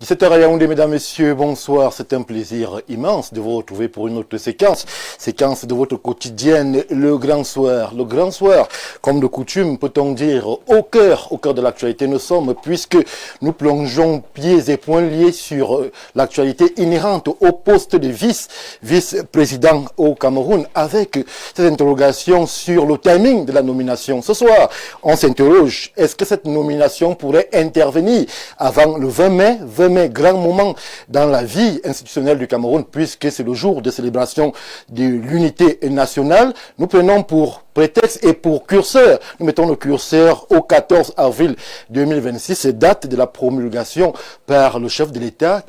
17h à Yaoundé, mesdames, messieurs, bonsoir. C'est un plaisir immense de vous retrouver pour une autre séquence de votre quotidienne, le grand soir. Le grand soir, comme de coutume, peut-on dire, au cœur de l'actualité nous sommes, puisque nous plongeons pieds et poings liés sur l'actualité inhérente au poste de vice-président au Cameroun, avec ces interrogations sur le timing de la nomination. Ce soir, on s'interroge, est-ce que cette nomination pourrait intervenir avant le 20 mai, grand moment dans la vie institutionnelle du Cameroun, puisque c'est le jour de célébration de l'unité nationale. Nous prenons pour prétexte et pour curseur, nous mettons le curseur au 14 avril 2026, date de la promulgation par le chef de l'État,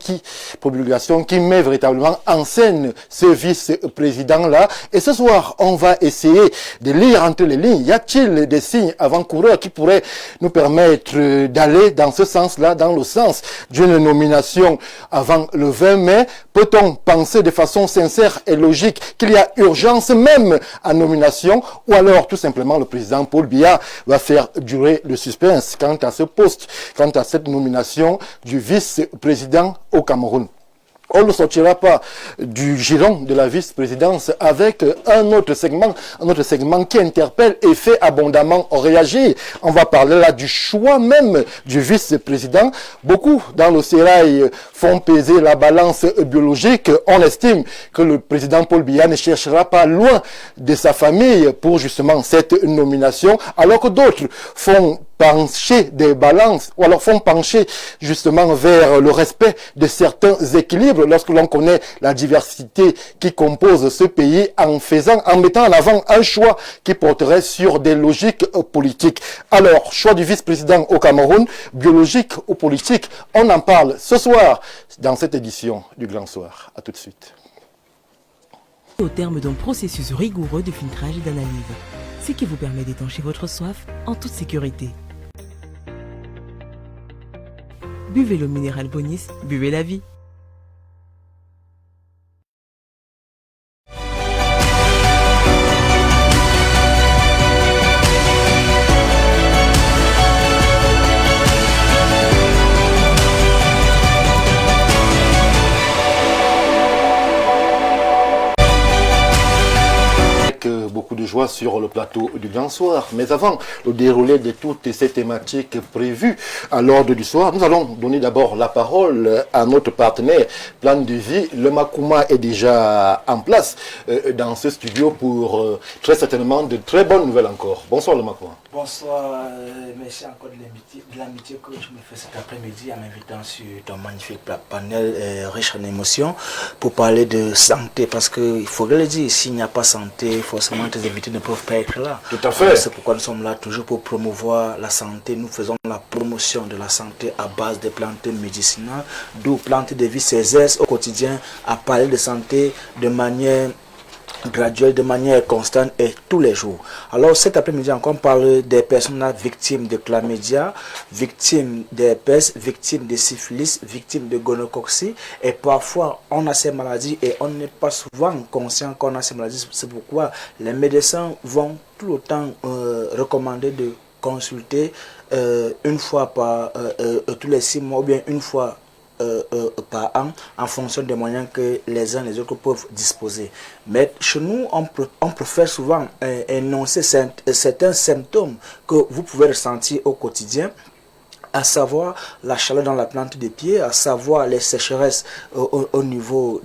promulgation qui met véritablement en scène ce vice-président-là. Et ce soir, on va essayer de lire entre les lignes. Y a-t-il des signes avant-coureurs qui pourraient nous permettre d'aller dans ce sens-là, dans le sens d'une nomination avant le 20 mai? Peut-on penser de façon sincère et logique qu'il y a urgence même à nomination, ou alors tout simplement le président Paul Biya va faire durer le suspense quant à ce poste, quant à cette nomination du vice-président au Cameroun? On ne sortira pas du giron de la vice-présidence avec un autre segment qui interpelle et fait abondamment réagir. On va parler là du choix même du vice-président. Beaucoup dans le sérail font peser la balance biologique. On estime que le président Paul Biya ne cherchera pas loin de sa famille pour justement cette nomination, alors que d'autres font pencher des balances, ou alors font pencher justement vers le respect de certains équilibres lorsque l'on connaît la diversité qui compose ce pays, en mettant en avant un choix qui porterait sur des logiques politiques. Alors, choix du vice-président au Cameroun, biologique ou politique, on en parle ce soir dans cette édition du Grand Soir. À tout de suite. Au terme d'un processus rigoureux de filtrage et d'analyse, ce qui vous permet d'étancher votre soif en toute sécurité. Buvez le minéral Bonis, buvez la vie. Beaucoup de joie sur le plateau du Grand Soir. Mais avant le déroulé de toutes ces thématiques prévues à l'ordre du soir, nous allons donner d'abord la parole à notre partenaire Plan de Vie. Le Makouma est déjà en place dans ce studio pour très certainement de très bonnes nouvelles encore. Bonsoir le Makouma. Bonsoir, merci encore de l'amitié que tu me fais cet après-midi en m'invitant sur ton magnifique panel riche en émotions pour parler de santé, parce qu'il faudrait le dire, s'il n'y a pas santé, forcément tes invités ne peuvent pas être là. Tout à fait. C'est pourquoi nous sommes là toujours pour promouvoir la santé. Nous faisons la promotion de la santé à base des plantes médicinales, d'où Plantes de Vie s'exerce au quotidien à parler de santé de manière graduelle, de manière constante et tous les jours. Alors cet après-midi encore, on parle des personnes victimes de chlamydia, victimes d'herpès, victimes de syphilis, victimes de gonocoxie, et parfois on a ces maladies et on n'est pas souvent conscient qu'on a ces maladies. C'est pourquoi les médecins vont tout le temps recommander de consulter une fois par tous les 6 mois ou bien une fois par an, en fonction des moyens que les uns et les autres peuvent disposer. Mais chez nous, on préfère souvent énoncer certains symptômes que vous pouvez ressentir au quotidien, à savoir la chaleur dans la plante des pieds, à savoir les sécheresses au niveau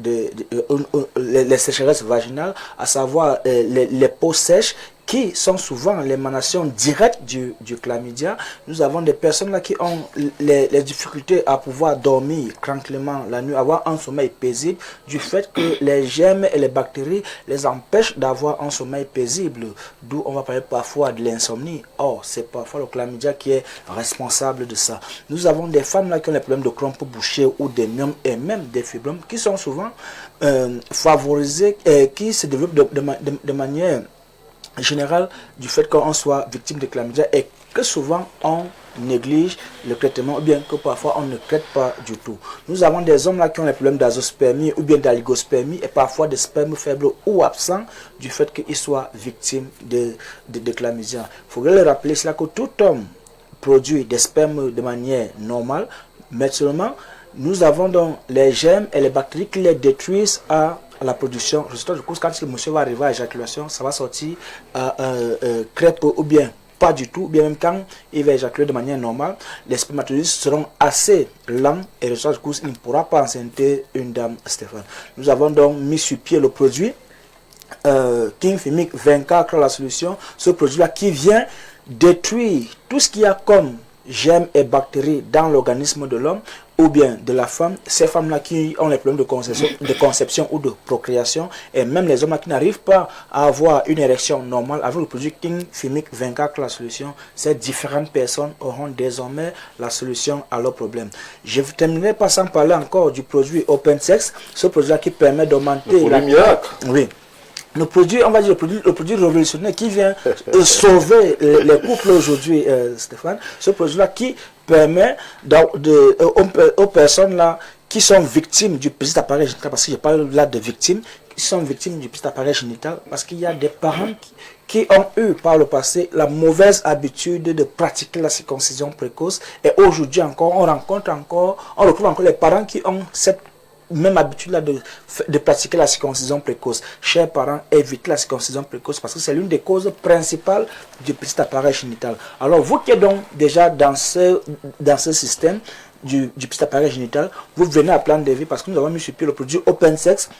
les sécheresses vaginales, à savoir les peaux sèches, qui sont souvent l'émanation directe du chlamydia. Nous avons des personnes là qui ont les difficultés à pouvoir dormir tranquillement la nuit, avoir un sommeil paisible, du fait que les germes et les bactéries les empêchent d'avoir un sommeil paisible, d'où on va parler parfois de l'insomnie. Or, c'est parfois le chlamydia qui est responsable de ça. Nous avons des femmes là qui ont les problèmes de crampes bouchées ou des myomes et même des fibromes qui sont souvent favorisés et qui se développent de manière général du fait qu'on soit victime de chlamydia et que souvent on néglige le traitement ou bien que parfois on ne traite pas du tout. Nous avons des hommes là qui ont des problèmes d'azospermie ou bien d'aligospermie et parfois des spermes faibles ou absents du fait qu'ils soient victimes de chlamydia. Il faudrait le rappeler, c'est là que tout homme produit des spermes de manière normale, mais seulement Nous avons donc les germes et les bactéries qui les détruisent à la production. Résultat du coup, quand le monsieur va arriver à l'éjaculation, ça va sortir crêpe ou bien pas du tout, ou bien même quand il va éjaculer de manière normale, les spermatozoïdes seront assez lents et résultat du coup, il ne pourra pas enceinter une dame, Stéphane. Nous avons donc mis sur pied le produit King Fimic 24, la solution, ce produit-là qui vient détruire tout ce qu'il y a comme germes et bactéries dans l'organisme de l'homme ou bien de la femme, ces femmes-là qui ont les problèmes de conception ou de procréation, et même les hommes qui n'arrivent pas à avoir une érection normale avec le produit King Fimic 24, la solution, ces différentes personnes auront désormais la solution à leurs problèmes. Je ne terminerai pas sans parler encore du produit Open Sex, ce produit-là qui permet d'augmenter la miracle. Oui. Le produit, on va dire le produit révolutionnaire qui vient sauver les couples aujourd'hui, Stéphane. Ce produit-là qui permet aux personnes là qui sont victimes du petit appareil génital, parce que je parle là de victimes, qui sont victimes du petit appareil génital, parce qu'il y a des parents qui ont eu par le passé la mauvaise habitude de pratiquer la circoncision précoce. Et aujourd'hui encore, on retrouve encore les parents qui ont cette même habitude là de pratiquer la circoncision précoce. Chers parents, évitez la circoncision précoce parce que c'est l'une des causes principales du petit appareil génital. Alors vous qui êtes donc déjà dans ce système du petit appareil génital, vous venez à Plan de Vie parce que nous avons mis sur pied le produit Open Sex.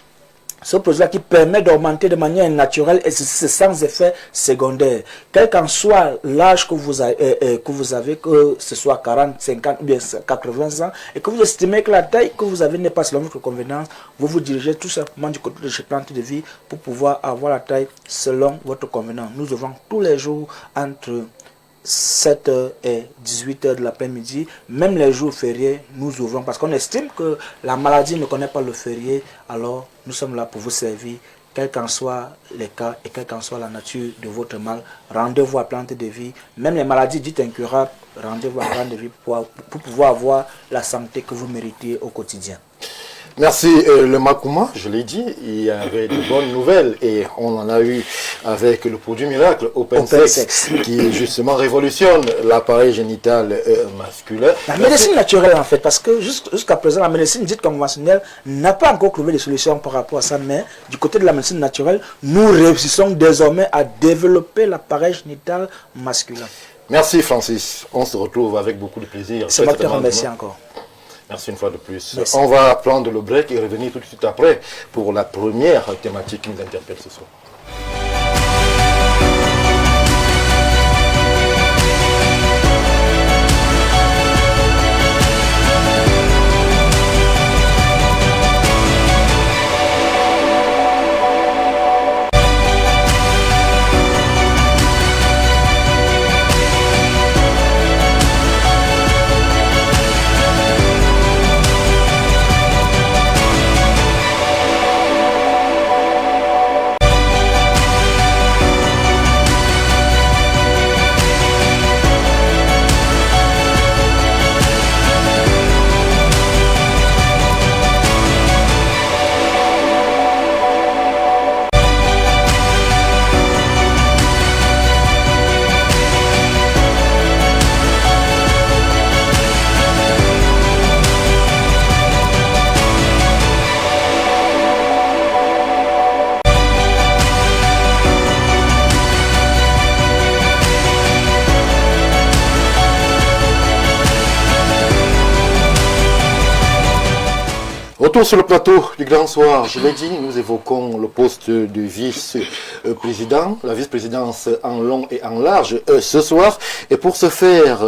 Ce produit-là qui permet d'augmenter de manière naturelle et c'est sans effet secondaire. Quel qu'en soit l'âge que vous avez, que ce soit 40, 50 ou bien 80 ans, et que vous estimez que la taille que vous avez n'est pas selon votre convenance, vous vous dirigez tout simplement du côté de chez Plante de Vie pour pouvoir avoir la taille selon votre convenance. Nous ouvrons tous les jours entre 7h et 18h de l'après-midi, même les jours fériés, nous ouvrons parce qu'on estime que la maladie ne connaît pas le férié. Alors nous sommes là pour vous servir, quels qu'en soient les cas et quelle qu'en soit la nature de votre mal. Rendez-vous à Plante de Vie, même les maladies dites incurables, rendez-vous à Plante de Vie pour pouvoir avoir la santé que vous méritez au quotidien. Merci. Le Makouma, je l'ai dit, il y avait de bonnes nouvelles et on en a eu avec le produit miracle Open Sex qui justement révolutionne l'appareil génital masculin. La médecine naturelle en fait, parce que jusqu'à présent la médecine dite conventionnelle n'a pas encore trouvé de solution par rapport à ça, mais du côté de la médecine naturelle, nous réussissons désormais à développer l'appareil génital masculin. Merci Francis, on se retrouve avec beaucoup de plaisir. C'est moi qui te remercie encore. Merci une fois de plus. Merci. On va prendre le break et revenir tout de suite après pour la première thématique qui nous interpelle ce soir. Retour sur le plateau du Grand Soir, je l'ai dit, nous évoquons le poste de vice-président, la vice-présidence en long et en large ce soir. Et pour ce faire,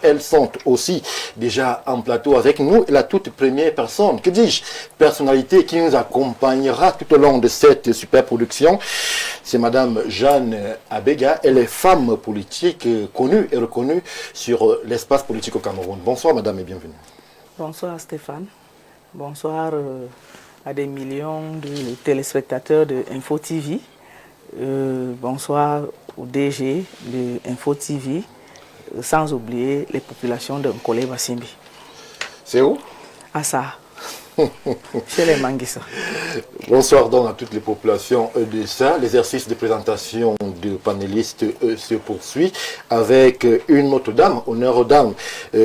elles sont aussi déjà en plateau avec nous. La toute première personne, que dis-je, personnalité qui nous accompagnera tout au long de cette super production, c'est Madame Jeanne Abega. Elle est femme politique connue et reconnue sur l'espace politique au Cameroun. Bonsoir Madame et bienvenue. Bonsoir Stéphane. Bonsoir à des millions de téléspectateurs de Info TV. Bonsoir au DG de Info TV, sans oublier les populations de Nkole Basimbi. C'est où? À ça. chez les Manguissa. Bonsoir donc à toutes les populations de ça. L'exercice de présentation de panélistes se poursuit avec une autre dame, honneur aux dames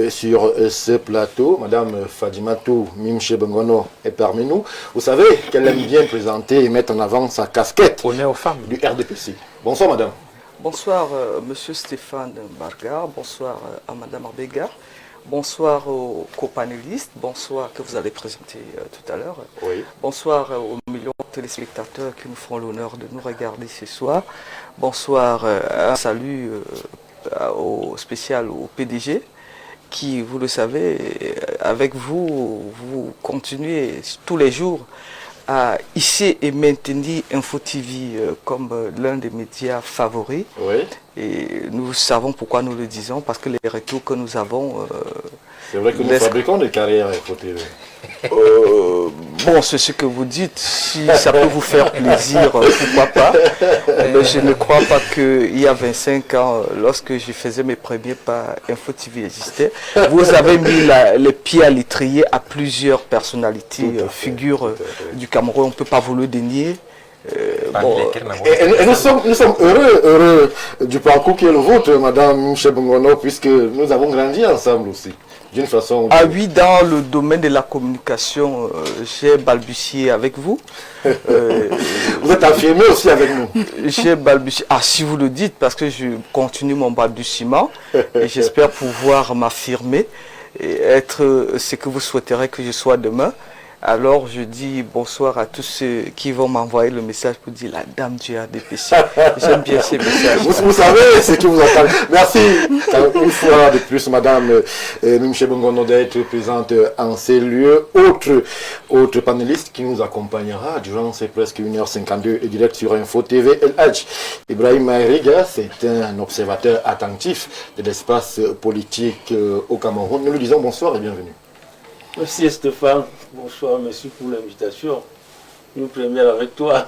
sur ce plateau. Madame Fadimatou Mimche Bengono est parmi nous. Vous savez qu'elle aime bien présenter et mettre en avant sa casquette honneur aux femmes du RDPC. Bonsoir madame. Bonsoir monsieur Stéphane Bargar, bonsoir à madame Arbega. Bonsoir aux copanélistes, bonsoir que vous allez présenter tout à l'heure. Oui. Bonsoir aux millions de téléspectateurs qui nous font l'honneur de nous regarder ce soir. Bonsoir, un salut au spécial au PDG qui, vous le savez, avec vous, vous continuez tous les jours à hisser et maintenir Info TV comme l'un des médias favoris. Oui. Et nous savons pourquoi nous le disons, parce que les retours que nous avons... C'est vrai que nous fabriquons des carrières Info TV. Bon, c'est ce que vous dites. Si ça peut vous faire plaisir, pourquoi pas. Mais je ne crois pas qu'il y a 25 ans, lorsque je faisais mes premiers pas, Info TV existait. Vous avez mis les pieds à l'étrier à plusieurs personnalités, figures du Cameroun. On ne peut pas vous le dénier. Bon, et nous sommes heureux du parcours qui est le vôtre, Madame Michel Bongono, puisque nous avons grandi ensemble aussi, d'une façon... Ah oui, dans le domaine de la communication, j'ai balbutié avec vous. Vous êtes affirmé aussi avec nous. J'ai balbutié, si vous le dites, parce que je continue mon balbutiement, et j'espère pouvoir m'affirmer et être ce que vous souhaiterez que je sois demain. Alors je dis bonsoir à tous ceux qui vont m'envoyer le message pour dire la dame du RDPC. J'aime bien ces messages. Vous savez ce qui vous attend. Merci une fois de plus, Madame Mimche Bongono, d'être présente en ces lieux. Autre panéliste qui nous accompagnera durant ces presque 1h52 et direct sur Info TV, El Hadj Ibrahim Maïriga, c'est un observateur attentif de l'espace politique au Cameroun. Nous lui disons bonsoir et bienvenue. Merci Stéphane, bonsoir, merci pour l'invitation. Une première avec toi.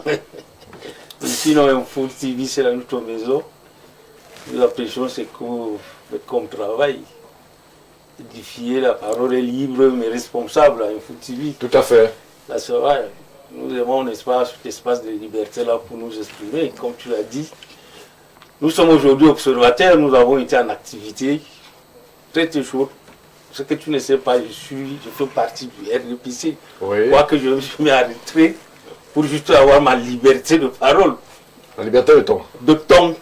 Sinon, Info TV, c'est notre maison. Nous apprécions ce que vous faites comme travail. Édifier la parole est libre, mais responsable à Info TV. Tout à fait. Là, c'est vrai. Nous avons un espace de liberté là pour nous exprimer, comme tu l'as dit. Nous sommes aujourd'hui observateurs, nous avons été en activité très chaude. Ce que tu ne sais pas, je fais partie du RDPC. Oui. Moi que je me suis mis à retrait pour juste avoir ma liberté de parole. La liberté de ton. De ton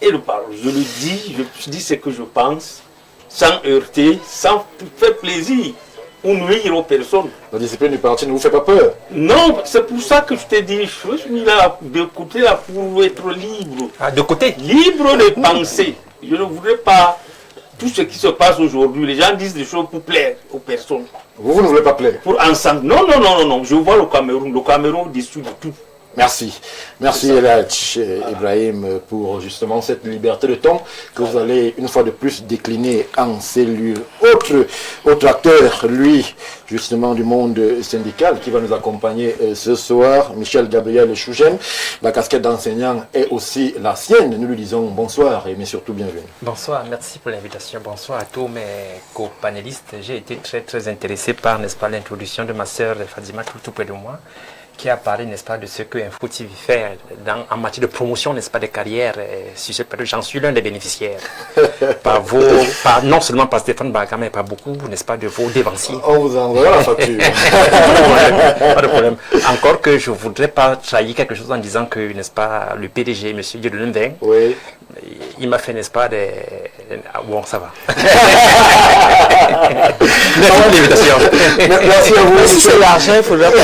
et de parole. Je le dis, je dis ce que je pense, sans heurter, sans faire plaisir ou nuire aux personnes. La discipline du parti ne vous fait pas peur? Non, c'est pour ça que je te dis, je me suis mis là de côté là pour être libre. Ah, de côté? Libre de penser. Je ne voudrais pas... Tout ce qui se passe aujourd'hui, les gens disent des choses pour plaire aux personnes. Vous ne voulez pas plaire? Pour ensemble. Non. Je vois le Cameroun au-dessus de tout. Merci. Merci El Hadj Ibrahim pour justement cette liberté de ton que vous allez une fois de plus décliner en ces lieux. Autre acteur, lui, justement du monde syndical qui va nous accompagner ce soir, Michel Gabriel Chougem. La casquette d'enseignant est aussi la sienne. Nous lui disons bonsoir mais surtout bienvenue. Bonsoir, merci pour l'invitation. Bonsoir à tous mes co-panélistes. J'ai été très intéressé par, n'est-ce pas, l'introduction de ma sœur Fadima tout près de moi, qui a parlé, n'est-ce pas, de ce que Info TV fait en matière de promotion, n'est-ce pas, des carrières sur cette période. J'en suis l'un des bénéficiaires. Non seulement par Stéphane Bargar, mais par beaucoup, n'est-ce pas, de vos dévanciers. On vous envoie la facture. Pas de problème. Encore que je ne voudrais pas trahir quelque chose en disant que, n'est-ce pas, le PDG, M. Dieudonné, oui. Il m'a fait, n'est-ce pas, des... Bon, ça va. Merci à vous. Si c'est l'argent, il faudra pas...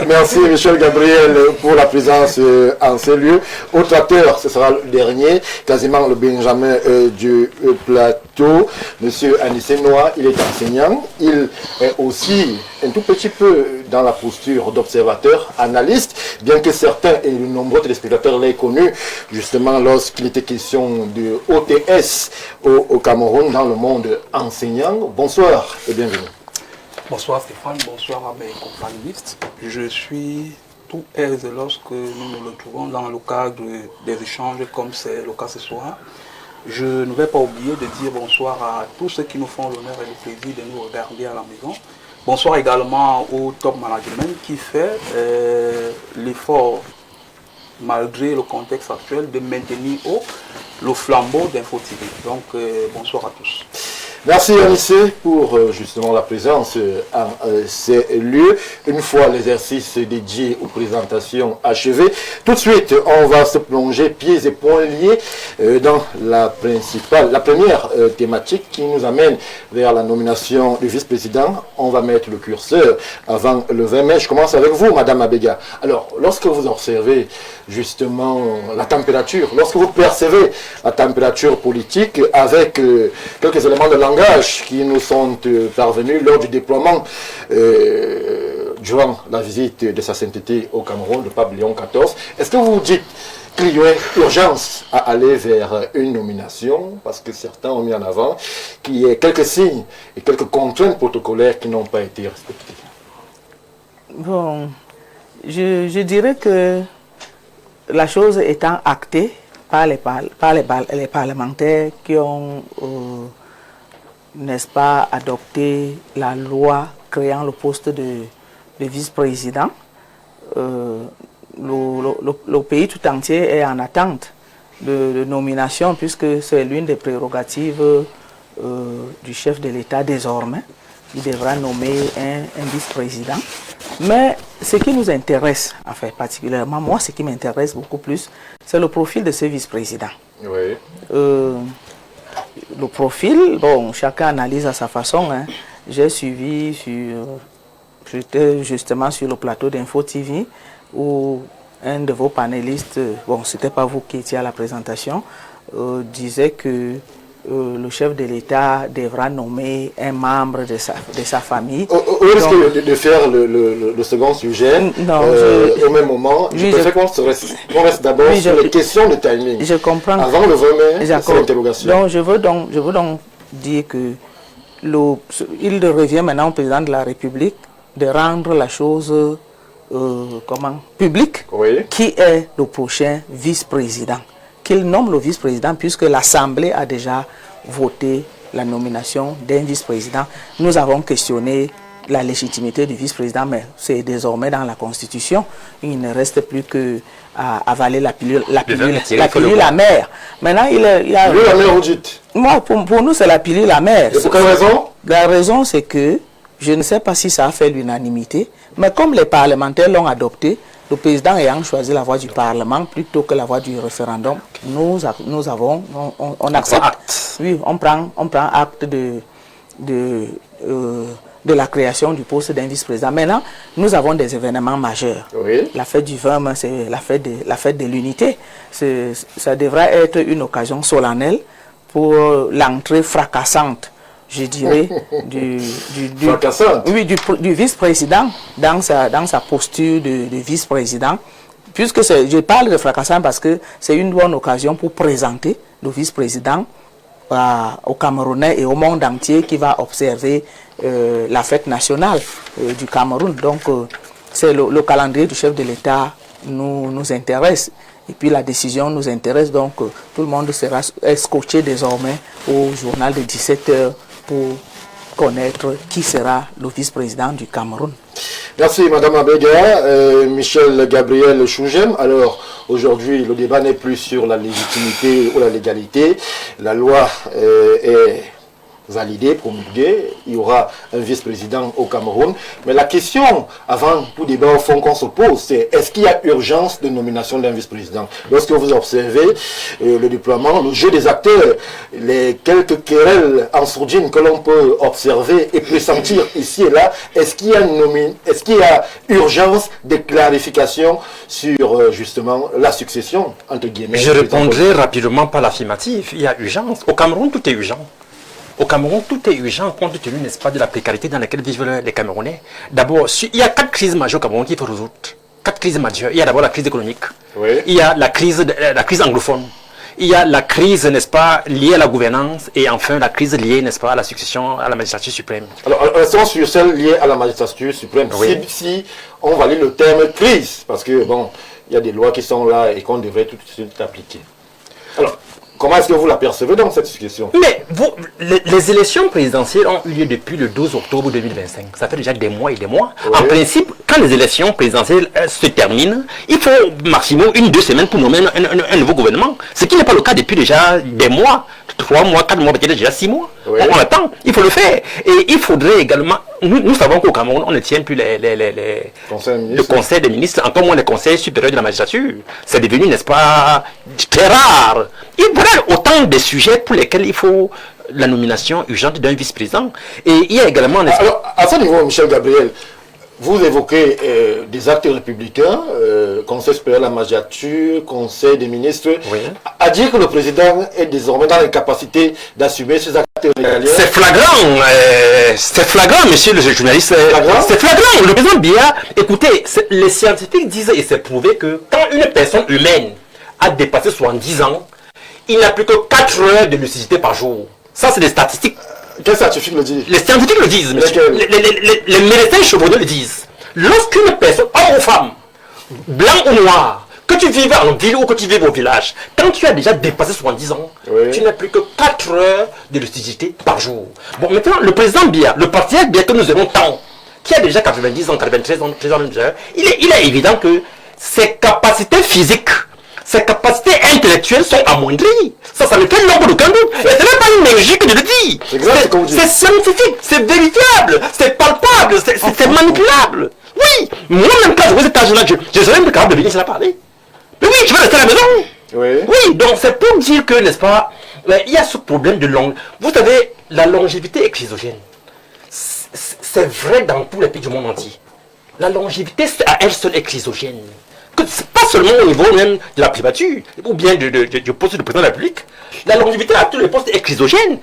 Merci Michel Gabriel pour la présence en ces lieux. Autre acteur, ce sera le dernier, quasiment le Benjamin du plateau, Monsieur Anissé Noah. Il est enseignant, il est aussi un tout petit peu dans la posture d'observateur, analyste, bien que certains et de nombreux téléspectateurs l'aient connu justement lorsqu'il était question de OTS au Cameroun dans le monde enseignant. Bonsoir et bienvenue. Bonsoir Stéphane, bonsoir à mes compagnons. Je suis tout aise lorsque nous nous retrouvons dans le cadre des échanges comme c'est le cas ce soir. Je ne vais pas oublier de dire bonsoir à tous ceux qui nous font l'honneur et le plaisir de nous regarder à la maison. Bonsoir également au top management qui fait l'effort, malgré le contexte actuel, de maintenir haut le flambeau d'Info TV. Donc bonsoir à tous. Merci Anissé pour justement la présence à ces lieux. Une fois l'exercice dédié aux présentations achevé, tout de suite on va se plonger pieds et poings liés dans la première thématique qui nous amène vers la nomination du vice-président. On va mettre le curseur avant le 20 mai. Je commence avec vous, Madame Abega. Alors, lorsque vous observez justement la température, lorsque vous percevez la température politique avec quelques éléments de langage qui nous sont parvenus lors du déploiement durant la visite de sa sainteté au Cameroun, le pape Léon XIV. Est-ce que vous dites qu'il y aurait urgence à aller vers une nomination, parce que certains ont mis en avant qu'il y ait quelques signes et quelques contraintes protocolaires qui n'ont pas été respectées? Bon, je dirais que la chose étant actée par les parlementaires qui ont n'est-ce pas, adopté la loi créant le poste de vice-président. Le pays tout entier est en attente de nomination puisque c'est l'une des prérogatives du chef de l'État désormais. Il devra nommer un vice-président. Mais ce qui nous intéresse, enfin particulièrement moi, ce qui m'intéresse beaucoup plus, c'est le profil de ce vice-président. Oui. Le profil, bon, chacun analyse à sa façon. Hein. J'ai suivi, j'étais justement sur le plateau d'Info TV où un de vos panélistes, bon, c'était pas vous qui étiez à la présentation, disait que le chef de l'État devra nommer un membre de sa famille. Au risque de faire le second sujet, non, au même moment, je préfère qu'on reste d'abord sur les questions de timing. Je comprends. Avant le 20 mai, c'est l'interrogation. Donc je veux donc dire que il revient maintenant au président de la République de rendre la chose publique, oui, qui est le prochain vice-président. Qu'il nomme le vice-président puisque l'Assemblée a déjà voté la nomination d'un vice-président. Nous avons questionné la légitimité du vice-président, mais c'est désormais dans la Constitution. Il ne reste plus qu'à avaler la pilule amère. Maintenant, il y a... La pilule amère, vous dites? Moi, pour nous, c'est la pilule amère. Et pour quelle raison? La raison, c'est que je ne sais pas si ça a fait l'unanimité, mais comme les parlementaires l'ont adopté, le président ayant choisi la voie du Parlement plutôt que la voie du référendum, on accepte. Oui, on prend acte de la création du poste d'un vice-président. Maintenant, nous avons des événements majeurs. Oui. La fête du 20 mai, c'est la fête de l'unité. Ça devra être une occasion solennelle pour l'entrée fracassante, je dirais, du vice-président dans sa posture de vice-président. Puisque je parle de fracassant parce que c'est une bonne occasion pour présenter le vice-président aux Camerounais et au monde entier qui va observer la fête nationale du Cameroun. Donc c'est le calendrier du chef de l'État nous intéresse. Et puis la décision nous intéresse, donc tout le monde sera scotché désormais au journal de 17h pour connaître qui sera le vice-président du Cameroun. Merci Madame Abega. Michel Gabriel Chougem. Alors aujourd'hui le débat n'est plus sur la légitimité ou la légalité. La loi est validée, promulguée. Il y aura un vice-président au Cameroun. Mais la question, avant tout débat au fond qu'on se pose, c'est est-ce qu'il y a urgence de nomination d'un vice-président? Lorsque vous observez le déploiement, le jeu des acteurs, les quelques querelles en sourdine que l'on peut observer et pressentir ici et là, est-ce qu'il y a urgence de clarification sur justement la succession, entre guillemets? Je répondrai rapidement par l'affirmative. Il y a urgence. Au Cameroun, tout est urgent. Au Cameroun, tout est urgent compte tenu, n'est-ce pas, de la précarité dans laquelle vivent les Camerounais. D'abord, il y a 4 crises majeures au Cameroun qu'il faut résoudre. 4 crises majeures. Il y a d'abord la crise économique. Oui. Il y a la crise anglophone. Il y a la crise, n'est-ce pas, liée à la gouvernance. Et enfin, la crise liée, n'est-ce pas, à la succession à la magistrature suprême. Alors, restons sur celle liée à la magistrature suprême. Oui. Si on valide le terme crise, parce que, bon, il y a des lois qui sont là et qu'on devrait tout de suite appliquer. Alors, Comment est-ce que vous l'apercevez dans cette situation? Mais les élections présidentielles ont eu lieu depuis le 12 octobre 2025. Ça fait déjà des mois et des mois. Oui. En principe, quand les élections présidentielles se terminent, il faut maximum 1-2 semaines pour nommer un nouveau gouvernement. Ce qui n'est pas le cas depuis déjà des mois, 3 mois, 4 mois, peut-être déjà 6 mois. Oui. On attend, il faut le faire. Et il faudrait également... Nous savons qu'au Cameroun, on ne tient plus le conseil des ministres, encore moins le conseil supérieur de la magistrature. C'est devenu, n'est-ce pas, très rare. Il y a autant de sujets pour lesquels il faut la nomination urgente d'un vice-président. Et il y a également... Alors, à ce niveau, Michel Gabriel, vous évoquez des actes républicains, Conseil supérieur de la magistrature, Conseil des ministres, oui. À dire que le président est désormais dans l'incapacité d'assumer ces actes régaliens. C'est flagrant, monsieur le journaliste. C'est flagrant. Le président Biya, écoutez, les scientifiques disent, et c'est prouvé, que quand une personne humaine a dépassé 70 ans, il n'a plus que 4 heures de lucidité par jour. Ça, c'est des statistiques. Quels scientifiques le disent? Les scientifiques le disent, monsieur. Les médecins chevronnés le disent. Lorsqu'une personne, homme ou femme, blanc ou noir, que tu vives en ville ou que tu vives au village, quand tu as déjà dépassé 70 ans, oui. Tu n'as plus que 4 heures de lucidité par jour. Bon, maintenant, le président Biya, le parti Biya que nous aimons tant, qui a déjà 90 ans, 93 ans, il est évident que ses capacités physiques, ses capacités intellectuelles sont amoindries. Ça ne fait l'ombre d'aucun doute. Et ce n'est pas une logique de le dire. C'est scientifique, c'est véritable, c'est palpable, c'est manipulable. Oui, moi-même quand je vois cet âge-là, je serais même capable de venir se la parler. Mais oui, je vais rester à la maison. Oui. Oui, donc c'est pour dire que, n'est-ce pas, il y a ce problème de longue... Vous savez, la longévité exogène, c'est vrai dans tous les pays du monde entier. La longévité, c'est à elle seule exogène. Pas seulement au niveau même de la privature, ou bien du poste de président de la République. La longévité à tous les postes exogènes.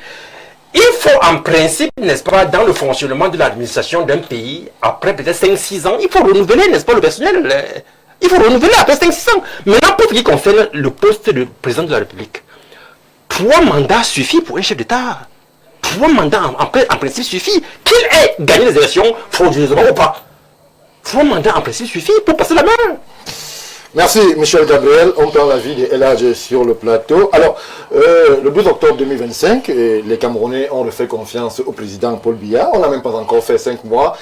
Il faut en principe, n'est-ce pas, dans le fonctionnement de l'administration d'un pays, après peut-être 5-6 ans, il faut renouveler, n'est-ce pas, le personnel. Il faut renouveler après 5-6 ans. Maintenant, pour ce qui concerne le poste de président de la République, 3 mandats suffisent pour un chef d'État. 3 mandats en principe suffisent. Qu'il ait gagné les élections frauduleusement ou pas. 3 mandats en principe suffisent pour passer la main. Merci Michel Gabriel, on prend l'avis de LH sur le plateau. Alors, le 12 octobre 2025, les Camerounais ont refait confiance au président Paul Biya. On n'a même pas encore fait 5 mois.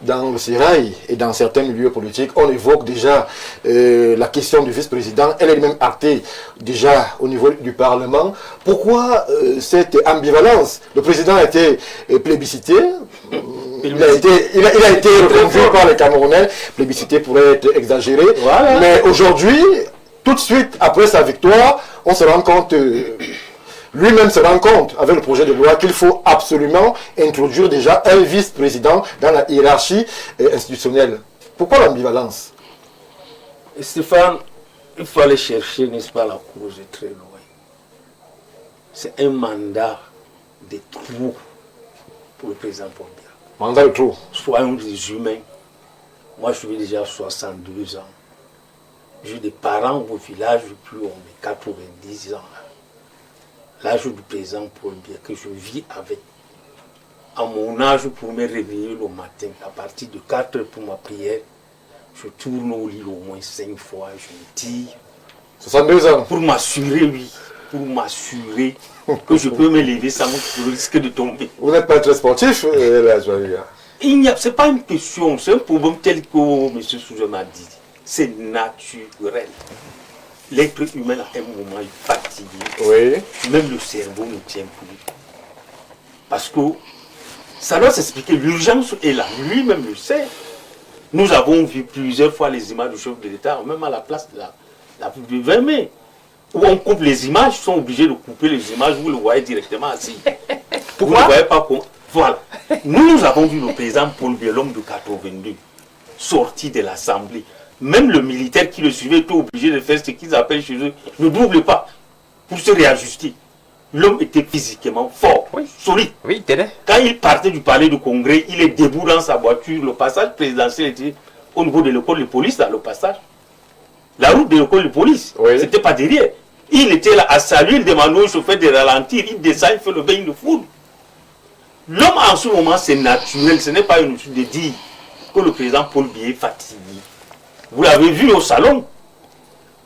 Dans le Sérail et dans certains milieux politiques, on évoque déjà la question du vice-président. Elle est même actée déjà au niveau du Parlement. Pourquoi cette ambivalence? Le président a été plébiscité. Il a été reconduit par les Camerounais. Plébiscité pourrait être exagéré. Voilà. Mais aujourd'hui, tout de suite après sa victoire, on se rend compte... lui-même se rend compte, avec le projet de loi, qu'il faut absolument introduire déjà un vice-président dans la hiérarchie institutionnelle. Pourquoi l'ambivalence? Stéphane, il faut aller chercher, n'est-ce pas, la cause est très loin. C'est un mandat de trop pour le président Paul Biya. Mandat de trop. Soyons des humains. Moi, je suis déjà 62 ans. J'ai des parents au village depuis 90 ans. L'âge du président Paul Biya que je vis avec. À mon âge, pour me réveiller le matin, à partir de 4 heures pour ma prière, je tourne au lit au moins 5 fois, je me tire. 62 ans. Pour m'assurer, oui, pour m'assurer que je peux me lever sans risque de tomber. Vous n'êtes pas très sportif, c'est pas une question, c'est un problème tel que M. Souja m'a dit. C'est naturel. L'être humain à un moment est fatigué. Oui. Même le cerveau ne tient plus. Parce que ça doit s'expliquer. L'urgence est là. Lui-même le sait. Nous avons vu plusieurs fois les images du chef de l'État, même à la place de la du 20 mai. Où on coupe les images, ils sont obligés de couper les images, vous le voyez directement assis. Pourquoi? Vous ne voyez pas comment. Voilà. Nous avons vu le président Paul Biya, l'homme de 82, sorti de l'Assemblée. Même le militaire qui le suivait était obligé de faire ce qu'ils appellent chez eux le double pas pour se réajuster. L'homme était physiquement fort, oui, solide. Oui, quand il partait du palais du Congrès, il est debout dans sa voiture. Le passage présidentiel était au niveau de l'école de police, dans le passage. La route de l'école de police, oui. C'était pas derrière. Il était là à saluer, il demandait au chauffeur de ralentir, il descend, il fait le bain de foule. L'homme en ce moment, c'est naturel, ce n'est pas une chose de dire que le président Paul Biya est fatigué. Vous l'avez vu au salon.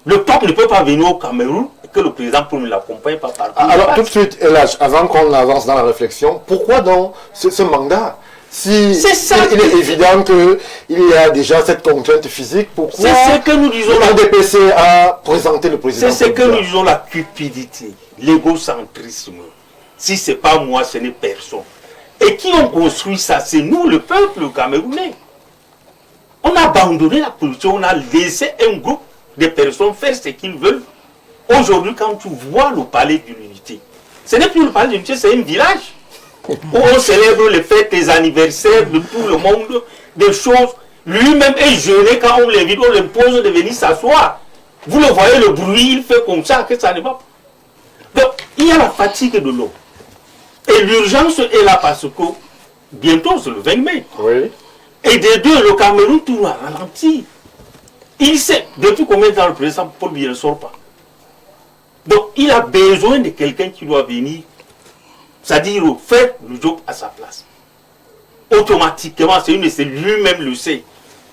Le peuple ne peut pas venir au Cameroun et que le président ne l'accompagne pas partout. Alors tout de suite, Elhadj, avant qu'on avance dans la réflexion, pourquoi donc ce mandat? Si il est évident qu'il y a déjà cette contrainte physique, pourquoi c'est ce que nous disons le RDPC a présenté le président? C'est ce que nous disons, la cupidité, l'égocentrisme. Si ce n'est pas moi, ce n'est personne. Et qui ont construit ça? C'est nous, le peuple camerounais. On a abandonné la politique, on a laissé un groupe de personnes faire ce qu'ils veulent. Aujourd'hui, quand tu vois le palais de l'unité, ce n'est plus le palais de l'unité, c'est un village où on célèbre les fêtes, les anniversaires de tout le monde, des choses. Lui-même est gêné quand on l'invite, on l'impose de venir s'asseoir. Vous le voyez, le bruit, il fait comme ça, que ça ne va pas. Donc, il y a la fatigue de l'homme. Et l'urgence est là parce que bientôt, c'est le 20 mai. Oui. Et des deux, le Cameroun, tout a ralenti. Il sait, depuis combien de temps le président Paul Biya ne sort pas. Donc, il a besoin de quelqu'un qui doit venir, c'est-à-dire faire le job à sa place. Automatiquement, c'est lui-même le sait,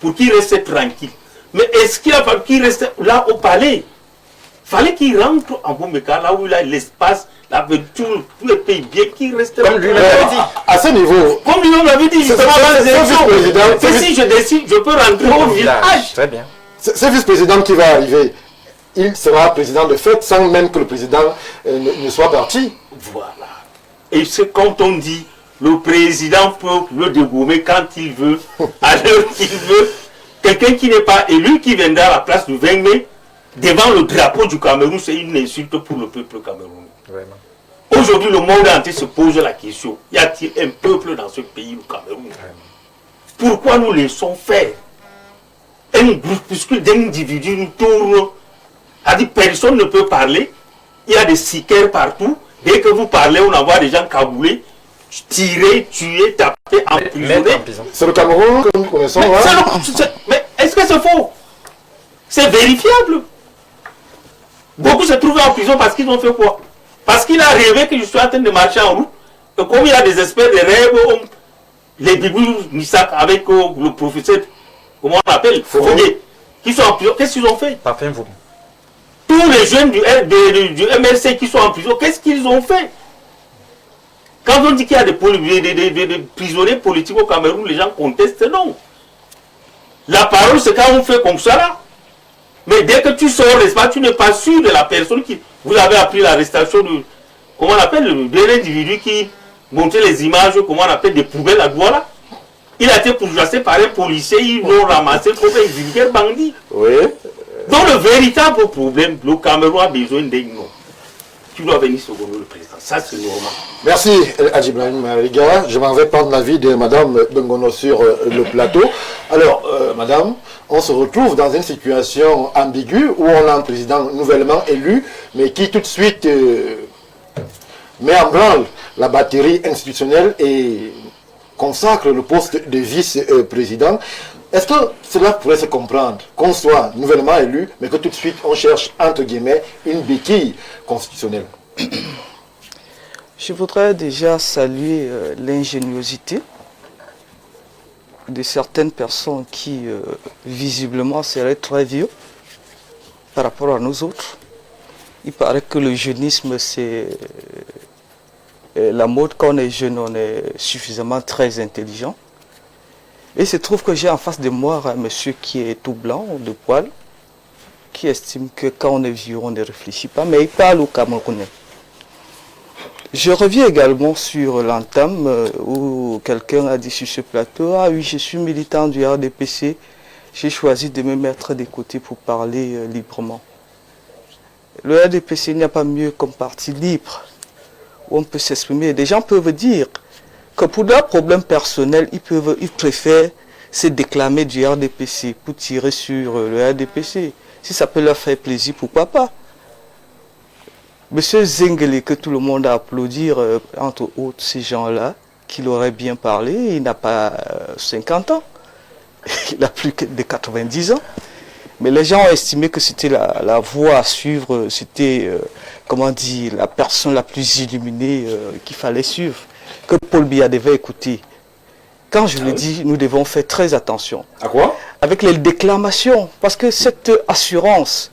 pour qu'il reste tranquille. Mais est-ce qu'il a fallu qu'il reste là au palais? Il fallait qu'il rentre en Boumeka, là où il a l'espace, l'aventure, tous les pays bien, qu'il reste là. Comme lui l'avait dit. À ce niveau, Comme lui l'avait dit justement dans les élections. c'est Si je décide, je peux rentrer au village. Très bien. ce vice-président qui va arriver, il sera président de fait sans même que le président ne soit parti. Voilà. Et c'est quand on dit, le président peut le dégommer quand il veut, à l'heure qu'il veut. Quelqu'un qui n'est pas élu, qui viendra à la place du 20 mai, devant le drapeau du Cameroun, c'est une insulte pour le peuple camerounais. Vraiment. Aujourd'hui, le monde entier se pose la question, y a-t-il un peuple dans ce pays, le Cameroun? Pourquoi nous laissons faire? Un groupuscule d'individus nous tourne, c'est-à-dire personne ne peut parler, il y a des sicaires partout, dès que vous parlez, on envoie des gens cagoulés, tirés, tués, tapés, emprisonnés. C'est le Cameroun que nous connaissons. Mais est-ce que c'est faux? C'est vérifiable. Beaucoup se trouvent en prison parce qu'ils ont fait quoi? Parce qu'il a rêvé que je suis en train de marcher en route. Et comme il y a des espèces de rêves, les Bibou Nissak avec le professeur, comment on appelle, Foguet, qui sont en prison, qu'est-ce qu'ils ont fait? Parfait, vous. Tous les jeunes du MLC qui sont en prison, qu'est-ce qu'ils ont fait? Quand on dit qu'il y a des prisonniers politiques au Cameroun, les gens contestent, non. La parole, c'est quand on fait comme ça, là. Mais dès que tu sors l'espace, tu n'es pas sûr de la personne qui... Vous avez appris l'arrestation de... Comment on appelle de l'individu qui montrait les images, comment on appelle, des poubelles à Douala. Il a été pourchassé par un policier, ils l'ont ramassé comme un vulgaire bandit. Oui. Donc le véritable problème, le Cameroun a besoin d'un nom. Tu dois venir seconder le président. Ça, c'est normal. Merci, Hadji Ibrahim Riga. Je m'en vais prendre l'avis de Madame Bengono sur le plateau. Alors, Madame, on se retrouve dans une situation ambiguë où on a un président nouvellement élu, mais qui tout de suite met en branle la batterie institutionnelle et consacre le poste de vice-président. Est-ce que cela pourrait se comprendre, qu'on soit nouvellement élu, mais que tout de suite on cherche, entre guillemets, une béquille constitutionnelle? Je voudrais déjà saluer l'ingéniosité de certaines personnes qui, visiblement, seraient très vieux par rapport à nous autres. Il paraît que le jeunisme, c'est la mode. Quand on est jeune, on est suffisamment très intelligent. Et il se trouve que j'ai en face de moi un monsieur qui est tout blanc, de poil, qui estime que quand on est vieux, on ne réfléchit pas, mais il parle au Camerounais. Je reviens également sur l'entame où quelqu'un a dit sur ce plateau, « Ah oui, je suis militant du RDPC, j'ai choisi de me mettre de côté pour parler librement. » Le RDPC, il n'y a pas mieux comme parti libre, où on peut s'exprimer. Des gens peuvent dire que pour leurs problèmes personnels, ils préfèrent se déclamer du RDPC pour tirer sur le RDPC. Si ça peut leur faire plaisir, pourquoi pas? Monsieur Zengele, que tout le monde a applaudi, entre autres ces gens-là, qu'il aurait bien parlé, il n'a pas 50 ans, il a plus que de 90 ans. Mais les gens ont estimé que c'était la voie à suivre, c'était, comment dire, la personne la plus illuminée qu'il fallait suivre, que Paul Biya devait écouter. Quand je le dis, nous devons faire très attention. À quoi? Avec les déclamations, parce que cette assurance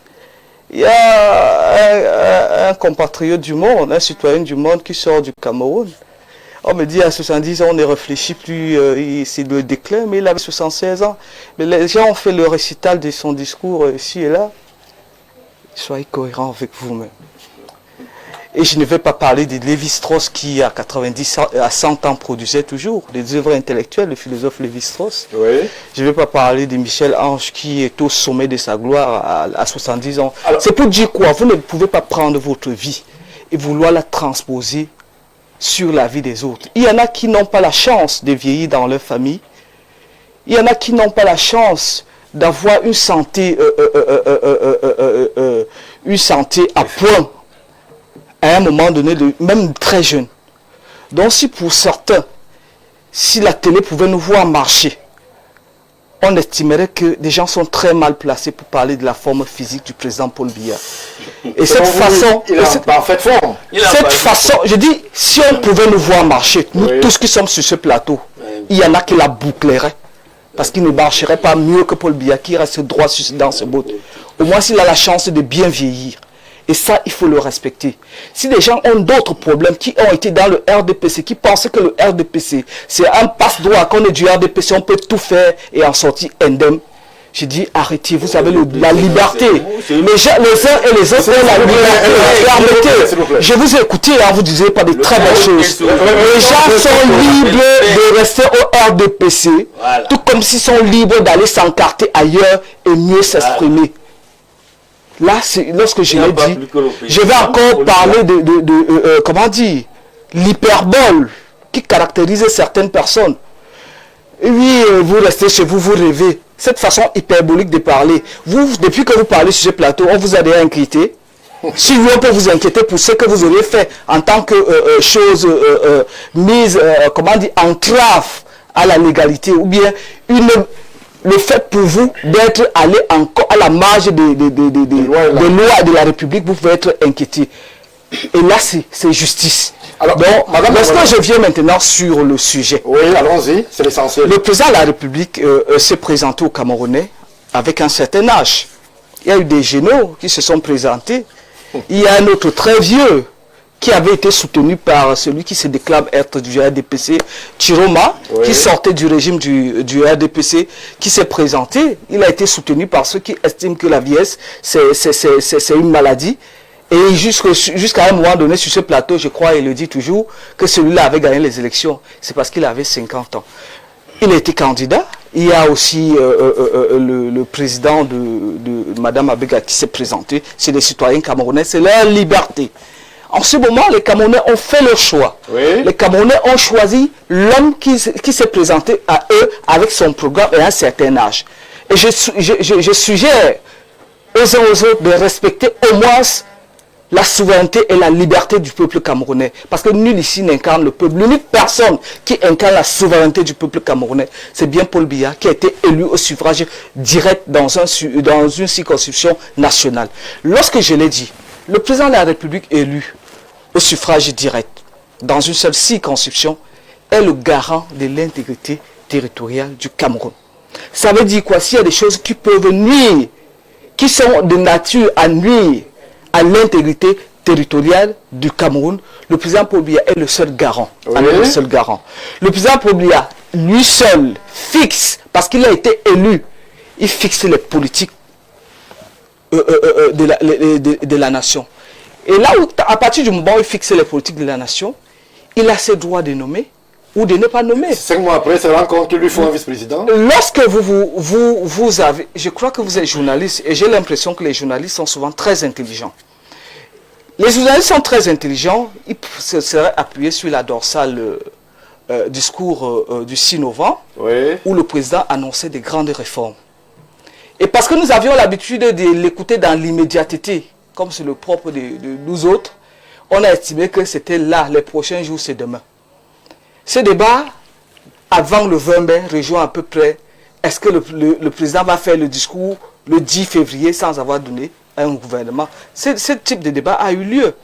Il y a un compatriote du monde, un citoyen du monde qui sort du Cameroun. On me dit à 70 ans, on ne réfléchit plus, c'est le déclin, mais il avait 76 ans. Mais les gens ont fait le récital de son discours ici et là. Soyez cohérents avec vous-même. Et je ne vais pas parler de Lévi-Strauss qui, à 90 à 100 ans, produisait toujours des œuvres intellectuelles, le philosophe Lévi-Strauss. Oui. Je ne vais pas parler de Michel Ange qui est au sommet de sa gloire à 70 ans. C'est pour dire quoi? Vous ne pouvez pas prendre votre vie et vouloir la transposer sur la vie des autres. Il y en a qui n'ont pas la chance de vieillir dans leur famille. Il y en a qui n'ont pas la chance d'avoir une santé à point à un moment donné, même très jeune. Donc si pour certains, si la télé pouvait nous voir marcher, on estimerait que des gens sont très mal placés pour parler de la forme physique du président Paul Biya. Et cette façon, il est en parfaite forme. Cette façon, je dis, si on pouvait nous voir marcher, nous tous qui sommes sur ce plateau, il y en a qui la boucleraient. Parce qu'il ne marcherait pas mieux que Paul Biya qui reste droit dans ce bout. Au moins s'il a la chance de bien vieillir. Et ça, il faut le respecter. Si des gens ont d'autres problèmes, qui ont été dans le RDPC, qui pensaient que le RDPC, c'est un passe-droit, qu'on est du RDPC, on peut tout faire et en sortir indemne. J'ai dit, arrêtez, vous avez la liberté. Les uns et les autres ont la liberté. Permettez, je vous ai écouté, vous ne disiez pas de très belles choses. Les gens sont libres de rester au RDPC, tout comme s'ils sont libres d'aller s'encarter ailleurs et mieux s'exprimer. Là, lorsque je l'ai dit, je vais encore parler de comment dire, l'hyperbole qui caractérise certaines personnes. Et oui, vous restez chez vous, vous rêvez. Cette façon hyperbolique de parler. Vous, depuis que vous parlez sur ce plateau, on vous a déjà inquiété. Si oui, on peut vous inquiéter pour ce que vous auriez fait en tant que chose mise, comment dire, entrave à la légalité, ou bien le fait pour vous d'être allé encore à la marge des lois de la République, vous pouvez être inquiété. Et là, c'est justice. Alors, donc, lorsque je viens maintenant sur le sujet, oui, allons-y, c'est l'essentiel. Le président de la République s'est présenté aux Camerounais avec un certain âge. Il y a eu des généraux qui se sont présentés. Il y a un autre très vieux qui avait été soutenu par celui qui se déclame être du RDPC, Chiroma, qui sortait du régime du RDPC, qui s'est présenté. Il a été soutenu par ceux qui estiment que la vieillesse, c'est une maladie. Et jusqu'à un moment donné, sur ce plateau, je crois, il le dit toujours, que celui-là avait gagné les élections. C'est parce qu'il avait 50 ans. Il a été candidat. Il y a aussi le président de Mme Abega qui s'est présenté. C'est les citoyens camerounais, c'est leur liberté. En ce moment, les Camerounais ont fait leur choix. Oui. Les Camerounais ont choisi l'homme qui s'est présenté à eux avec son programme et un certain âge. Et je suggère aux uns aux autres de respecter au moins la souveraineté et la liberté du peuple camerounais. Parce que nul ici n'incarne le peuple. L'unique personne qui incarne la souveraineté du peuple camerounais, c'est bien Paul Biya, qui a été élu au suffrage direct dans une circonscription nationale. Lorsque je l'ai dit, le président de la République élu au suffrage direct dans une seule circonscription est le garant de l'intégrité territoriale du Cameroun. Ça veut dire quoi? S'il y a des choses qui peuvent nuire, qui sont de nature à nuire à l'intégrité territoriale du Cameroun, le président Paul Biya est le seul garant. Le seul garant. Le président Paul Biya, lui seul, fixe, parce qu'il a été élu, il fixe les politiques de la nation. Et là, à partir du moment où il fixe les politiques de la nation, il a ses droits de nommer ou de ne pas nommer. 5 mois après, c'est rend compte qu'il lui faut un vice-président. Lorsque vous avez... Je crois que vous êtes journaliste et j'ai l'impression que les journalistes sont souvent très intelligents. Les journalistes sont très intelligents, ils se seraient appuyés sur la dorsale discours du 6 novembre où le président annonçait des grandes réformes. Et parce que nous avions l'habitude de l'écouter dans l'immédiateté, comme c'est le propre de nous autres, on a estimé que c'était là, les prochains jours, c'est demain. Ce débat, avant le 20 mai, rejoint à peu près, est-ce que le président va faire le discours le 10 février sans avoir donné un gouvernement? Ce type de débat a eu lieu.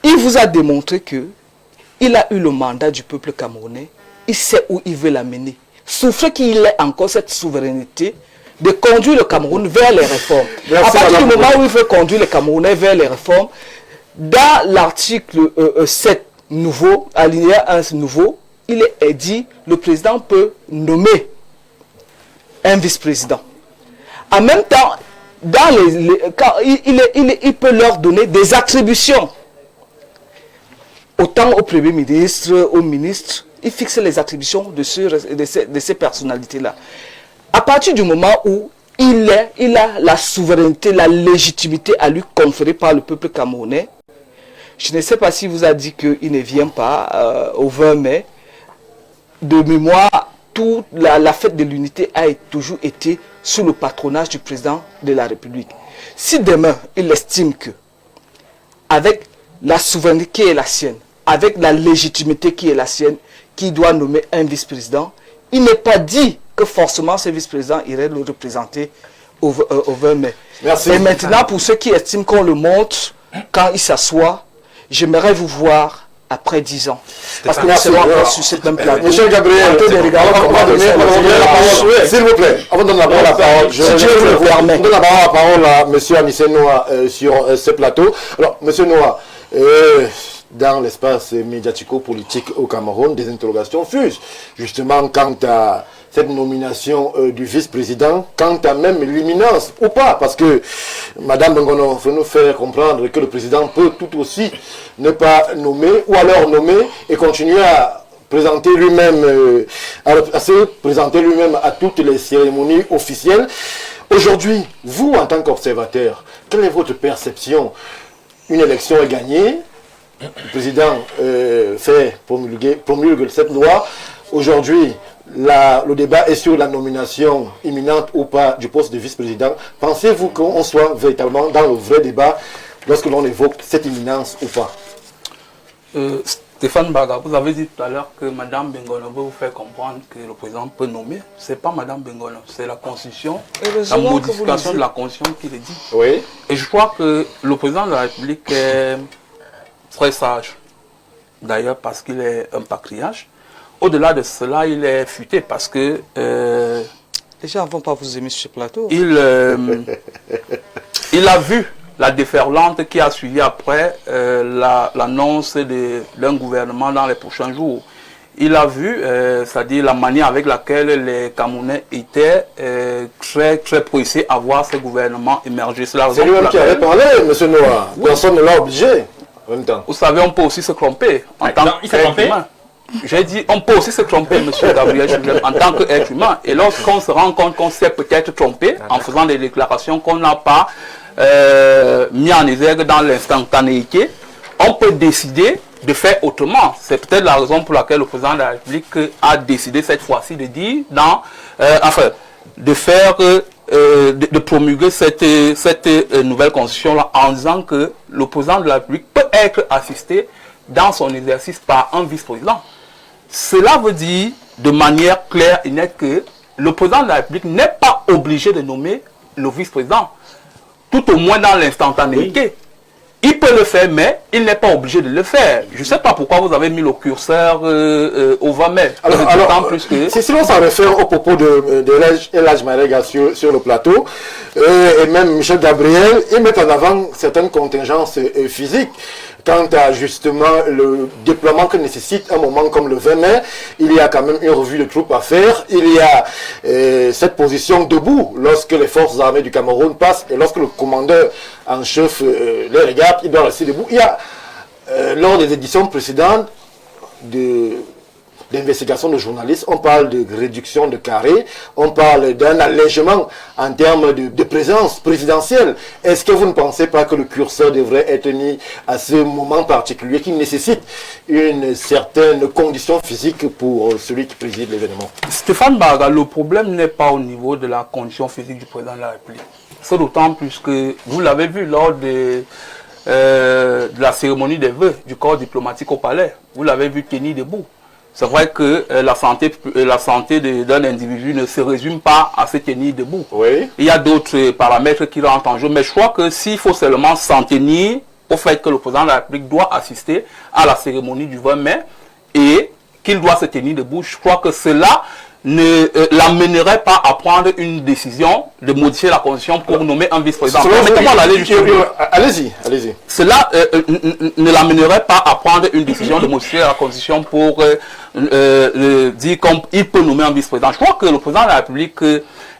Il vous a démontré qu'il a eu le mandat du peuple camerounais, il sait où il veut l'amener. Souffre qu'il ait encore cette souveraineté de conduire le Cameroun vers les réformes. Merci, à partir du Madame moment où il veut conduire les Camerounais vers les réformes, dans l'article 7 nouveau, alinéa 1 nouveau, il est dit le président peut nommer un vice-président. En même temps, quand il peut leur donner des attributions. Autant au Premier ministre, au ministre, il fixe les attributions de ces personnalités-là. À partir du moment où il a la souveraineté, la légitimité à lui conférer par le peuple camerounais, je ne sais pas s'il vous a dit qu'il ne vient pas au 20 mai. De mémoire, toute la fête de l'unité a toujours été sous le patronage du président de la République. Si demain, il estime que, avec la souveraineté qui est la sienne, avec la légitimité qui est la sienne, qui doit nommer un vice-président, il n'est pas dit que forcément ce vice-président irait le représenter au 20 mai. Merci. Et maintenant, pour ceux qui estiment qu'on le montre, quand il s'assoit, j'aimerais vous voir après 10 ans. Parce que nous serons encore sur cette même plateau. Monsieur Gabriel, on va donner la parole, s'il vous plaît. Avant de donner la parole, je donne la parole à monsieur Anissé Noah sur ce plateau. Alors, monsieur Noah, dans l'espace médiatico-politique au Cameroun, des interrogations fusent justement quant à cette nomination du vice-président, quant à même l'imminence ou pas, parce que Madame Bengono veut nous faire comprendre que le président peut tout aussi ne pas nommer, ou alors nommer et continuer à présenter lui-même, à se présenter lui-même à toutes les cérémonies officielles. Aujourd'hui, vous en tant qu'observateur, quelle est votre perception? Une élection est gagnée, le président promulgue cette loi. Aujourd'hui, le débat est sur la nomination imminente ou pas du poste de vice-président. Pensez-vous qu'on soit véritablement dans le vrai débat lorsque l'on évoque cette imminence ou pas? Stéphane Baga, vous avez dit tout à l'heure que Mme Bengono veut vous faire comprendre que le président peut nommer. Ce n'est pas Mme Bengono, c'est la Constitution, la modification de la Constitution qui le dit. Oui. Et je crois que le président de la République est très sage. D'ailleurs, parce qu'il est un patriarche. Au-delà de cela, il est futé parce que... les gens ne vont pas vous aimer sur ce plateau. Il a vu la déferlante qui a suivi après l'annonce d'un gouvernement dans les prochains jours. Il a vu, c'est-à-dire la manière avec laquelle les Camerounais étaient très pressés à voir ce gouvernement émerger. C'est lui-même qui avait parlé, M. Noah. Oui. Personne ne l'a obligé. En même temps. Vous savez, on peut aussi se tromper. En tant qu'être humain. J'ai dit, on peut aussi se tromper, M. Gabriel, en tant qu'être humain. Et lorsqu'on se rend compte qu'on s'est peut-être trompé en faisant des déclarations qu'on n'a pas mis en exergue dans l'instantanéité, on peut décider de faire autrement. C'est peut-être la raison pour laquelle le président de la République a décidé cette fois-ci de dire, de promulguer cette nouvelle constitution-là en disant que le président de la République peut être assisté dans son exercice par un vice-président. Cela veut dire de manière claire et nette que le président de la République n'est pas obligé de nommer le vice-président, tout au moins dans l'instantanéité. Oui. Il peut le faire, mais il n'est pas obligé de le faire. Je ne sais pas pourquoi vous avez mis le curseur au 20 mai. Alors plus que... si l'on s'en réfère au propos de Elhadj Maïga sur le plateau, et même Michel Gabriel, ils mettent en avant certaines contingences physiques. Quant à justement le déploiement que nécessite un moment comme le 20 mai, il y a quand même une revue de troupes à faire. Il y a cette position debout lorsque les forces armées du Cameroun passent et lorsque le commandeur en chef les regarde, il doit rester debout. Il y a, lors des éditions précédentes d'investigation de journalistes, on parle de réduction de carré, on parle d'un allègement en termes de présence présidentielle. Est-ce que vous ne pensez pas que le curseur devrait être mis à ce moment particulier qui nécessite une certaine condition physique pour celui qui préside l'événement? Stéphane Baga, le problème n'est pas au niveau de la condition physique du président de la République. C'est d'autant plus que vous l'avez vu lors de la cérémonie des vœux du corps diplomatique au palais. Vous l'avez vu tenir debout. C'est vrai que la santé d'un individu ne se résume pas à se tenir debout. Oui. Il y a d'autres paramètres qui rentrent en jeu, mais je crois que s'il faut seulement s'en tenir au fait que le président de la République doit assister à la cérémonie du 20 mai et qu'il doit se tenir debout, je crois que cela l'amènerait pas à prendre une décision de modifier la constitution pour nommer un vice-président. Allez-y, allez-y. Cela ne l'amènerait pas à prendre une décision de modifier la constitution pour dire qu'il peut nommer un vice-président. Je crois que le président de la République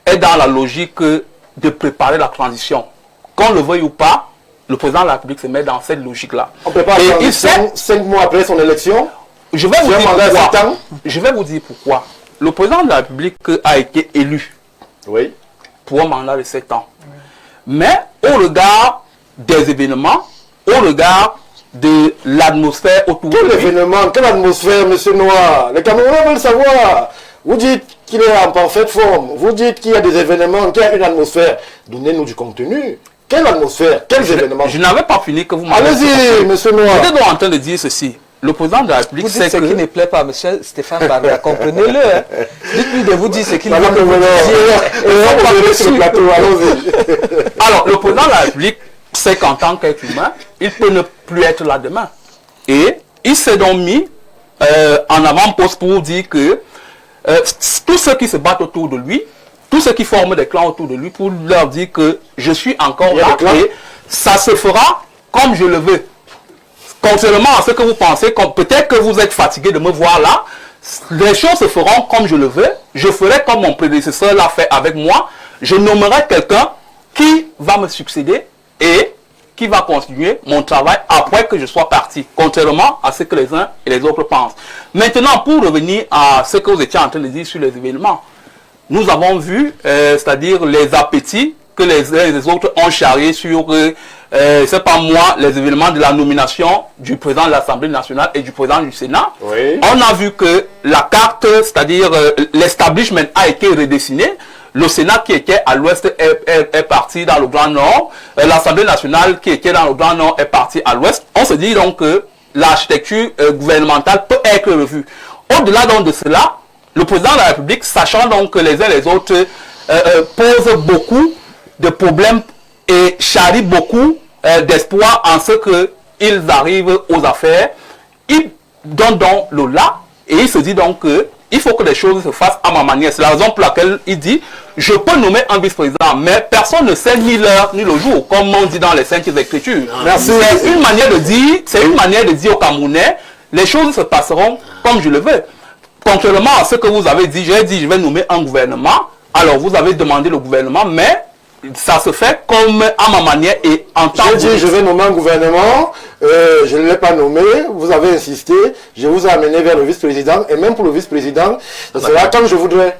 est dans la logique de préparer la transition. Qu'on le veuille ou pas, le président de la République se met dans cette logique-là. On prépare la transition 5 mois après son élection. Je vais vous dire pourquoi. Le président de la République a été élu pour un mandat de 7 ans. Mais au regard des événements, au regard de l'atmosphère autour de lui... Quel événement, quelle atmosphère, monsieur Noir? Les Camerounais veulent savoir. Vous dites qu'il est en parfaite forme. Vous dites qu'il y a des événements, qu'il y a une atmosphère. Donnez-nous du contenu. Quelle atmosphère? Quels événements? Je n'avais pas fini que vous m'avez... Allez-y, monsieur Noir. J'étais donc en train de dire ceci. Le président de la République, c'est ce qui ne plaît pas, monsieur Stéphane Barra, comprenez-le. Hein. Dites-lui de vous dire ce qu'il veut vous dire. Alors, le président de la République sait qu'en tant qu'être humain, il peut ne plus être là demain. Et il s'est donc mis en avant-poste pour dire que tous ceux qui se battent autour de lui, tous ceux qui forment des clans autour de lui, pour leur dire que je suis encore là et ça se fera comme je le veux. Contrairement à ce que vous pensez, peut-être que vous êtes fatigué de me voir là, les choses se feront comme je le veux. Je ferai comme mon prédécesseur l'a fait avec moi. Je nommerai quelqu'un qui va me succéder et qui va continuer mon travail après que je sois parti, contrairement à ce que les uns et les autres pensent. Maintenant, pour revenir à ce que vous étiez en train de dire sur les événements, nous avons vu, c'est-à-dire les appétits que les uns et les autres ont charriés sur, c'est pas moi, les événements de la nomination du président de l'Assemblée nationale et du président du Sénat. Oui. On a vu que la carte, c'est-à-dire l'establishment a été redessiné. Le Sénat qui était à l'ouest est parti dans le Grand Nord. L'Assemblée nationale qui était dans le Grand Nord est partie à l'ouest. On se dit donc que l'architecture gouvernementale peut être revue. Au-delà donc de cela, le président de la République, sachant donc que les uns et les autres posent beaucoup de problèmes et charrient beaucoup d'espoir en ce qu'ils arrivent aux affaires, il donne donc le là et il se dit donc que il faut que les choses se fassent à ma manière. C'est la raison pour laquelle il dit je peux nommer un vice-président, mais personne ne sait ni l'heure ni le jour, comme on dit dans les Saintes Écritures. C'est une manière de dire aux Camerounais, les choses se passeront comme je le veux. Contrairement à ce que vous avez dit, j'ai dit je vais nommer un gouvernement. Alors vous avez demandé le gouvernement, mais ça se fait comme à ma manière et en temps. J'ai dit je vais nommer un gouvernement, je ne l'ai pas nommé, vous avez insisté, je vous ai amené vers le vice-président, et même pour le vice-président, ce sera quand je voudrais.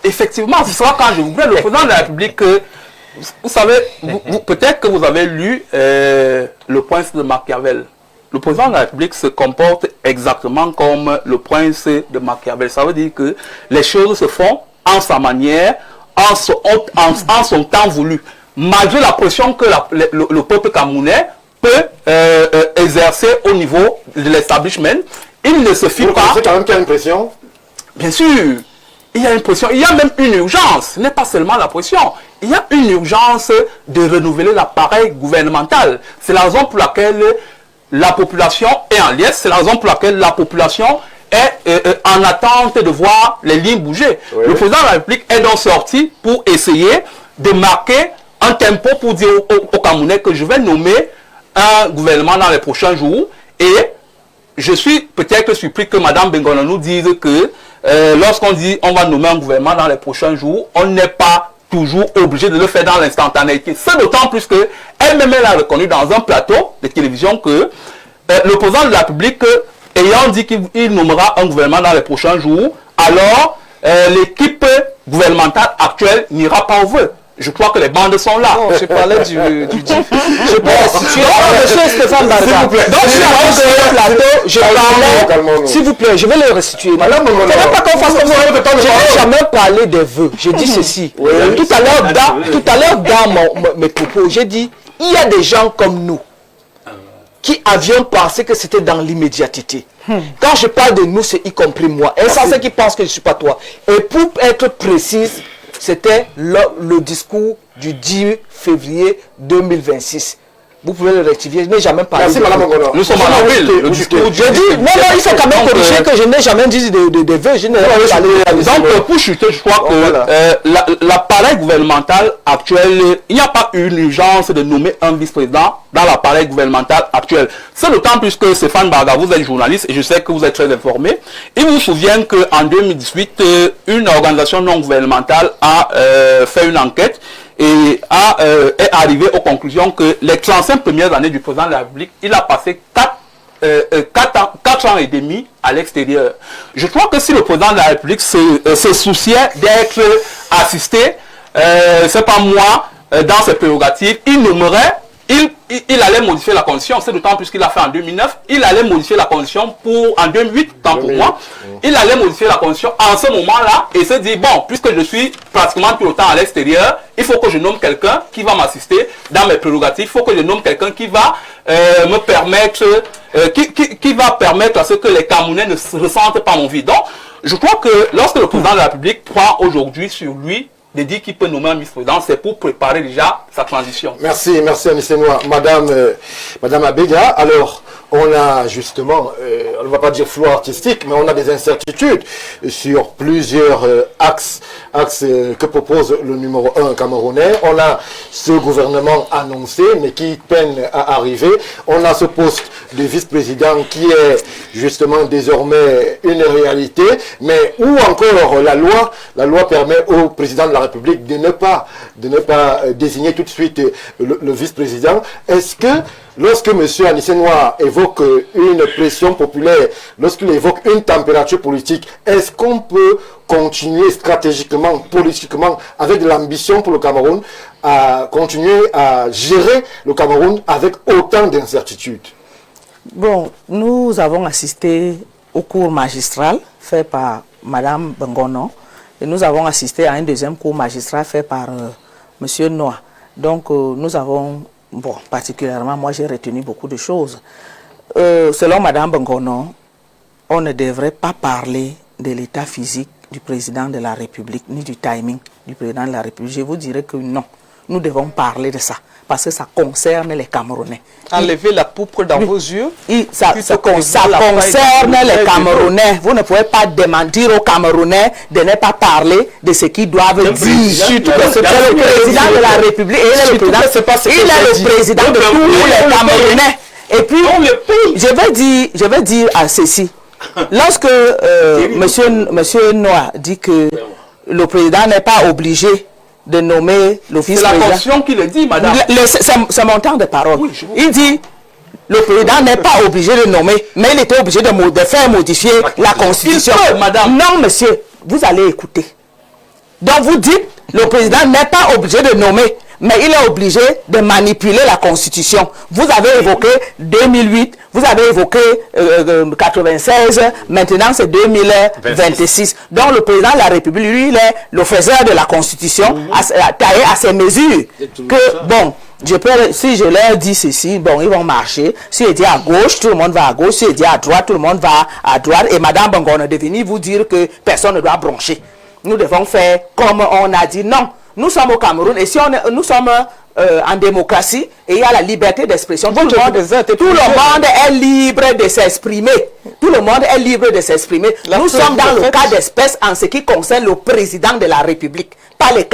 Effectivement, ce sera quand je voudrais. Le président de la République, vous savez, peut-être que vous avez lu Le Prince de Machiavel. Le président de la République se comporte exactement comme le prince de Machiavel. Ça veut dire que les choses se font en sa manière, en son temps voulu. Malgré la pression que le peuple camerounais peut exercer au niveau de l'establishment, il ne se fie pas... Vous pensez quand même qu'il y a une pression? Bien sûr, il y a une pression. Il y a même une urgence. Ce n'est pas seulement la pression. Il y a une urgence de renouveler l'appareil gouvernemental. C'est la raison pour laquelle la population est en liesse. C'est la raison pour laquelle la population est en attente de voir les lignes bouger. Oui. Le président de la République est donc sorti pour essayer de marquer un tempo pour dire aux Camerounais que je vais nommer un gouvernement dans les prochains jours. Et je suis peut-être surpris que Mme Bengola nous dise que lorsqu'on dit on va nommer un gouvernement dans les prochains jours, on n'est pas toujours obligé de le faire dans l'instantanéité. C'est d'autant plus que elle-même a reconnu dans un plateau de télévision que le président de la République, ayant dit qu'il nommera un gouvernement dans les prochains jours, alors l'équipe gouvernementale actuelle n'ira pas au vœu. Je crois que les bandes sont là. Non, je parlais du DIF. Je peux restituer. Monsieur Stéphane Barra. Donc, je parlais. S'il vous plaît, je vais le restituer. Madame, il ne faut pas qu'on fasse comme ça. Je n'ai jamais parlé des vœux. J'ai dit ceci. Tout à l'heure, dans mes propos, j'ai dit il y a des gens comme nous qui avions pensé que c'était dans l'immédiateté. Quand je parle de nous, c'est y compris moi. Et ça, c'est qui pense que je ne suis pas toi. Et pour être précise, c'était le discours du 10 février 2026. Vous pouvez le rectifier. Je n'ai jamais parlé. Merci, Madame Bongono. Nous sommes en avril. Je dis, non, il faut quand même corriger que je n'ai jamais dit de vœux. Je n'ai jamais parlé. Donc, pour chuter, je crois que l'appareil gouvernemental actuel, il n'y a pas eu l'urgence de nommer un vice-président dans l'appareil gouvernemental actuel. C'est d'autant plus que Stéphane Barga, vous êtes journaliste et je sais que vous êtes très informé. Il vous souvient qu'en 2018, une organisation non gouvernementale a fait une enquête et est arrivé aux conclusions que les 35 premières années du président de la République, il a passé 4 ans et demi à l'extérieur. Je crois que si le président de la République se souciait d'être assisté, c'est pas moi, dans ses prérogatives, il nommerait, il allait modifier la condition, c'est d'autant plus qu'il a fait en 2009, il allait modifier la condition en 2008, tant pour moi, il allait modifier la condition en ce moment-là et se dire, bon, puisque je suis pratiquement tout le temps à l'extérieur, il faut que je nomme quelqu'un qui va m'assister dans mes prérogatives, il faut que je nomme quelqu'un qui va me permettre, qui va permettre à ce que les Camerounais ne se ressentent pas mon vide. Donc, je crois que lorsque le président de la République prend aujourd'hui sur lui de dire qu'il peut nommer un vice-président, c'est pour préparer déjà sa transition. Merci, merci Anissé Noa. Madame Abega, alors on a justement, on ne va pas dire flou artistique, mais on a des incertitudes sur plusieurs axes que propose le numéro 1 camerounais. On a ce gouvernement annoncé, mais qui peine à arriver. On a ce poste de vice-président qui est justement désormais une réalité, mais où encore la loi permet au président de la République de ne pas désigner tout de suite le vice-président. Est-ce que lorsque M. Anissé Noa évoque une pression populaire, lorsqu'il évoque une température politique, est-ce qu'on peut continuer stratégiquement, politiquement, avec de l'ambition pour le Cameroun, à continuer à gérer le Cameroun avec autant d'incertitudes? Bon, nous avons assisté au cours magistral fait par Mme Bongono et nous avons assisté à un deuxième cours magistral fait par M. Noa. Donc, nous avons, bon, particulièrement, moi j'ai retenu beaucoup de choses. Selon Mme Bongono, on ne devrait pas parler de l'état physique du président de la République, ni du timing du président de la République. Je vous dirais que non, nous devons parler de ça, parce que ça concerne les Camerounais. Enlevez la pourpre dans vos yeux. Ça concerne les Camerounais. Vous ne pouvez pas demander aux Camerounais de ne pas parler de ce qu'ils doivent dire. Surtout que c'est le président de la République. Il est le président de tous les Camerounais. Et puis, je vais dire à ceci. Lorsque monsieur Noa dit que le président n'est pas obligé de nommer l'office président. C'est la Constitution qui le dit, madame. C'est mon temps de parole. Oui, il dit le président n'est pas obligé de nommer, mais il était obligé de faire modifier la Constitution. Il peut, madame. Non, monsieur, vous allez écouter. Donc vous dites le président n'est pas obligé de nommer, mais il est obligé de manipuler la Constitution. Vous avez évoqué 2008, vous avez évoqué 96, maintenant c'est 2026. Donc le président de la République, lui, il est le faiseur de la Constitution, taillé à ses mesures. Que, bon, si je leur dis ceci, bon, ils vont marcher. Si je dis à gauche, tout le monde va à gauche. Si je dis à droite, tout le monde va à droite. Et Mme Bongono est venue vous dire que personne ne doit broncher. Nous devons faire comme on a dit. Non, nous sommes au Cameroun et si nous sommes en démocratie et il y a la liberté d'expression, tout le monde est libre de s'exprimer. Tout le monde est libre de s'exprimer. Nous sommes dans le cas d'espèce en ce qui concerne le président de la République. Pas les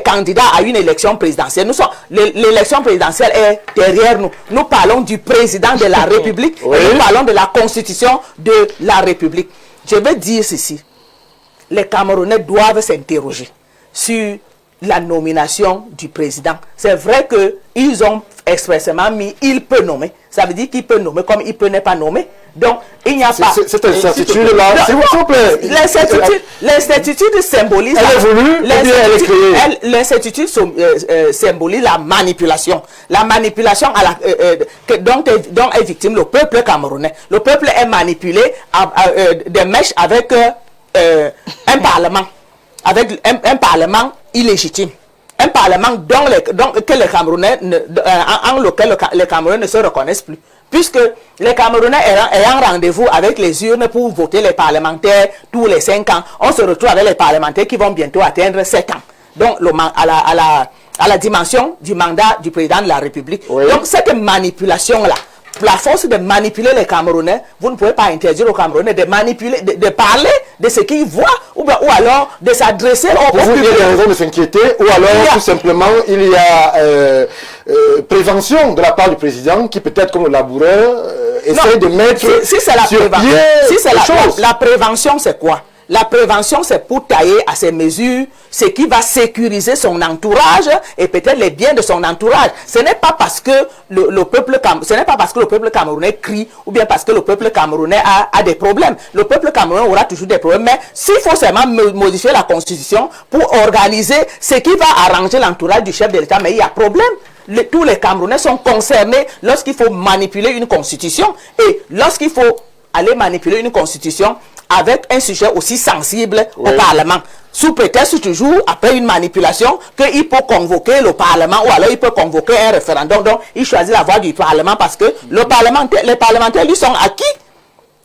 candidats à une élection présidentielle. L'élection présidentielle est derrière nous. Nous parlons du président de la République et nous parlons de la Constitution de la République. Je veux dire ceci. Les Camerounais doivent s'interroger sur la nomination du président. C'est vrai qu'ils ont expressément mis « il peut nommer ». Ça veut dire qu'il peut nommer comme il peut ne pas nommer. Donc, il n'y a pas... C'est une certitude-là, s'il vous plaît. L'incertitude symbolise... Elle est voulue ou bien elle est créée? L'incertitude symbolise la manipulation. La manipulation dont est victime le peuple camerounais. Le peuple est manipulé des mèches avec un parlement. Avec un parlement illégitime. Un parlement dont les Camerounais en lequel les Camerounais ne se reconnaissent plus. Puisque les Camerounais ayant rendez-vous avec les urnes pour voter les parlementaires tous les 5 ans, on se retrouve avec les parlementaires qui vont bientôt atteindre 7 ans. Donc à la dimension du mandat du président de la République. Oui. Donc cette manipulation-là, la force de manipuler les Camerounais, vous ne pouvez pas interdire aux Camerounais de manipuler, de parler de ce qu'ils voient, ou alors de s'adresser au Pour vous, il y a public. des raisons de s'inquiéter, ou alors tout simplement il y a prévention de la part du président qui peut-être comme le laboureur essaie de mettre si c'est la sur prévention, pied si c'est les choses. la prévention, c'est quoi? La prévention, c'est pour tailler à ces mesures ce qui va sécuriser son entourage et peut-être les biens de son entourage. Ce n'est pas parce que le peuple camerounais crie ou bien parce que le peuple camerounais a des problèmes. Le peuple camerounais aura toujours des problèmes, mais s'il faut seulement modifier la constitution pour organiser ce qui va arranger l'entourage du chef de l'État, mais il y a problème. Tous les Camerounais sont concernés lorsqu'il faut manipuler une constitution et lorsqu'il faut aller manipuler une constitution avec un sujet aussi sensible au Parlement. Sous prétexte toujours, après une manipulation, qu'il peut convoquer le Parlement ou alors il peut convoquer un référendum. Donc, il choisit la voie du Parlement parce que les parlementaires lui sont acquis.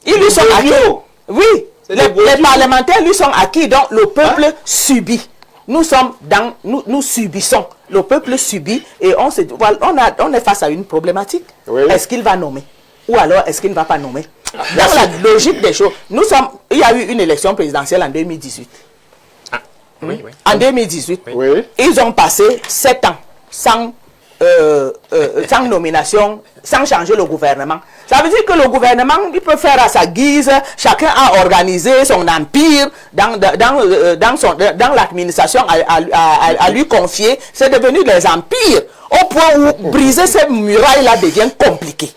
Ils lui sont acquis. Oui, les parlementaires lui sont acquis. Donc, le peuple subit. Nous subissons. Le peuple subit et on est face à une problématique. Oui. Est-ce qu'il va nommer? Ou alors est-ce qu'il ne va pas nommer? Dans la logique des choses, il y a eu une élection présidentielle en 2018. Oui. En 2018, ils ont passé 7 ans sans nomination, sans changer le gouvernement. Ça veut dire que le gouvernement, il peut faire à sa guise, chacun a organisé son empire dans l'administration à lui confier. C'est devenu des empires, au point où briser ces murailles-là devient compliqué.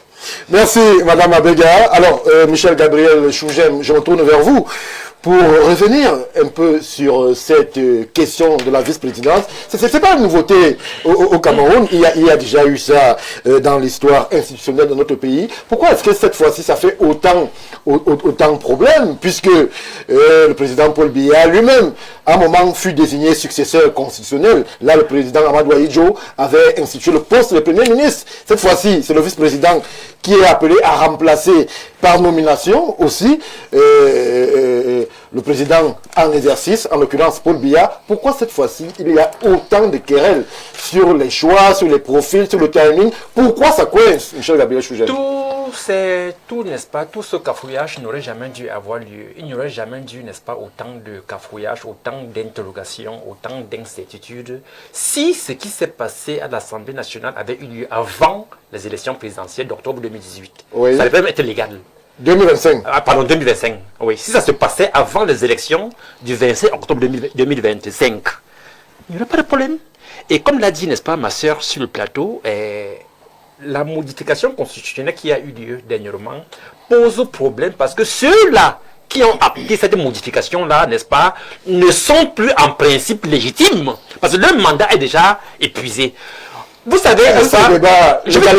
Merci, Madame Abega. Alors, Michel Gabriel Chougem, je me tourne vers vous pour revenir un peu sur cette question de la vice-présidence. Ce n'est pas une nouveauté au Cameroun. Il y a déjà eu ça dans l'histoire institutionnelle de notre pays. Pourquoi est-ce que cette fois-ci, ça fait autant de problèmes, puisque le président Paul Biya lui-même, à un moment, fut désigné successeur constitutionnel. Là, le président Amadou Ahidjo avait institué le poste de premier ministre. Cette fois-ci, c'est le vice-président qui est appelé à remplacer par nomination aussi le président en exercice, en l'occurrence Paul Biya. Pourquoi cette fois-ci il y a autant de querelles sur les choix, sur les profils, sur le timing? Pourquoi ça coince, Michel Gabriel Chougem? Tout, n'est-ce pas, tout ce cafouillage n'aurait jamais dû avoir lieu. Il n'y aurait jamais dû, n'est-ce pas, autant de cafouillage, autant d'interrogations, autant d'incertitudes, si ce qui s'est passé à l'Assemblée nationale avait eu lieu avant les élections présidentielles d'octobre 2018. Ça devait même être légal. 2025. Pardon, 2025. Oui, si ça se passait avant les élections du 25 octobre 2025, il n'y aurait pas de problème. Et comme l'a dit, n'est-ce pas, ma soeur sur le plateau, la modification constitutionnelle qui a eu lieu dernièrement pose problème parce que ceux-là qui ont appliqué cette modification-là, n'est-ce pas, ne sont plus en principe légitimes parce que leur mandat est déjà épuisé. Vous savez, je vais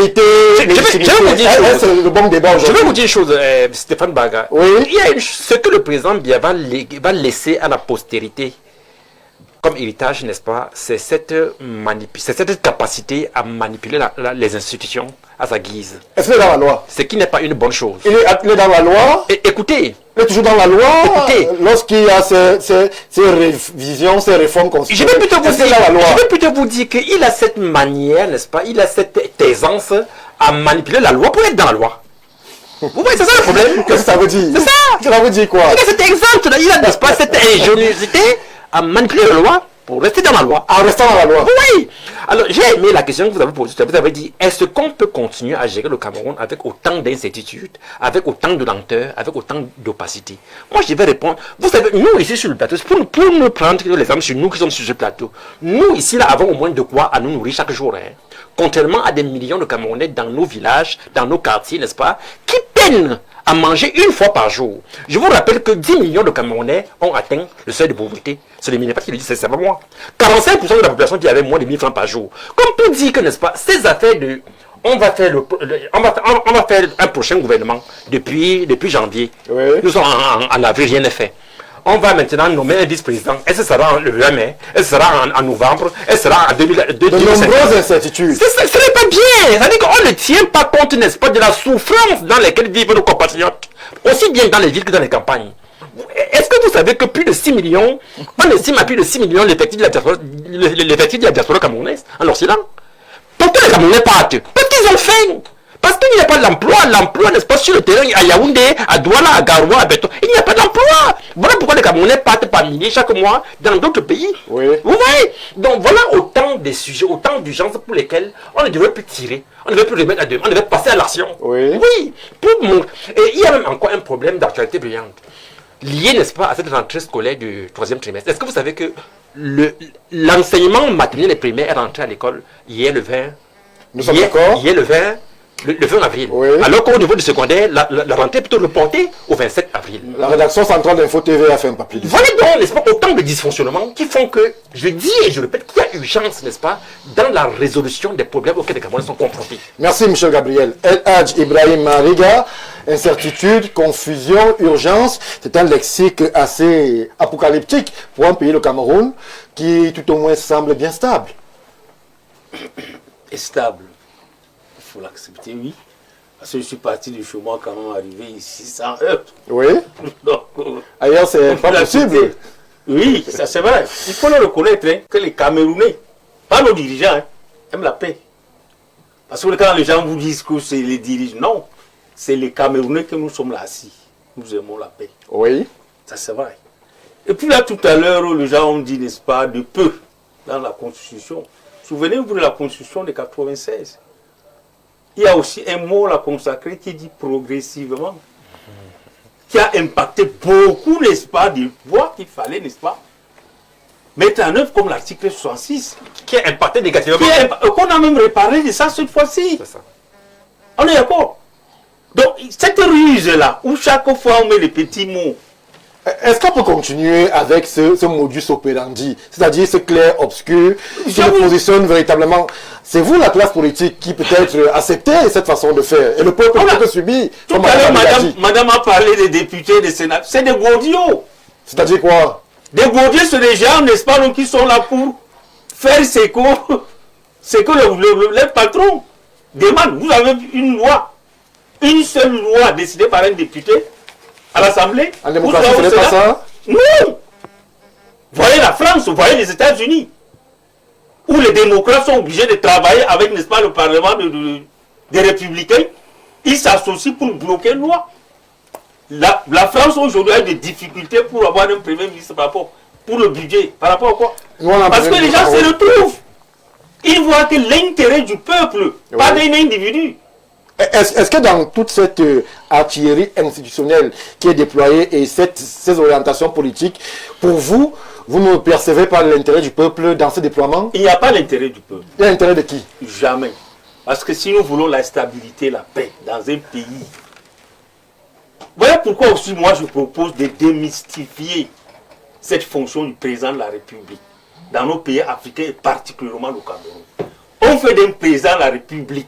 vous dire une chose, Stéphane Baga. Il y a ce que le président Biya va laisser à la postérité comme héritage, n'est-ce pas, c'est cette capacité à manipuler les institutions à sa guise. Est-ce qu'il est dans la loi? Ce qui n'est pas une bonne chose. Il est dans la loi. Écoutez. Il est toujours dans la loi. Lorsqu'il y a ces révisions, ces réformes constitutionnelles. Je vais plutôt vous dire qu'il a cette manière, n'est-ce pas, il a cette aisance à manipuler la loi pour être dans la loi. Vous voyez, c'est ça le problème. Qu'est-ce que ça veut dire? C'est ça. Ça veut dire quoi? Il a cet exemple-là, il a, n'est-ce pas, cette ingéniosité à manipuler la loi pour rester dans la loi. En restant dans la loi. Oui. Alors, j'ai aimé la question que vous avez posée. Vous avez dit, est-ce qu'on peut continuer à gérer le Cameroun avec autant d'incertitudes, avec autant de lenteur, avec autant d'opacité? Moi, je vais répondre. Vous savez, nous, ici sur le plateau, pour nous prendre l'exemple sur nous qui sommes sur ce plateau, nous, ici, là, avons au moins de quoi à nous nourrir chaque jour. Contrairement à des millions de Camerounais dans nos villages, dans nos quartiers, n'est-ce pas, qui peinent à manger une fois par jour. Je vous rappelle que 10 millions de Camerounais ont atteint le seuil de pauvreté. C'est les Minépas qui le disent, c'est pas moi. 45% de la population qui avait moins de 1000 francs par jour. Comme pour dire que, n'est-ce pas, ces affaires de... On va faire un prochain gouvernement depuis janvier. Nous sommes en avril, rien n'est fait. On va maintenant nommer un vice-président. Est-ce que ce sera le 20 mai? Est-ce que ce sera en novembre? Est-ce que ce sera en 2020? De nombreuses incertitudes. Ce n'est pas bien. Ça veut dire qu'on ne tient pas compte, n'est-ce pas, de la souffrance dans laquelle vivent nos compatriotes. Aussi bien dans les villes que dans les campagnes. Est-ce que que vous savez que plus de 6 millions, on estime à plus de 6 millions l'effectif de la diaspora camerounaise en Occident. Pourquoi les Camerounais partent? Parce qu'ils ont faim. Parce qu'il n'y a pas d'emploi. L'emploi, n'est-ce pas, sur le terrain, à Yaoundé, à Douala, à Garoua, à Beto. Il n'y a pas d'emploi. Voilà pourquoi les Camerounais partent par milliers chaque mois dans d'autres pays. Oui. Vous voyez? Donc voilà autant de sujets, autant d'urgences pour lesquelles on ne devrait plus tirer. On ne devrait plus remettre à deux. On devrait passer à l'action. Oui. Oui. Et il y a même encore un problème d'actualité brillante. Lié, n'est-ce pas, à cette rentrée scolaire du 3e trimestre. Est-ce que vous savez que l'enseignement maternel et primaire est rentré à l'école hier le 20? Nous sommes d'accord. Hier le 20. Le 20 avril. Oui. Alors qu'au niveau du secondaire, la rentrée est plutôt reportée au 27 avril. La rédaction centrale d'Info TV a fait un papier. Voilà donc, n'est-ce pas, autant de dysfonctionnements qui font que, je dis et je répète, qu'il y a urgence, n'est-ce pas, dans la résolution des problèmes auxquels les Camerounais sont confrontés. Merci Michel Gabriel. El Hadj Ibrahim Mariga, incertitude, confusion, urgence, c'est un lexique assez apocalyptique pour un pays, le Cameroun, qui tout au moins semble bien stable. Et stable. Il faut l'accepter, oui. Parce que je suis parti de chez moi quand même arrivé ici sans heure. Oui. Donc, ailleurs, c'est pas possible. Oui, ça c'est vrai. Il faut le reconnaître hein, que les Camerounais, pas nos dirigeants, hein, aiment la paix. Parce que quand les gens vous disent que c'est les dirigeants, non. C'est les Camerounais que nous sommes là assis. Nous aimons la paix. Oui. Ça c'est vrai. Et puis là, tout à l'heure, les gens ont dit, n'est-ce pas, de peu dans la Constitution. Souvenez-vous de la Constitution de 96. Il y a aussi un mot là consacré qui dit progressivement, qui a impacté beaucoup, n'est-ce pas, des voies qu'il fallait, n'est-ce pas, mettre en œuvre comme l'article 66. Qui a impacté négativement. Qu'on a même reparlé de ça cette fois-ci. On est d'accord. Donc, cette ruse-là, où chaque fois on met les petits mots. Est-ce qu'on peut continuer avec ce modus operandi, c'est-à-dire ce clair-obscur, qui se positionne véritablement? C'est vous, la classe politique, qui peut-être acceptez cette façon de faire. Et le peuple peut subir. Tout à l'heure, madame a parlé des députés, des sénateurs. C'est des godillots. C'est-à-dire quoi? Des godillots, c'est des gens, n'est-ce pas, donc, qui sont là pour faire ce que le patron demande. Vous avez une loi, une seule loi décidée par un député à l'Assemblée. En démocratie, ce n'est pas ça? Non. Voyez la France, vous voyez les États-Unis, où les démocrates sont obligés de travailler avec, n'est-ce pas, le Parlement des républicains. Ils s'associent pour bloquer une loi. La France aujourd'hui a des difficultés pour avoir un premier ministre par rapport pour le budget. Par rapport à quoi? Parce que les gens se retrouvent. Ils voient que l'intérêt du peuple, pas d'un individu. Est-ce que dans toute cette artillerie institutionnelle qui est déployée et ces orientations politiques, pour vous, vous ne percevez pas l'intérêt du peuple dans ce déploiement? Il n'y a pas l'intérêt du peuple. Il y a l'intérêt de qui? Jamais. Parce que si nous voulons la stabilité, la paix dans un pays, voilà pourquoi aussi moi je propose de démystifier cette fonction du président de la République dans nos pays africains et particulièrement au Cameroun. On fait d'un président de la République.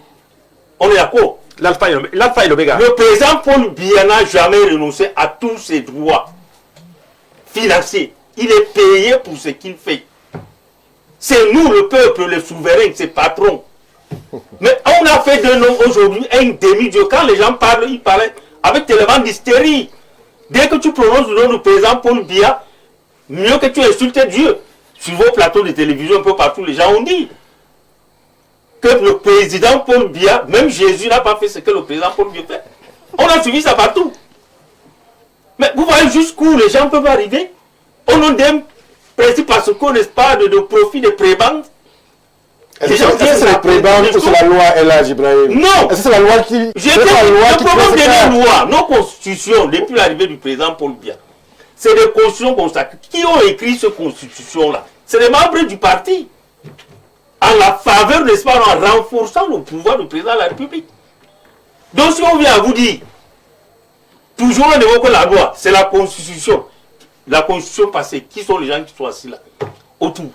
On est d'accord? L'alpha et l'oméga. Le président Paul Biya n'a jamais renoncé à tous ses droits financiers. Il est payé pour ce qu'il fait. C'est nous, le peuple, les souverains, ses patrons. Mais on a fait de nous aujourd'hui un demi-dieu. Quand les gens parlent, ils parlent avec tellement d'hystérie. Dès que tu prononces le nom du président Paul Biya, mieux que tu insultes Dieu. Sur vos plateaux de télévision, un peu partout, les gens ont dit que le président Paul Biya, même Jésus n'a pas fait ce que le président Paul Biya fait. On a suivi ça partout. Mais vous voyez jusqu'où les gens peuvent arriver au nom d'un principe parce qu'on n'est pas de profit de prébendes. Est-ce que c'est la prébande ou c'est la loi El Hadj Ibrahim? Non. Est-ce que c'est la loi qui... Le problème de nos lois, nos constitutions, depuis l'arrivée du président Paul Biya, c'est des constitutions consacrées. Qui ont écrit ces constitutions-là? C'est les membres du parti. En la faveur, n'est-ce pas, en renforçant le pouvoir du président de la République. Donc si on vient à vous dire, toujours on évoque la loi, c'est la constitution. La constitution passée, qui sont les gens qui sont assis là, autour,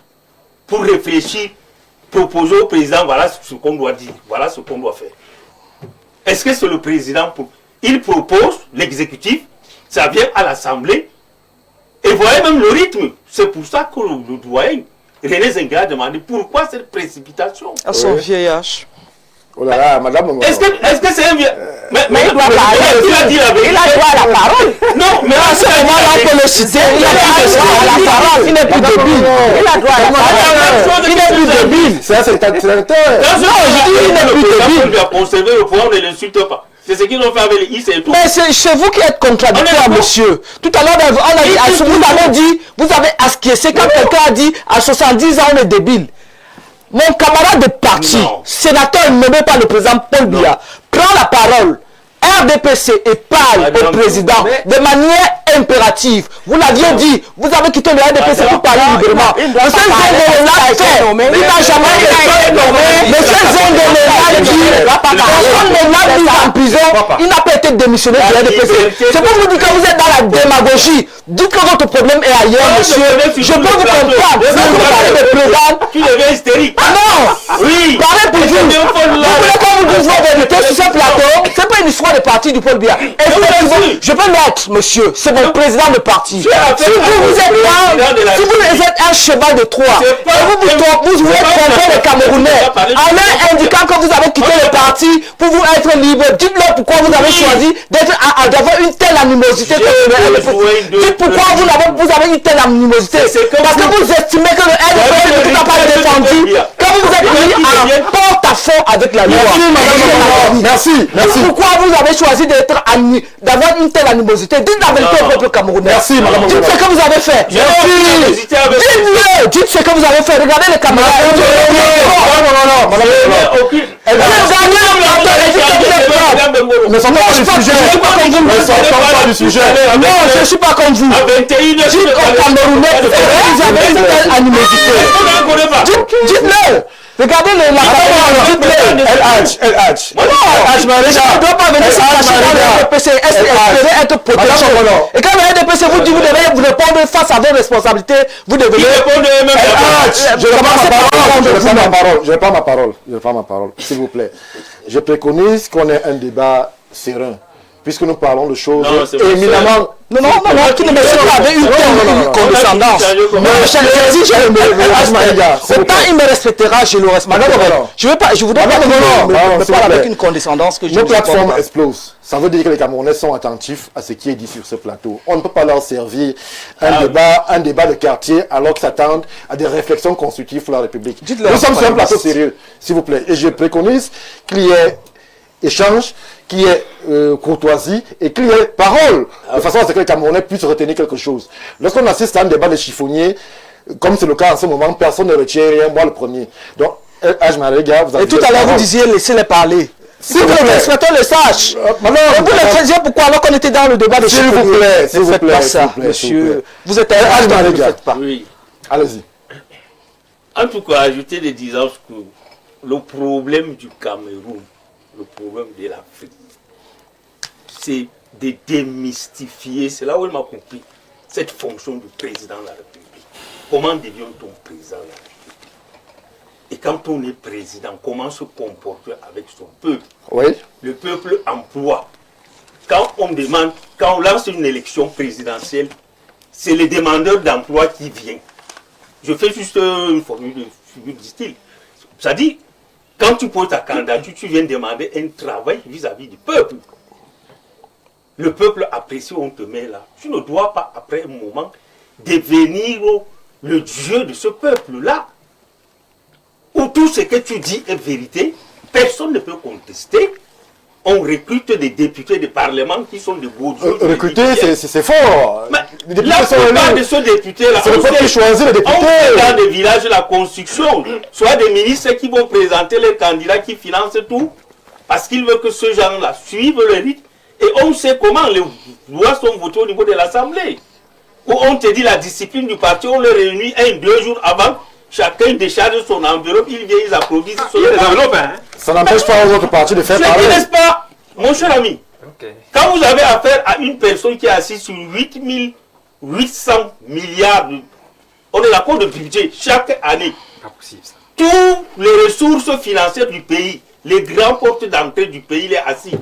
pour réfléchir, proposer au président, voilà ce qu'on doit dire, voilà ce qu'on doit faire. Est-ce que c'est le président pour... Il propose, l'exécutif, ça vient à l'Assemblée, et voyez même le rythme. C'est pour ça que le doyen, René Zenga, a demandé pourquoi cette précipitation. À son vieil âge. Oh là là, madame. Est-ce que c'est un vieux... Mais il doit parler. Il a dit la vérité. Il a droit à la parole. Non, mais à ce moment-là, on peut le citer. Il a droit à la parole. Il n'est plus débile. Il a droit à la parole. Il n'est plus débile. C'est un sénateur. Non, je dis, il n'est plus débile. Il a conservé le pouvoir, on ne l'insulte pas. C'est ce qu'ils ont fait avec les IC et tout. Mais c'est chez vous qui êtes contradictoire, monsieur. Tout à l'heure, vous avez acquiescé quand quelqu'un a dit à 70 ans, on est débile. Mon camarade de parti, sénateur nommé par le président Paul Biya, prend la parole, RDPC, et parle au président de manière impérative. Vous l'aviez dit, vous avez quitté le RDPC pour parler librement. Monsieur Zengele l'a fait. Il n'a jamais été nommé. Monsieur Zengele l'a dit. Personne ne l'a mis en prison. Il n'a pas été démissionné du RDPC. C'est pour vous dire que vous êtes dans la démagogie. Dites que votre problème est ailleurs, monsieur. Je peux vous comprendre. Vous parlez de président. Tu deviens hystérique. Non. Oui. Parlez pour vous. Vous voulez qu'on vous dise la vérité sur ce plateau. C'est pas une histoire de parti du Paul Biya. Et vous, je peux l'être, monsieur. C'est mon président de parti. Si vous êtes un cheval de Troie, et vous voulez tromper les Camerounais en leur indiquant que vous avez quitté le parti pour vous être libre, dites-leur pourquoi vous avez choisi d'avoir une telle animosité. Dites pourquoi vous avez une telle animosité. Parce que vous estimez que le RDPC ne vous a pas défendu, quand vous êtes mis en porte-à-faux avec la loi. Merci. Pourquoi vous avez choisi d'avoir une telle animosité? Dites la vérité au peuple camerounais. Merci, madame. Dites ce que vous avez fait. Dites-le. Dites ce que vous avez fait. Regardez les camarades. Ne sommes pas du sujet. Non, je ne suis pas comme vous. Dites aux Camerounais que vous avez une telle animosité. Dites-le. Regardez la caméra, LH. Non, je ne dois pas venir se cacher dans le RDPC, espérer être protégé. Et quand le RDPC vous dit vous devez vous répondre face à vos responsabilités, vous devez répondre LH. Je n'ai pas ma parole. S'il vous plaît. Je préconise qu'on ait un débat serein. Puisque nous parlons de choses éminemment... Non, qui ne me sont pas avec une telle condescendance. C'est pas il me respectera, je le respecterai. Je voudrais pas me parler avec une condescendance que je ne Nos plateformes explosent. Ça veut dire que les Camerounais sont attentifs à ce qui est dit sur ce plateau. On ne peut pas leur servir un débat de quartier alors qu'ils s'attendent à des réflexions constructives pour la République. Nous sommes sur un plateau sérieux, s'il vous plaît. Et je préconise qu'il y ait échange, qu'il y ait courtoisie et qu'il y ait parole, de façon à ce que les Camerounais puissent retenir quelque chose. Lorsqu'on assiste à un débat de chiffonniers, comme c'est le cas en ce moment, personne ne retient rien, moi le premier. Donc, vous et tout à l'heure, vous disiez laissez-les parler. S'il vous plaît, souhaitons le sache. Vous le faisiez pourquoi alors qu'on était dans le débat de chiffonniers? S'il vous plaît, ne faites pas ça, monsieur. Vous êtes un âge, ne le faites pas. Oui. Allez-y. En tout cas, ajouter des disances que le problème du Cameroun, le problème de l'Afrique, c'est de démystifier, c'est là où il m'a compris, cette fonction du président de la République. Comment devient-on président de la République? Et quand on est président, comment se comporter avec son peuple? Oui. Le peuple emploie. Quand on lance une élection présidentielle, c'est le demandeur d'emploi qui vient. Je fais juste une formule de figure du style. Ça dit, quand tu poses ta candidature, tu viens demander un travail vis-à-vis du peuple. Le peuple apprécie, on te met là. Tu ne dois pas, après un moment, devenir le dieu de ce peuple-là. Où tout ce que tu dis est vérité, personne ne peut contester. On recrute des députés de parlement qui sont de beaux dieux. Recruter, c'est fort. La plupart de ceux députés-là, c'est le peuple qui choisit les députés. On fait dans des villages la construction, soit des ministres qui vont présenter les candidats qui financent tout, parce qu'ils veulent que ce genre-là suive le rythme. Et on sait comment les lois sont votées au niveau de l'Assemblée. Où on te dit la discipline du parti, on le réunit 2 jours avant, chacun décharge son enveloppe, ils viennent, ils applaudissent. Ça n'empêche pas aux autres partis de faire parler. Je ne dis pas, mon cher ami, quand vous avez affaire à une personne qui est assise sur 800 milliards, on est d'accord de budget chaque année. Toutes les ressources financières du pays, les grands portes d'entrée du pays, il est assis.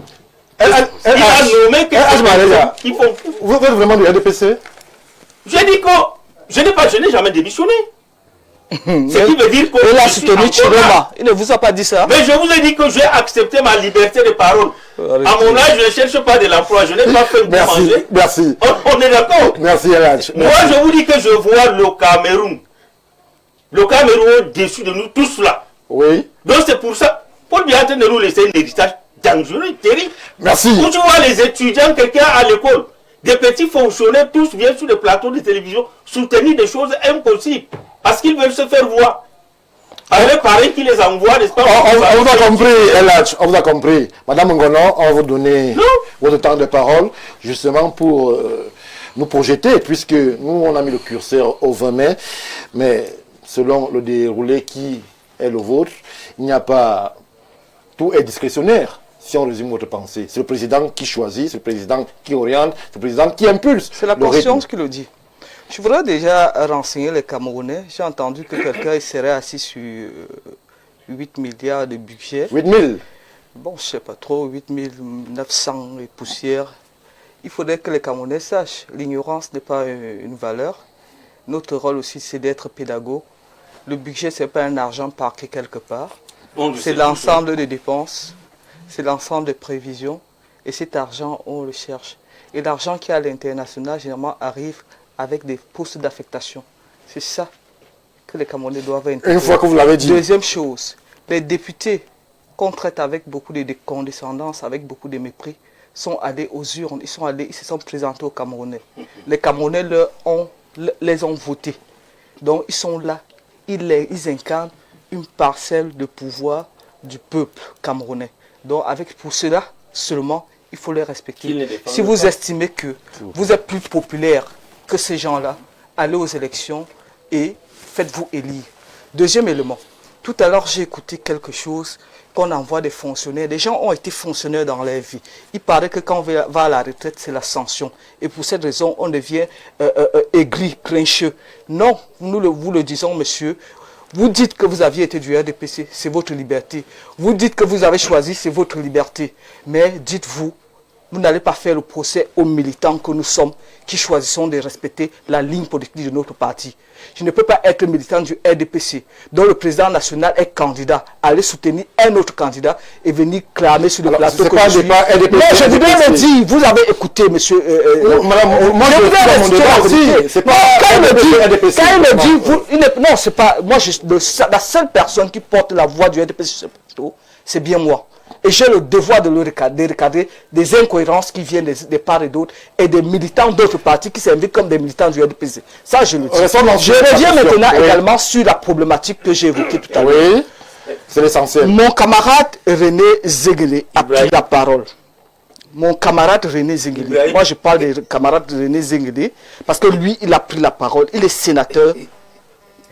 Il a nommé que qui font. Vous êtes vraiment du RDPC? J'ai dit que je n'ai jamais démissionné. Ce qui veut dire que il a soutenu Chiroma. Il ne vous a pas dit ça. Mais je vous ai dit que j'ai accepté ma liberté de parole. À mon âge, je ne cherche pas de l'emploi. Je n'ai pas fait de manger. Merci. On est d'accord. Merci, Eladj. Moi, je vous dis que je vois le Cameroun. Le Cameroun au-dessus de nous tous là. Oui. Donc c'est pour ça. Paul Biya est en train de nous laisser un héritage dangereux, terrible. Merci. Où tu vois les étudiants, quelqu'un à l'école, des petits fonctionnaires, tous viennent sur les plateaux de télévision soutenir des choses impossibles. Parce qu'ils veulent se faire voir. Avec pareil qui les envoie, n'est-ce pas? On vous a compris, Eladj, on vous a compris. Madame Ngono, on va vous donner votre temps de parole, justement pour nous projeter, puisque nous, on a mis le curseur au 20 mai, mais selon le déroulé qui est le vôtre, il n'y a pas... Tout est discrétionnaire, si on résume votre pensée. C'est le président qui choisit, c'est le président qui oriente, c'est le président qui impulse. C'est la conscience qui le dit. Je voudrais déjà renseigner les Camerounais. J'ai entendu que quelqu'un serait assis sur 8 milliards de budget. 8 000. Bon, je ne sais pas trop, 8 900 et poussières. Il faudrait que les Camerounais sachent. L'ignorance n'est pas une valeur. Notre rôle aussi, c'est d'être pédagogue. Le budget, ce n'est pas un argent parqué quelque part. C'est l'ensemble des dépenses, c'est l'ensemble des prévisions. Et cet argent, on le cherche. Et l'argent qui est à l'international, généralement, arrive avec des postes d'affectation. C'est ça que les Camerounais doivent intégrer. Une fois que vous l'avez dit. Deuxième chose, les députés qu'on traite avec beaucoup de condescendance, avec beaucoup de mépris, sont allés aux urnes, ils se sont présentés aux Camerounais. Les Camerounais les ont votés. Donc ils sont là, ils incarnent une parcelle de pouvoir du peuple camerounais. Donc pour cela seulement, il faut les respecter. Si vous estimez que vous êtes plus populaire que ces gens-là, allez aux élections et faites-vous élire. Deuxième élément, tout à l'heure j'ai écouté quelque chose qu'on envoie des fonctionnaires. Les gens ont été fonctionnaires dans leur vie. Il paraît que quand on va à la retraite, c'est l'ascension. Et pour cette raison, on devient aigri, grincheux. Non, vous le disons, monsieur. Vous dites que vous aviez été du RDPC, c'est votre liberté. Vous dites que vous avez choisi, c'est votre liberté. Mais dites-vous, vous n'allez pas faire le procès aux militants que nous sommes, qui choisissons de respecter la ligne politique de notre parti. Je ne peux pas être militant du RDPC, dont le président national est candidat, aller soutenir un autre candidat et venir clamer sur le plateau que je suis. Non, je voudrais le dire, vous avez écouté, monsieur... moi, je voudrais mon débat aussi. C'est pas quand il me dit, non, c'est pas... Moi, la seule personne qui porte la voix du RDPC, c'est bien moi. Et j'ai le devoir de recadrer des incohérences qui viennent des parts et d'autres et des militants d'autres partis qui s'invitent comme des militants du RDPC. Ça, je le dis. Je reviens maintenant également sur la problématique que j'ai évoquée tout à l'heure. Oui, c'est l'essentiel. Mon camarade René Zenguele a pris la parole. Mon camarade René Zenguele. Moi, je parle de camarade René Zenguele parce que lui, il a pris la parole. Il est sénateur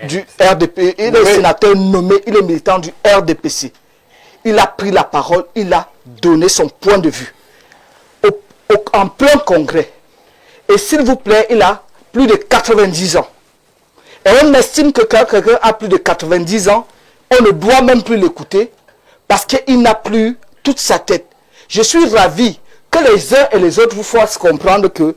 du RDP. Il est sénateur nommé, il est militant du RDPC. Il a pris la parole, il a donné son point de vue en plein congrès. Et s'il vous plaît, il a plus de 90 ans. Et on estime que quand quelqu'un a plus de 90 ans, on ne doit même plus l'écouter parce qu'il n'a plus toute sa tête. Je suis ravi que les uns et les autres vous fassent comprendre que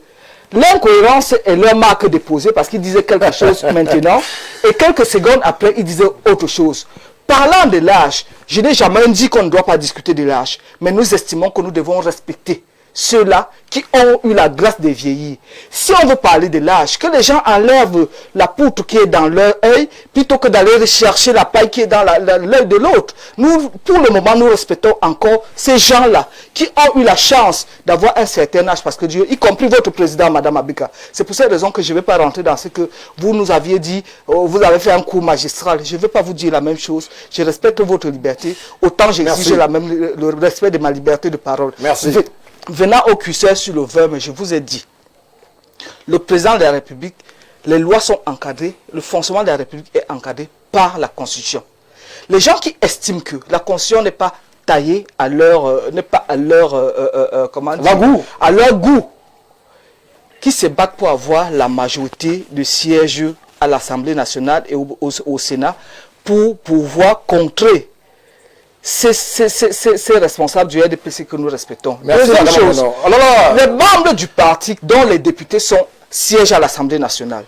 l'incohérence est leur marque déposée parce qu'il disait quelque chose maintenant et quelques secondes après, il disait autre chose. Parlant de l'âge, je n'ai jamais dit qu'on ne doit pas discuter de l'âge, mais nous estimons que nous devons respecter ceux-là qui ont eu la grâce de vieillir. Si on veut parler de l'âge, que les gens enlèvent la poutre qui est dans leur œil, plutôt que d'aller rechercher la paille qui est dans l'œil de l'autre. Nous, pour le moment, nous respectons encore ces gens-là qui ont eu la chance d'avoir un certain âge, parce que Dieu, y compris votre président, Madame Abika. C'est pour cette raison que je ne vais pas rentrer dans ce que vous nous aviez dit, vous avez fait un cours magistral. Je ne vais pas vous dire la même chose. Je respecte votre liberté, autant j'exige le respect de ma liberté de parole. Merci. Venant au QCR sur le 20 mai, je vous ai dit, le président de la République, les lois sont encadrées, le fonctionnement de la République est encadré par la Constitution. Les gens qui estiment que la Constitution n'est pas taillée à leur, à leur goût, qui se battent pour avoir la majorité de sièges à l'Assemblée nationale et au Sénat pour pouvoir contrer ces responsables du RDPC que nous respectons. Deuxième chose, les membres du parti dont les députés siègent à l'Assemblée nationale.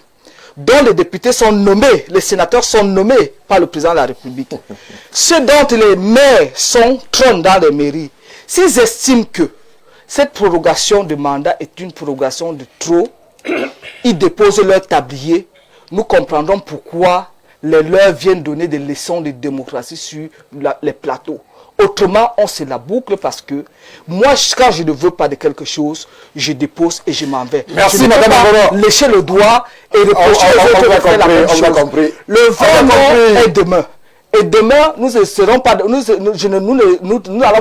dont les députés sont nommés, les sénateurs sont nommés par le président de la République, ceux dont les maires trônent dans les mairies, s'ils estiment que cette prorogation de mandat est une prorogation de trop, ils déposent leur tablier. Nous comprendrons pourquoi les leurs viennent donner des leçons de démocratie sur les plateaux. Autrement, on se la boucle parce que moi, quand je ne veux pas de quelque chose, je dépose et je m'en vais. Merci, je ne Madame peux pas lécher le doigt et reprocher aux autres de faire la même chose. Le 20 mai est demain. Et demain, nous n'allons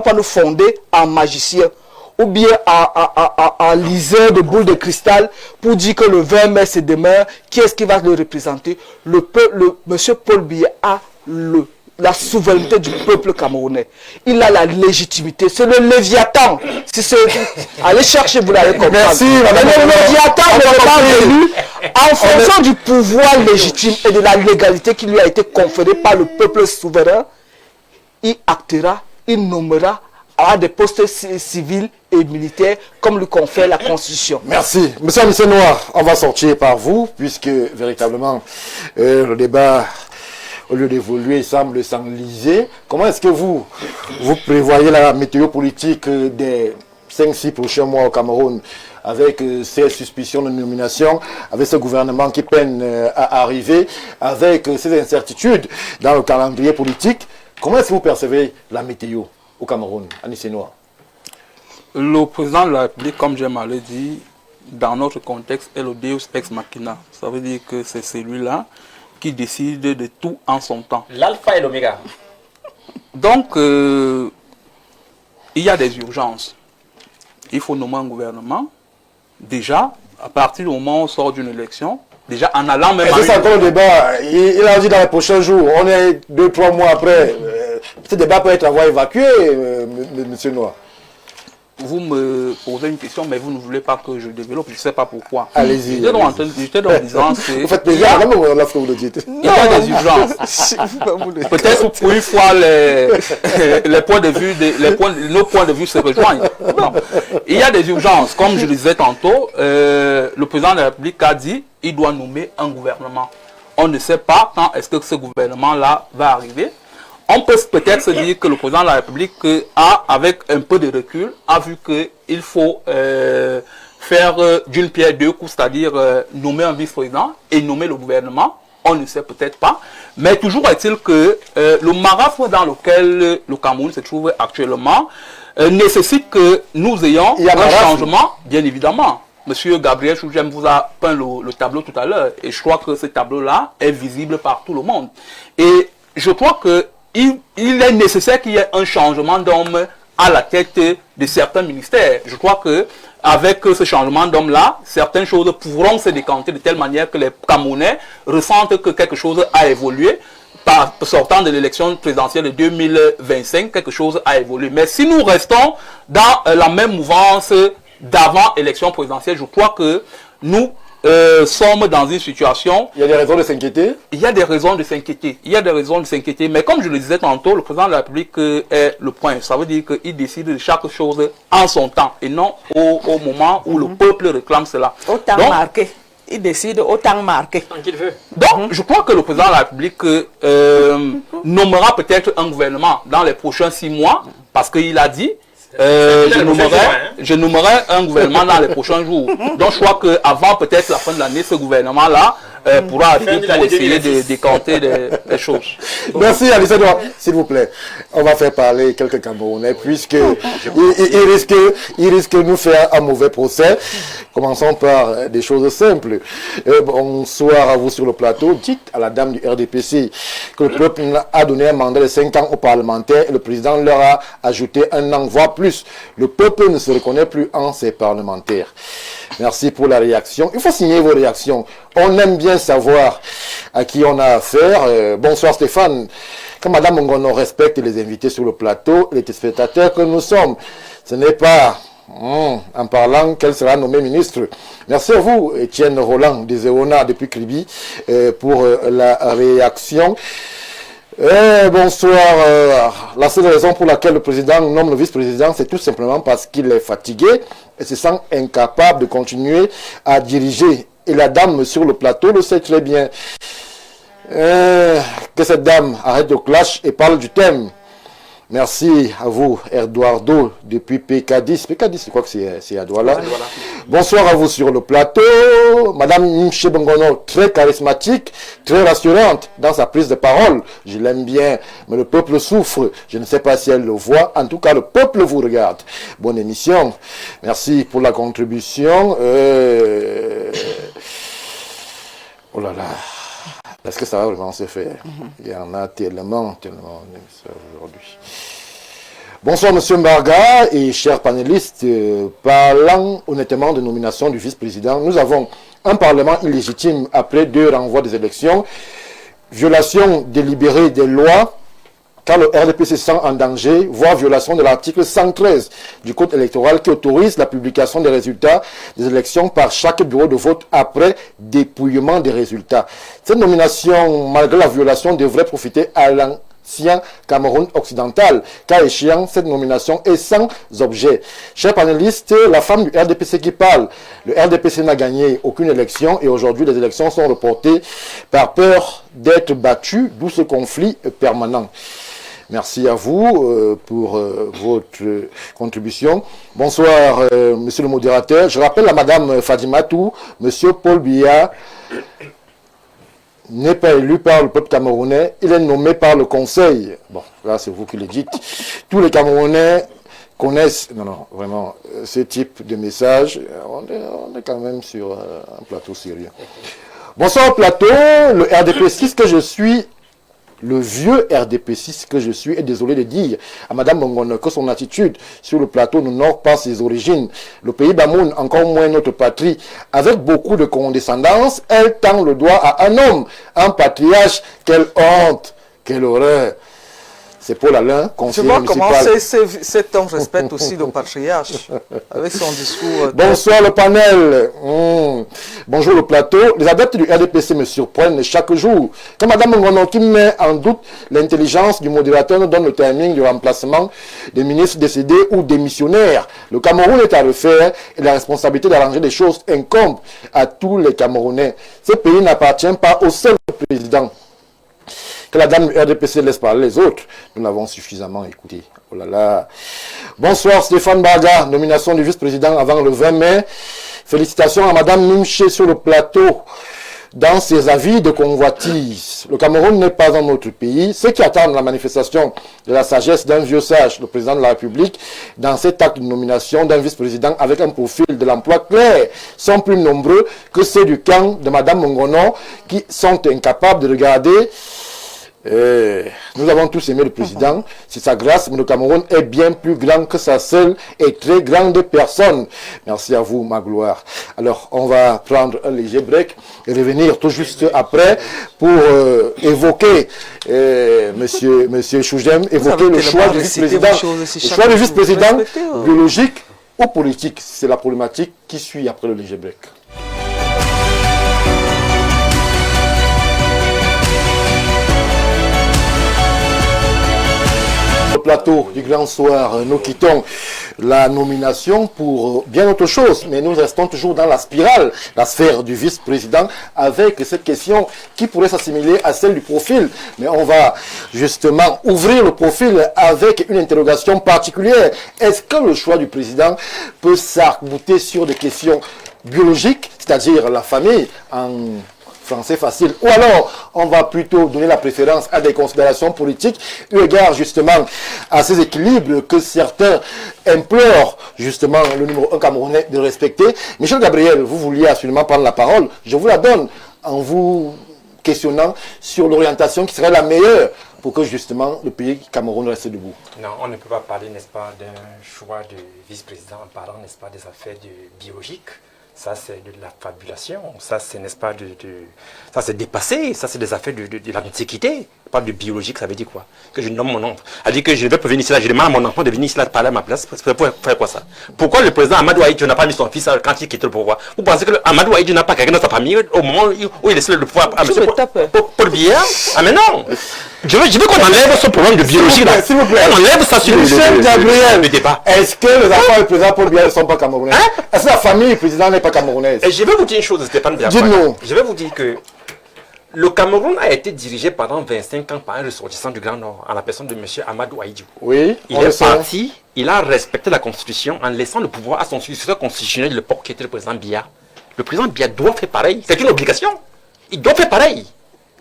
pas nous fonder en magicien ou bien en liseur de boules de cristal pour dire que le 20 mai c'est demain. Qui est-ce qui va le représenter? Monsieur Paul Biya a la souveraineté du peuple camerounais. Il a la légitimité. C'est le Léviathan. Allez chercher, vous l'avez compris. Merci, Madame. Le Léviathan n'est pas venu en fonction du pouvoir légitime et de la légalité qui lui a été conférée par le peuple souverain. Il actera, il nommera à des postes civils et militaires comme le confère la Constitution. Merci. Monsieur Noir, on va sortir par vous, puisque véritablement le débat, au lieu d'évoluer, semble s'enliser. Comment est-ce que vous prévoyez la météo politique des 5-6 prochains mois au Cameroun, avec ces suspicions de nomination, avec ce gouvernement qui peine à arriver, avec ces incertitudes dans le calendrier politique? Comment est-ce que vous percevez la météo au Cameroun, Anissé Noir? Le président de la République, comme j'aime à le dire, dans notre contexte, est le Deus ex machina. Ça veut dire que c'est celui-là qui décide de tout en son temps. L'alpha et l'oméga. Donc, il y a des urgences. Il faut nommer un gouvernement. Déjà, à partir du moment où on sort d'une élection, déjà en allant même... C'est encore le débat. Il a dit dans les prochains jours, on est 2-3 mois après. Ce débat peut être évacué, monsieur Noir. Vous me posez une question, mais vous ne voulez pas que je développe, je ne sais pas pourquoi. Allez-y. J'étais donc en disant que... Vous faites plaisir, là, ce que vous le dites. Il y a des urgences. Peut-être pour une fois, les points de vue, nos points de vue se rejoignent. Non. Il y a des urgences. Comme je le disais tantôt, le président de la République a dit qu'il doit nommer un gouvernement. On ne sait pas quand est-ce que ce gouvernement-là va arriver. On peut peut-être se dire que le président de la République a, avec un peu de recul, a vu qu'il faut faire d'une pierre deux coups, c'est-à-dire nommer un vice-président et nommer le gouvernement. On ne sait peut-être pas. Mais toujours est-il que le marasme dans lequel le Cameroun se trouve actuellement nécessite que nous ayons un changement, bien évidemment. Monsieur Gabriel Chougem vous a peint le tableau tout à l'heure et je crois que ce tableau-là est visible par tout le monde. Et je crois que il est nécessaire qu'il y ait un changement d'homme à la tête de certains ministères. Je crois que avec ce changement d'homme-là, certaines choses pourront se décanter de telle manière que les Camerounais ressentent que quelque chose a évolué. Sortant de l'élection présidentielle de 2025, quelque chose a évolué. Mais si nous restons dans la même mouvance d'avant élection présidentielle, je crois que nous sommes dans une situation... Il y a des raisons de s'inquiéter? Il y a des raisons de s'inquiéter. Il y a des raisons de s'inquiéter. Mais comme je le disais tantôt, le président de la République est le point. Ça veut dire qu'il décide de chaque chose en son temps et non au moment où le peuple réclame cela. Au temps marqué. Il décide au temps marqué. Tant qu'il veut. Donc, je crois que le président de la République nommera peut-être un gouvernement dans les prochains 6 mois parce qu'il a dit je nommerai un gouvernement dans les prochains jours. Donc je crois qu'avant peut-être la fin de l'année, ce gouvernement-là pourra arriver pour essayer de décanter des choses. Donc, merci Alissa Noir. S'il vous plaît, on va faire parler quelques Camerounais puisque il risque de nous faire un mauvais procès. Commençons par des choses simples. Bonsoir à vous sur le plateau. Dites à la dame du RDPC que le peuple a donné un mandat de 5 ans aux parlementaires et le président leur a ajouté un an, voire plus. Le peuple ne se reconnaît plus en ses parlementaires. Merci pour la réaction. Il faut signer vos réactions. On aime bien savoir à qui on a affaire. Bonsoir Stéphane. Comme Madame Ngono respecte les invités sur le plateau, les téléspectateurs que nous sommes, ce n'est pas en parlant qu'elle sera nommée ministre. Merci à vous, Étienne Roland des Zéona depuis Kribi, pour la réaction. Bonsoir. La seule raison pour laquelle le président nomme le vice-président, c'est tout simplement parce qu'il est fatigué et se sent incapable de continuer à diriger et la dame sur le plateau le sait très bien. Que cette dame arrête de clash et parle du thème. Merci à vous, Eduardo, depuis PK10. PK10, je crois que c'est à Douala. Bonsoir à vous sur le plateau. Madame Nimche Bongono, très charismatique, très rassurante dans sa prise de parole. Je l'aime bien, mais le peuple souffre. Je ne sais pas si elle le voit. En tout cas, le peuple vous regarde. Bonne émission. Merci pour la contribution. Oh là là. Est-ce que ça va vraiment se faire? Il y en a tellement aujourd'hui. Bonsoir Monsieur Mbarga et chers panélistes. Parlant honnêtement de nomination du vice-président, nous avons un parlement illégitime après 2 renvois des élections, violation délibérée des lois, car le RDPC se sent en danger, voire violation de l'article 113 du Code électoral qui autorise la publication des résultats des élections par chaque bureau de vote après dépouillement des résultats. Cette nomination, malgré la violation, devrait profiter à l'ancien Cameroun occidental. Car échéant, cette nomination est sans objet. Chers panélistes, la femme du RDPC qui parle, le RDPC n'a gagné aucune élection et aujourd'hui les élections sont reportées par peur d'être battues, d'où ce conflit permanent. Merci à vous pour votre contribution. Bonsoir, monsieur le modérateur. Je rappelle à madame Fadimatou, monsieur Paul Biya n'est pas élu par le peuple camerounais, il est nommé par le conseil. Bon, là c'est vous qui le dites. Tous les Camerounais connaissent, non, vraiment, ce type de message. On est quand même sur un plateau sérieux. Bonsoir plateau, le RDP6 que je suis, le vieux RDP6 que je suis est désolé de dire à Madame Bongono que son attitude sur le plateau n'honore pas ses origines. Le pays Bamoun, encore moins notre patrie, avec beaucoup de condescendance, elle tend le doigt à un homme, un patriarche. Quelle honte, quelle horreur. C'est Paul Alain, conseiller municipal. Tu vois comment cet homme respecte aussi le patriarche avec son discours. Bonsoir le panel. Bonjour le plateau. Les adeptes du RDPC me surprennent chaque jour. Quand Mme Ngono qui met en doute l'intelligence du modérateur nous donne le timing du remplacement des ministres décédés ou démissionnaires. Le Cameroun est à refaire et la responsabilité d'arranger les choses incombe à tous les Camerounais. Ce pays n'appartient pas au seul président. Que la dame du RDPC laisse parler les autres, nous l'avons suffisamment écouté. Oh là là. Bonsoir Stéphane Baga, nomination du vice-président avant le 20 mai. Félicitations à madame Nimche sur le plateau. Dans ses avis de convoitise, le Cameroun n'est pas un autre pays. Ceux qui attendent la manifestation de la sagesse d'un vieux sage, le président de la République, dans cet acte de nomination d'un vice-président avec un profil de l'emploi clair, sont plus nombreux que ceux du camp de madame Mongono qui sont incapables de regarder. Nous avons tous aimé le président, c'est sa grâce, mais le Cameroun est bien plus grand que sa seule et très grande personne. Merci à vous, ma gloire. Alors, on va prendre un léger break et revenir tout juste après pour évoquer, monsieur Chougem, évoquer le choix du vice-président. Le choix du vice-président biologique ou politique, c'est la problématique qui suit après le léger break. Plateau du grand soir, nous quittons la nomination pour bien autre chose, mais nous restons toujours dans la spirale, la sphère du vice-président, avec cette question qui pourrait s'assimiler à celle du profil. Mais on va justement ouvrir le profil avec une interrogation particulière. Est-ce que le choix du président peut s'arc-bouter sur des questions biologiques, c'est-à-dire la famille en français facile, ou alors on va plutôt donner la préférence à des considérations politiques eu égard justement à ces équilibres que certains implorent justement le numéro 1 camerounais de respecter. Michel Gabriel, vous vouliez absolument prendre la parole, je vous la donne en vous questionnant sur l'orientation qui serait la meilleure pour que justement le pays Cameroun reste debout. Non, on ne peut pas parler, n'est-ce pas, d'un choix de vice-président en parlant, n'est-ce pas, des affaires biologiques. Ça, c'est de la fabulation. Ça, c'est, n'est-ce pas, ça, c'est dépassé. Ça, c'est des affaires de l'antiquité. Pas de biologique, ça veut dire quoi? Que je nomme mon enfant. Elle dit que je ne vais pas venir ici là, je demande à mon enfant de venir ici là, de parler à ma place. Pour faire quoi ça? Pourquoi le président Amadou Ahidjo n'a pas mis son fils quand il quitte le pouvoir? Vous pensez que Amadou Ahidjo n'a pas quelqu'un dans sa famille au moment où il laisse le pouvoir à M. Paul Biya? Ah mais non! Je veux qu'on enlève ce problème de biologie là. S'il vous plaît. On enlève ça sur le débat. Est-ce que les enfants du président Paul Biya ne sont pas camerounais? Est-ce que la famille du président n'est pas camerounaise? Et je vais vous dire une chose, Stéphane Biya. Dis-nous. Je vais vous dire que le Cameroun a été dirigé pendant 25 ans par un ressortissant du Grand Nord, en la personne de M. Amadou Ahidjo. Oui, il est parti, il a respecté la Constitution en laissant le pouvoir à son successeur constitutionnel, le port qui était le président Biya. Le président Biya doit faire pareil. C'est une obligation. Il doit faire pareil.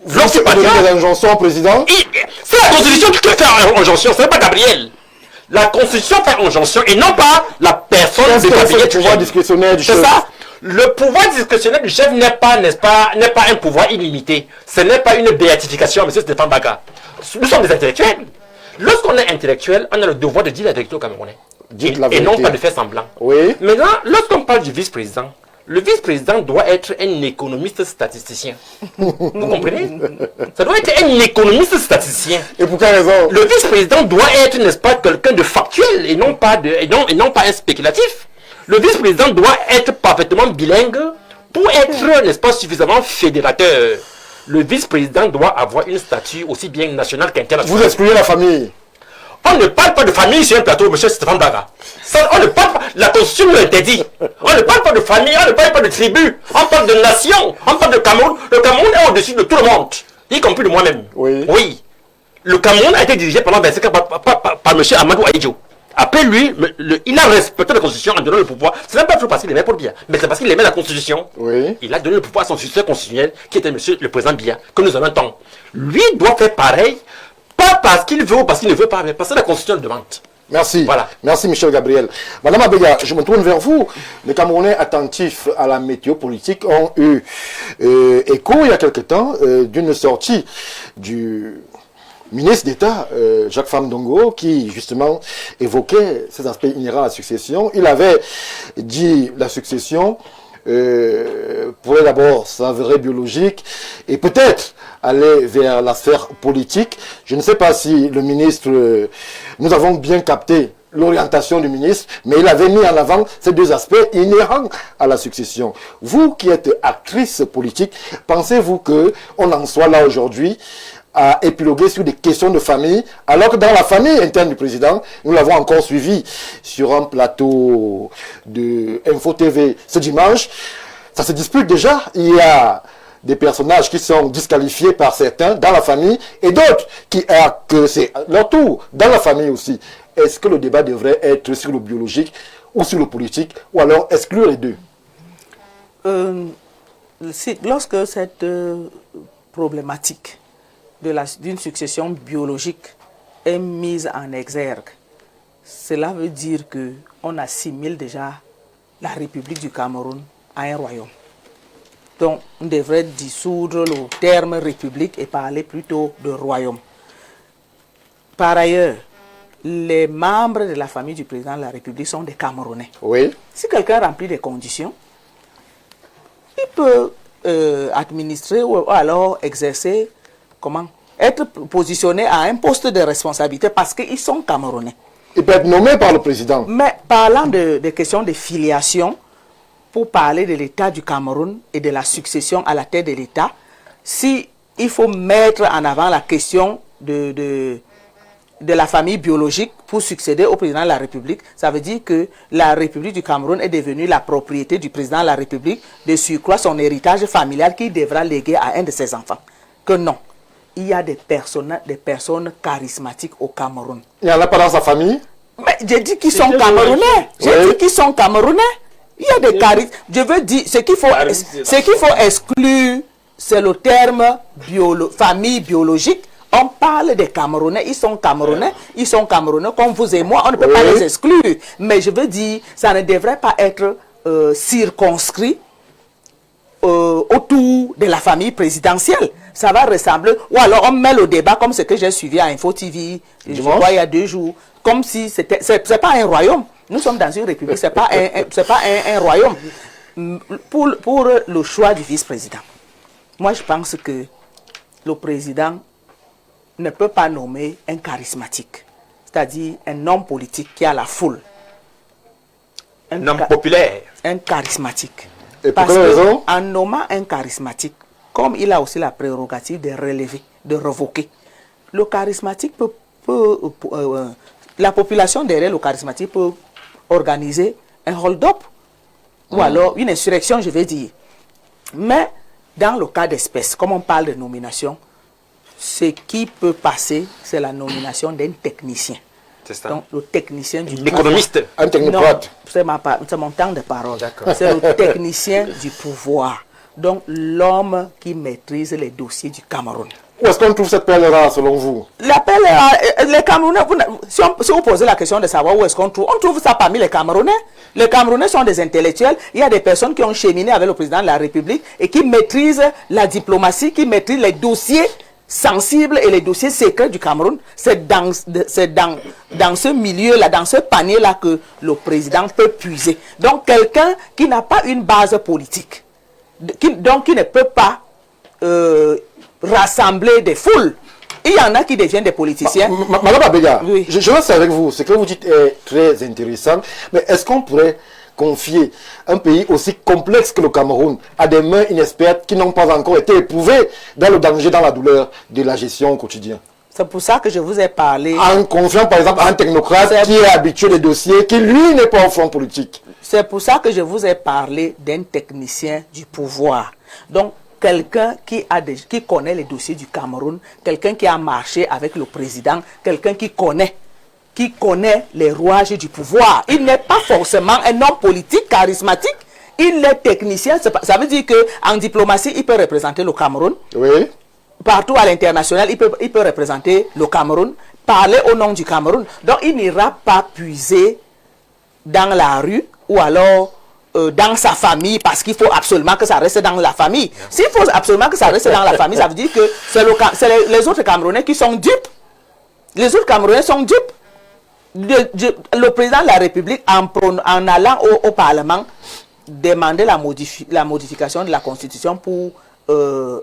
Vous avez des injonctions au président? C'est la Constitution qui doit faire injonction, ce n'est pas Gabriel. La Constitution fait injonction et non pas la personne de Gabriel. Le pouvoir discrétionnaire du chef. C'est ça. Le pouvoir discrétionnaire du chef n'est pas, n'est-ce pas, n'est pas un pouvoir illimité. Ce n'est pas une béatification, M. Stéphane Baga. Nous sommes des intellectuels. Lorsqu'on est intellectuel, on a le devoir de dire la vérité aux Camerounais. Et non pas de faire semblant. Oui. Maintenant, lorsqu'on parle du vice-président, le vice-président doit être un économiste statisticien. Vous comprenez? Ça doit être un économiste statisticien. Et pour quelle raison? Le vice-président doit être, n'est-ce pas, quelqu'un de factuel et non pas un spéculatif. Le vice-président doit être parfaitement bilingue pour être, n'est-ce pas, suffisamment fédérateur. Le vice-président doit avoir une statue aussi bien nationale qu'internationale. Vous excluez la famille? On ne parle pas de famille sur un plateau, M. Stéphane Baga. On ne parle pas, la Constitution nous l'interdit. On ne parle pas de famille, on ne parle pas de tribu, on parle de nation, on parle de Cameroun. Le Cameroun est au-dessus de tout le monde, y compris de moi-même. Oui. Le Cameroun a été dirigé pendant 25 ans par M. Amadou Ahidjo. Après lui, il a respecté la Constitution en donnant le pouvoir. Ce n'est pas parce qu'il aimait Paul Biya, mais c'est parce qu'il aimait la Constitution. Oui. Il a donné le pouvoir à son successeur constitutionnel, qui était le président Biya, que nous avons un temps. Lui doit faire pareil, pas parce qu'il veut ou parce qu'il ne veut pas, mais parce que la Constitution le demande. Merci. Voilà. Merci Michel Gabriel. Madame Abega, je me tourne vers vous. Les Camerounais attentifs à la météo politique ont eu écho il y a quelque temps d'une sortie du ministre d'État, Jacques Famdongo, qui justement évoquait ces aspects inhérents à la succession. Il avait dit la succession pourrait d'abord s'avérer biologique et peut-être aller vers la sphère politique. Je ne sais pas si le ministre, nous avons bien capté l'orientation du ministre, mais il avait mis en avant ces deux aspects inhérents à la succession. Vous qui êtes actrice politique, pensez-vous qu'on en soit là aujourd'hui à épiloguer sur des questions de famille, alors que dans la famille interne du président, nous l'avons encore suivi sur un plateau de Info TV ce dimanche, ça se dispute déjà, il y a des personnages qui sont disqualifiés par certains dans la famille et d'autres que c'est leur tour dans la famille aussi. Est-ce que le débat devrait être sur le biologique ou sur le politique, ou alors exclure les deux? Lorsque cette problématique d'une succession biologique est mise en exergue, cela veut dire qu'on assimile déjà la République du Cameroun à un royaume. Donc, on devrait dissoudre le terme République et parler plutôt de royaume. Par ailleurs, les membres de la famille du président de la République sont des Camerounais. Oui. Si quelqu'un remplit des conditions, il peut administrer ou alors exercer, être positionné à un poste de responsabilité parce qu'ils sont Camerounais. Il peut être nommé par le président. Mais parlant des questions de filiation, pour parler de l'État du Cameroun et de la succession à la tête de l'État, si il faut mettre en avant la question de la famille biologique pour succéder au président de la République, ça veut dire que la République du Cameroun est devenue la propriété du président de la République, de surcroît son héritage familial qu'il devra léguer à un de ses enfants. Que non, il y a des personnes charismatiques au Cameroun. Il y en a pas dans sa famille? Mais j'ai dit qu'ils sont Camerounais. J'ai dit qu'ils sont Camerounais. Il y a des charismes. Je veux dire, ce qu'il faut exclure, c'est le terme famille biologique. On parle des Camerounais, ils sont Camerounais comme vous et moi, on ne peut pas les exclure. Mais je veux dire, ça ne devrait pas être circonscrit autour de la famille présidentielle. Ça va ressembler, ou alors on met le débat comme ce que j'ai suivi à Info TV, je crois il y a 2 jours, comme si c'est pas un royaume. Nous sommes dans une république, c'est pas un royaume. Pour le choix du vice-président, moi je pense que le président ne peut pas nommer un charismatique, c'est-à-dire un homme politique qui a la foule. Un homme populaire. Un charismatique. Et pour parce quelle raison? En nommant un charismatique, comme il a aussi la prérogative de relever, de revoquer, le charismatique la population derrière le charismatique peut organiser un hold-up ou alors une insurrection, je vais dire. Mais dans le cas d'espèce, comme on parle de nomination, ce qui peut passer, c'est la nomination d'un technicien. Donc, le technicien du pouvoir. L'économiste, un technocrate. C'est mon temps de parole. C'est le technicien du pouvoir. Donc, l'homme qui maîtrise les dossiers du Cameroun. Où est-ce qu'on trouve cette perle rare, selon vous? L'appel, les Camerounais, si vous posez la question de savoir où est-ce qu'on trouve ça parmi les Camerounais. Les Camerounais sont des intellectuels. Il y a des personnes qui ont cheminé avec le président de la République et qui maîtrisent la diplomatie, qui maîtrisent les dossiers sensibles et les dossiers secrets du Cameroun. C'est dans ce milieu-là, dans ce panier-là que le président peut puiser. Donc, quelqu'un qui n'a pas une base politique, qui ne peut pas rassembler des foules. Il y en a qui deviennent des politiciens. Madame Abega, oui. je reste avec vous. Ce que vous dites est très intéressant. Mais est-ce qu'on pourrait confier un pays aussi complexe que le Cameroun à des mains inexpertes qui n'ont pas encore été éprouvées dans le danger, dans la douleur de la gestion au quotidien? C'est pour ça que je vous ai parlé. En confiant par exemple à un technocrate qui est habitué des dossiers, qui lui n'est pas au front politique. C'est pour ça que je vous ai parlé d'un technicien du pouvoir. Donc, quelqu'un qui connaît les dossiers du Cameroun, quelqu'un qui a marché avec le président, quelqu'un qui connaît les rouages du pouvoir. Il n'est pas forcément un homme politique charismatique, il est technicien. Ça veut dire qu'en diplomatie, il peut représenter le Cameroun. Oui. Partout à l'international, il peut représenter le Cameroun, parler au nom du Cameroun. Donc, il n'ira pas puiser dans la rue ou alors dans sa famille parce qu'il faut absolument que ça reste dans la famille. S'il faut absolument que ça reste dans la famille, ça veut dire que c'est les autres Camerounais qui sont dupes. Les autres Camerounais sont dupes. Le président de la République, en allant au Parlement, demander la modification de la Constitution pour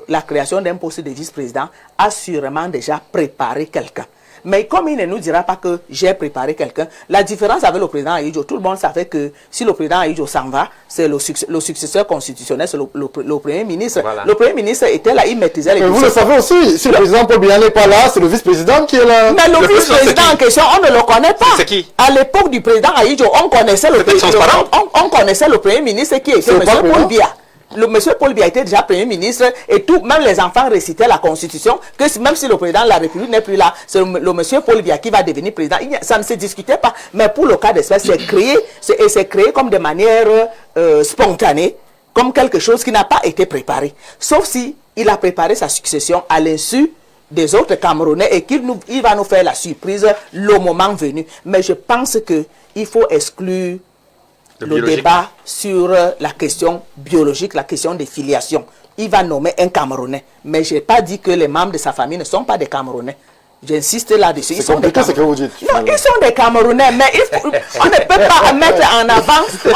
la création d'un poste de vice-président, a sûrement déjà préparé quelqu'un. Mais comme il ne nous dira pas que j'ai préparé quelqu'un, la différence avec le président Ahidjo, tout le monde savait que si le président Ahidjo s'en va, c'est le successeur constitutionnel, c'est le Premier ministre. Voilà. Le Premier ministre était là, il maîtrisait les dossiers. Vous le savez aussi, si le président Paul Biya n'est pas là, c'est le vice-président qui est là. Mais le vice-président en question, on ne le connaît pas. C'est qui? À l'époque du président Ahidjo, on connaissait le Premier ministre qui était M. Paul Biya. Le monsieur Paul Biya était déjà Premier ministre et même les enfants récitaient la Constitution, que même si le président de la République n'est plus là, c'est le monsieur Paul Biya qui va devenir président. Ça ne se discutait pas. Mais pour le cas d'espèce, c'est créé comme de manière spontanée, comme quelque chose qui n'a pas été préparé. Sauf si il a préparé sa succession à l'insu des autres Camerounais et qu'il va nous faire la surprise le moment venu. Mais je pense qu'il faut exclure le débat sur la question biologique, la question des filiations. Il va nommer un Camerounais. Mais je n'ai pas dit que les membres de sa famille ne sont pas des Camerounais. J'insiste là-dessus. C'est compliqué ce que vous dites. Non, ils sont des Camerounais, mais on ne peut pas mettre en avant. On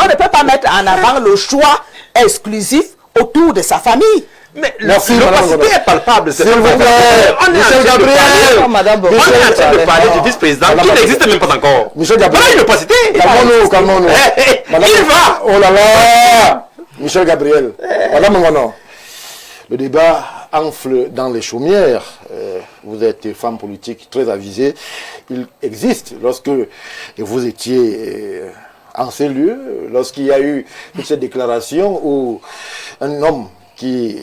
ne peut pas mettre en avant le choix exclusif autour de sa famille. Mais l'opacité est palpable. S'il vous plaît, Michel Gabriel. On est en train de parler du vice-président qui n'existe même pas encore. Michel Gabriel. Voilà une opacité. Calmons-nous. Il va. Oh là là. Michel Gabriel. Madame Ngono. Le débat enfle dans les chaumières. Vous êtes femme politique très avisée. Il existe lorsque vous étiez en ces lieux, lorsqu'il y a eu toute cette déclaration où un homme qui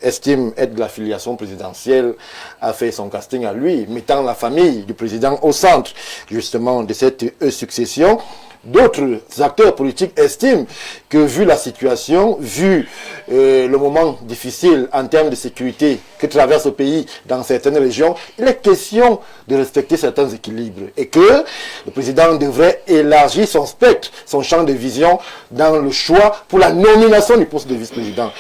estime être de la filiation présidentielle a fait son casting à lui, mettant la famille du président au centre justement de cette succession. D'autres acteurs politiques estiment que vu la situation, vu le moment difficile en termes de sécurité que traverse le pays dans certaines régions, il est question de respecter certains équilibres et que le président devrait élargir son spectre, son champ de vision dans le choix pour la nomination du poste de vice-président.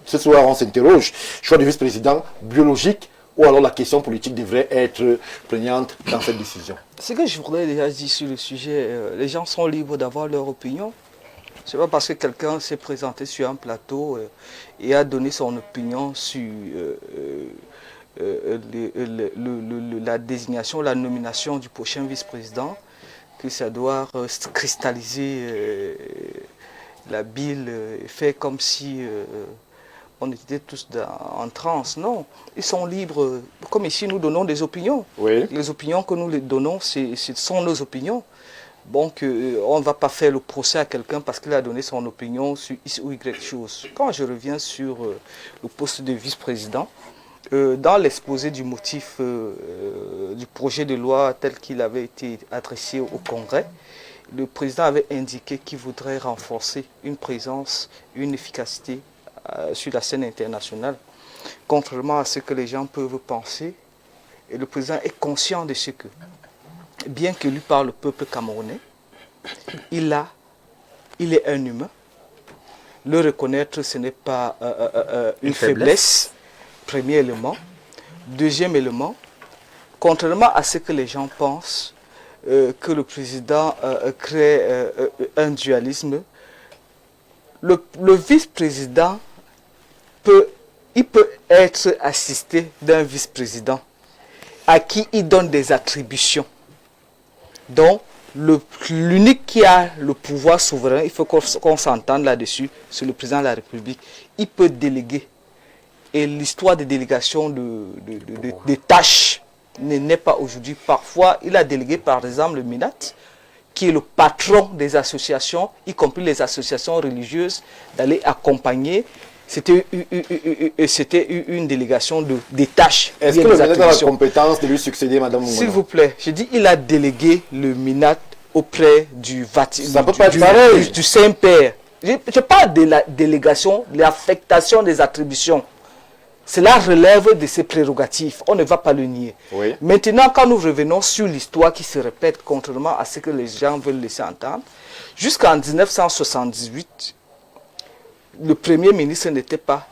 Ce soir, on s'interroge, choix de vice-président biologique ou alors la question politique devrait être prégnante dans cette décision. Ce que je voudrais déjà dire sur le sujet, les gens sont libres d'avoir leur opinion. Ce n'est pas parce que quelqu'un s'est présenté sur un plateau et a donné son opinion sur la désignation, la nomination du prochain vice-président que ça doit cristalliser la bile, faire comme si on était tous en transe. Non, ils sont libres. Comme ici, nous donnons des opinions. Oui. Les opinions que nous les donnons, ce sont nos opinions. Donc, on ne va pas faire le procès à quelqu'un parce qu'il a donné son opinion sur X ou Y chose. Quand je reviens sur le poste de vice-président, dans l'exposé du motif du projet de loi tel qu'il avait été adressé au Congrès, le président avait indiqué qu'il voudrait renforcer une présence, une efficacité sur la scène internationale, contrairement à ce que les gens peuvent penser. Et le président est conscient de ce que, bien qu'élu par le peuple camerounais, il est un humain. Le reconnaître, ce n'est pas une faiblesse. Premier élément. Deuxième élément, contrairement à ce que les gens pensent, que le président crée un dualisme, le vice-président peut être assisté d'un vice-président à qui il donne des attributions. Donc, l'unique qui a le pouvoir souverain, il faut qu'on s'entende là-dessus, c'est le président de la République. Il peut déléguer. Et l'histoire des délégations de tâches n'est pas aujourd'hui. Parfois, il a délégué par exemple le MINAT, qui est le patron des associations, y compris les associations religieuses, d'aller accompagner. C'était une délégation des tâches. Est-ce que le MINAT a la compétence de lui succéder, Madame Moumouna? S'il vous plaît, je dis il a délégué le MINAT auprès du Saint-Père. Je parle de la délégation, de l'affectation des attributions. Cela relève de ses prérogatives, on ne va pas le nier. Oui. Maintenant, quand nous revenons sur l'histoire qui se répète, contrairement à ce que les gens veulent laisser entendre, jusqu'en 1978, le Premier ministre n'était pas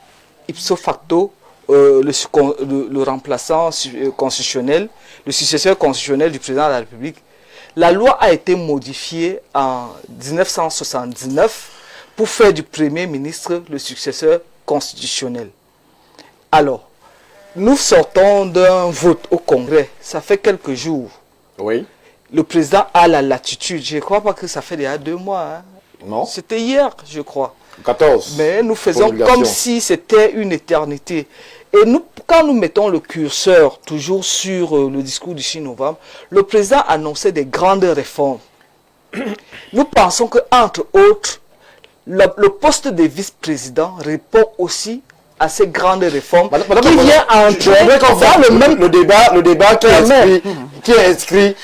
ipso facto le remplaçant constitutionnel, le successeur constitutionnel du président de la République. La loi a été modifiée en 1979 pour faire du Premier ministre le successeur constitutionnel. Alors, nous sortons d'un vote au Congrès, ça fait quelques jours. Oui. Le président a la latitude, je ne crois pas que ça fait déjà 2 mois. Hein. Non. C'était hier, je crois. 14. Mais nous faisons comme si c'était une éternité. Et nous, quand nous mettons le curseur toujours sur le discours du 6 novembre, le président annonçait des grandes réformes. Nous pensons qu'entre autres, le poste de vice-président répond aussi à ces grandes réformes qui vient entrer dans le débat qui est inscrit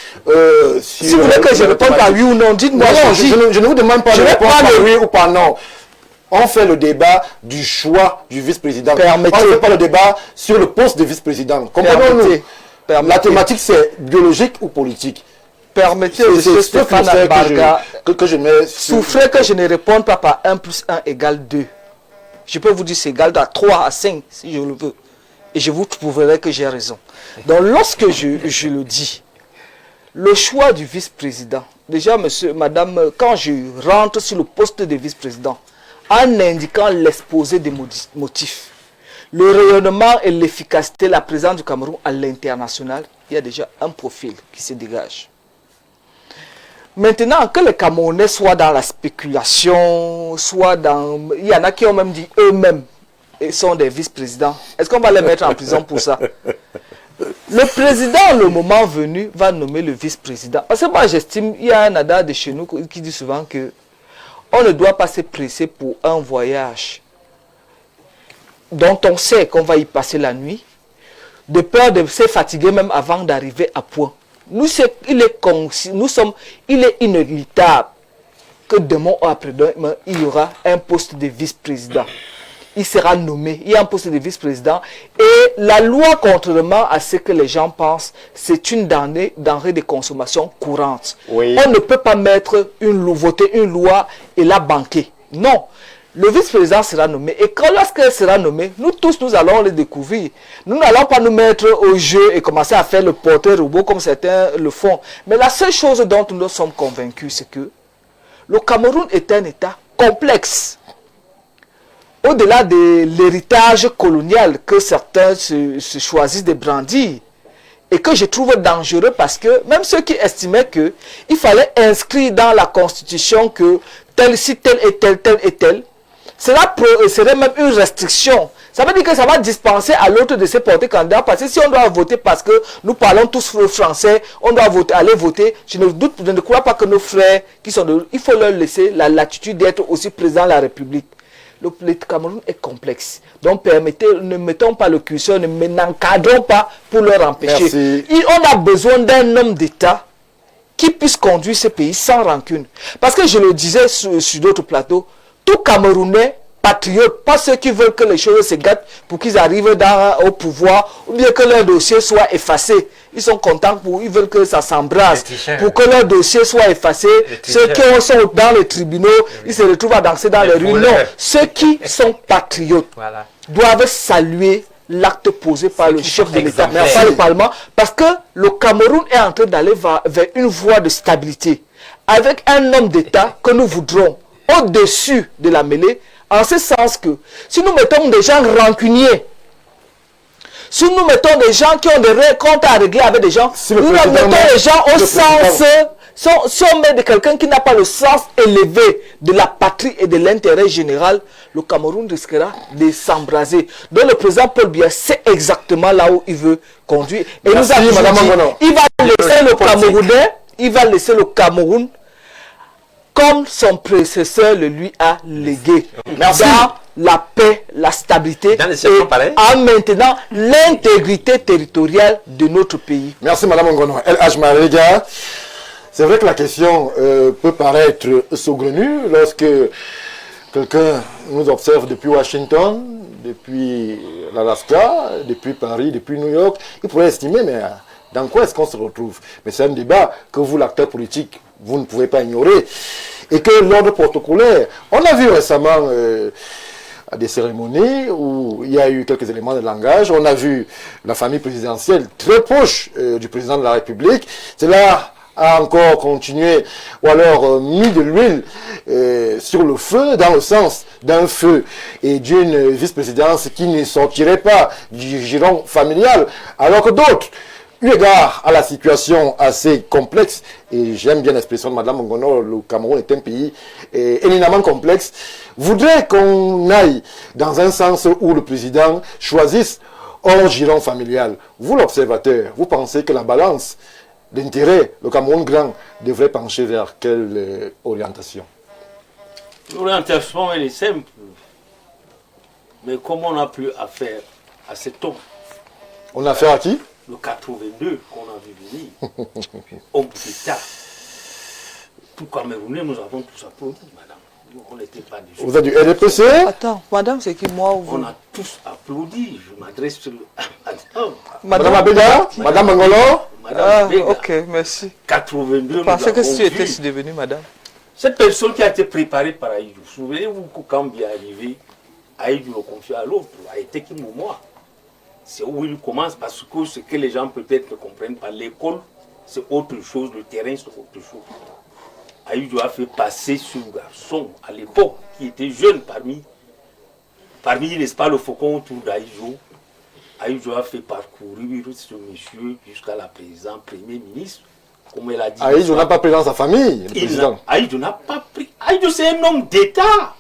sur... Si vous voulez que je réponde par oui ou non, dites-moi. Je ne vous demande pas de répondre par oui ou par non. On fait le débat du choix du vice-président. On ne fait pas le débat sur le poste de vice-président. Comprenons-nous. La thématique, c'est biologique ou politique? Permettez au monsieur Stéphane Barga que je mets... Souffrez que je ne réponde pas par 1 + 1 = 2. Je peux vous dire c'est égal à 3 à 5 si je le veux. Et je vous prouverai que j'ai raison. Donc lorsque je le dis, le choix du vice-président, déjà madame, quand je rentre sur le poste de vice-président, en indiquant l'exposé des motifs, le rayonnement et l'efficacité, la présence du Cameroun à l'international, il y a déjà un profil qui se dégage. Maintenant, que les Camerounais soient dans la spéculation, soit dans... Il y en a qui ont même dit eux-mêmes, ils sont des vice-présidents. Est-ce qu'on va les mettre en prison pour ça? Le président, le moment venu, va nommer le vice-président. Parce que moi, j'estime, il y a un ada de chez nous qui dit souvent que on ne doit pas se presser pour un voyage dont on sait qu'on va y passer la nuit, de peur de se fatiguer même avant d'arriver à point. Il est inévitable que demain ou après-demain, il y aura un poste de vice-président. Il sera nommé, il y a un poste de vice-président. Et la loi, contrairement à ce que les gens pensent, c'est une denrée de consommation courante. Oui. On ne peut pas voter une loi et la banquer. Non. Le vice-président sera nommé. Et lorsqu'il sera nommé, nous tous, nous allons le découvrir. Nous n'allons pas nous mettre au jeu et commencer à faire le porteur robot comme certains le font. Mais la seule chose dont nous sommes convaincus, c'est que le Cameroun est un État complexe. Au-delà de l'héritage colonial que certains se choisissent de brandir, et que je trouve dangereux parce que même ceux qui estimaient qu'il fallait inscrire dans la Constitution que tel et tel, cela serait même une restriction. Ça veut dire que ça va dispenser à l'autre de se porter candidat. Parce que si on doit voter parce que nous parlons tous français, on doit aller voter. Je ne crois pas que nos frères qui sont il faut leur laisser la latitude d'être aussi président de la République. Le Cameroun est complexe. Donc ne mettons pas le curseur, n'encadrons pas pour leur empêcher. On a besoin d'un homme d'État qui puisse conduire ce pays sans rancune. Parce que je le disais sur d'autres plateaux, tout Camerounais patriotes, pas ceux qui veulent que les choses se gâtent pour qu'ils arrivent au pouvoir ou bien que leur dossier soit effacé. Ils sont contents, ils veulent que ça s'embrase. Pour que leur dossier soit effacé, ceux qui sont dans les tribunaux, ils se retrouvent à danser dans les rues. Non, ceux qui sont patriotes doivent saluer l'acte posé par le chef de l'État, par le Parlement, parce que le Cameroun est en train d'aller vers une voie de stabilité, avec un homme d'État que nous voudrons au-dessus de la mêlée, en ce sens que si nous mettons des gens rancuniers, si nous mettons des gens qui ont des comptes à régler avec des gens, nous mettons les gens au sens, si on met quelqu'un qui n'a pas le sens élevé de la patrie et de l'intérêt général, le Cameroun risquera de s'embraser. Donc le président Paul Biya sait exactement là où il veut conduire. Et nous avons dit, il va laisser le Cameroun comme son prédécesseur le lui a légué. Dans la paix, la stabilité et en maintenant l'intégrité territoriale de notre pays. Merci Madame Ngono. El Hadj Marega, c'est vrai que la question peut paraître saugrenue lorsque quelqu'un nous observe depuis Washington, depuis l'Alaska, depuis Paris, depuis New York. Il pourrait estimer, mais dans quoi est-ce qu'on se retrouve? Mais c'est un débat que vous, l'acteur politique, vous ne pouvez pas ignorer. Et que l'ordre protocolaire, on a vu récemment à des cérémonies où il y a eu quelques éléments de langage. On a vu la famille présidentielle très proche du président de la République. Cela a encore continué, ou alors mis de l'huile sur le feu, dans le sens d'un feu et d'une vice-présidence qui ne sortirait pas du giron familial, alors que d'autres, eu égard à la situation assez complexe, et j'aime bien l'expression de Mme Ngono, le Cameroun est un pays éminemment complexe, voudraient qu'on aille dans un sens où le président choisisse hors giron familial. Vous, l'observateur, vous pensez que la balance d'intérêt, le Cameroun grand, devrait pencher vers quelle orientation? L'orientation, elle est simple. Mais comment on a plus affaire à cet homme? On a affaire à qui? Le 82 qu'on a vu venir. Homme d'État. Tout Camerounais, nous avons tous applaudi, madame. On n'était pas des gens. Vous êtes du RDPC? Attends, madame, c'est qui moi ou vous? On a tous applaudi. Je m'adresse sur le... Madame Abeda? Madame Ngolo? Madame Abeda. Ok, merci. 82, je pensais que si tu étais devenue madame. Cette personne qui a été préparée par Aïdou, souvenez-vous que quand il est arrivé, Aïdou le confie à l'autre, a été qui moi. C'est où il commence, parce que ce que les gens peut-être ne comprennent pas, l'école, c'est autre chose, le terrain, c'est autre chose. Aïdou a fait passer ce garçon, à l'époque, qui était jeune parmi n'est-ce pas, le faucon autour d'Aïdou. Aïdou a fait parcourir ce monsieur jusqu'à la présidence, premier ministre, comme elle a dit. Aïdou n'a pas pris dans sa famille, le président. Aïdou n'a pas pris. Aïdou, c'est un homme d'État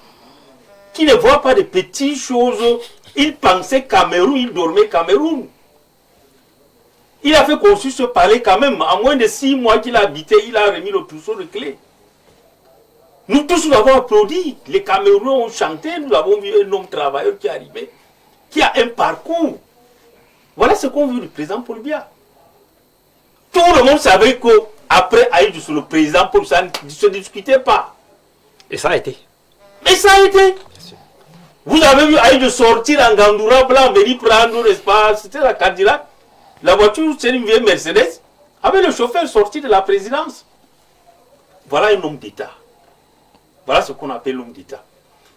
qui ne voit pas de petites choses. Il pensait Cameroun, il dormait Cameroun. Il a fait construire ce palais quand même. En moins de 6 mois qu'il a habité, il a remis le trousseau de clés. Nous tous, nous avons applaudi. Les Camerounais ont chanté. Nous avons vu un homme travailleur qui est arrivé, qui a un parcours. Voilà ce qu'on veut du président Paul Biya. Tout le monde savait qu'après Aïdou sur le président Paul, ça ne se discutait pas. Et ça a été. Mais ça a été. Vous avez vu Aïdou sortir en Gandoura blanc, venir prendre, n'est-ce pas, c'était la Cadillac. La voiture, c'est une vieille Mercedes, avec le chauffeur sorti de la présidence. Voilà un homme d'État. Voilà ce qu'on appelle l'homme d'État.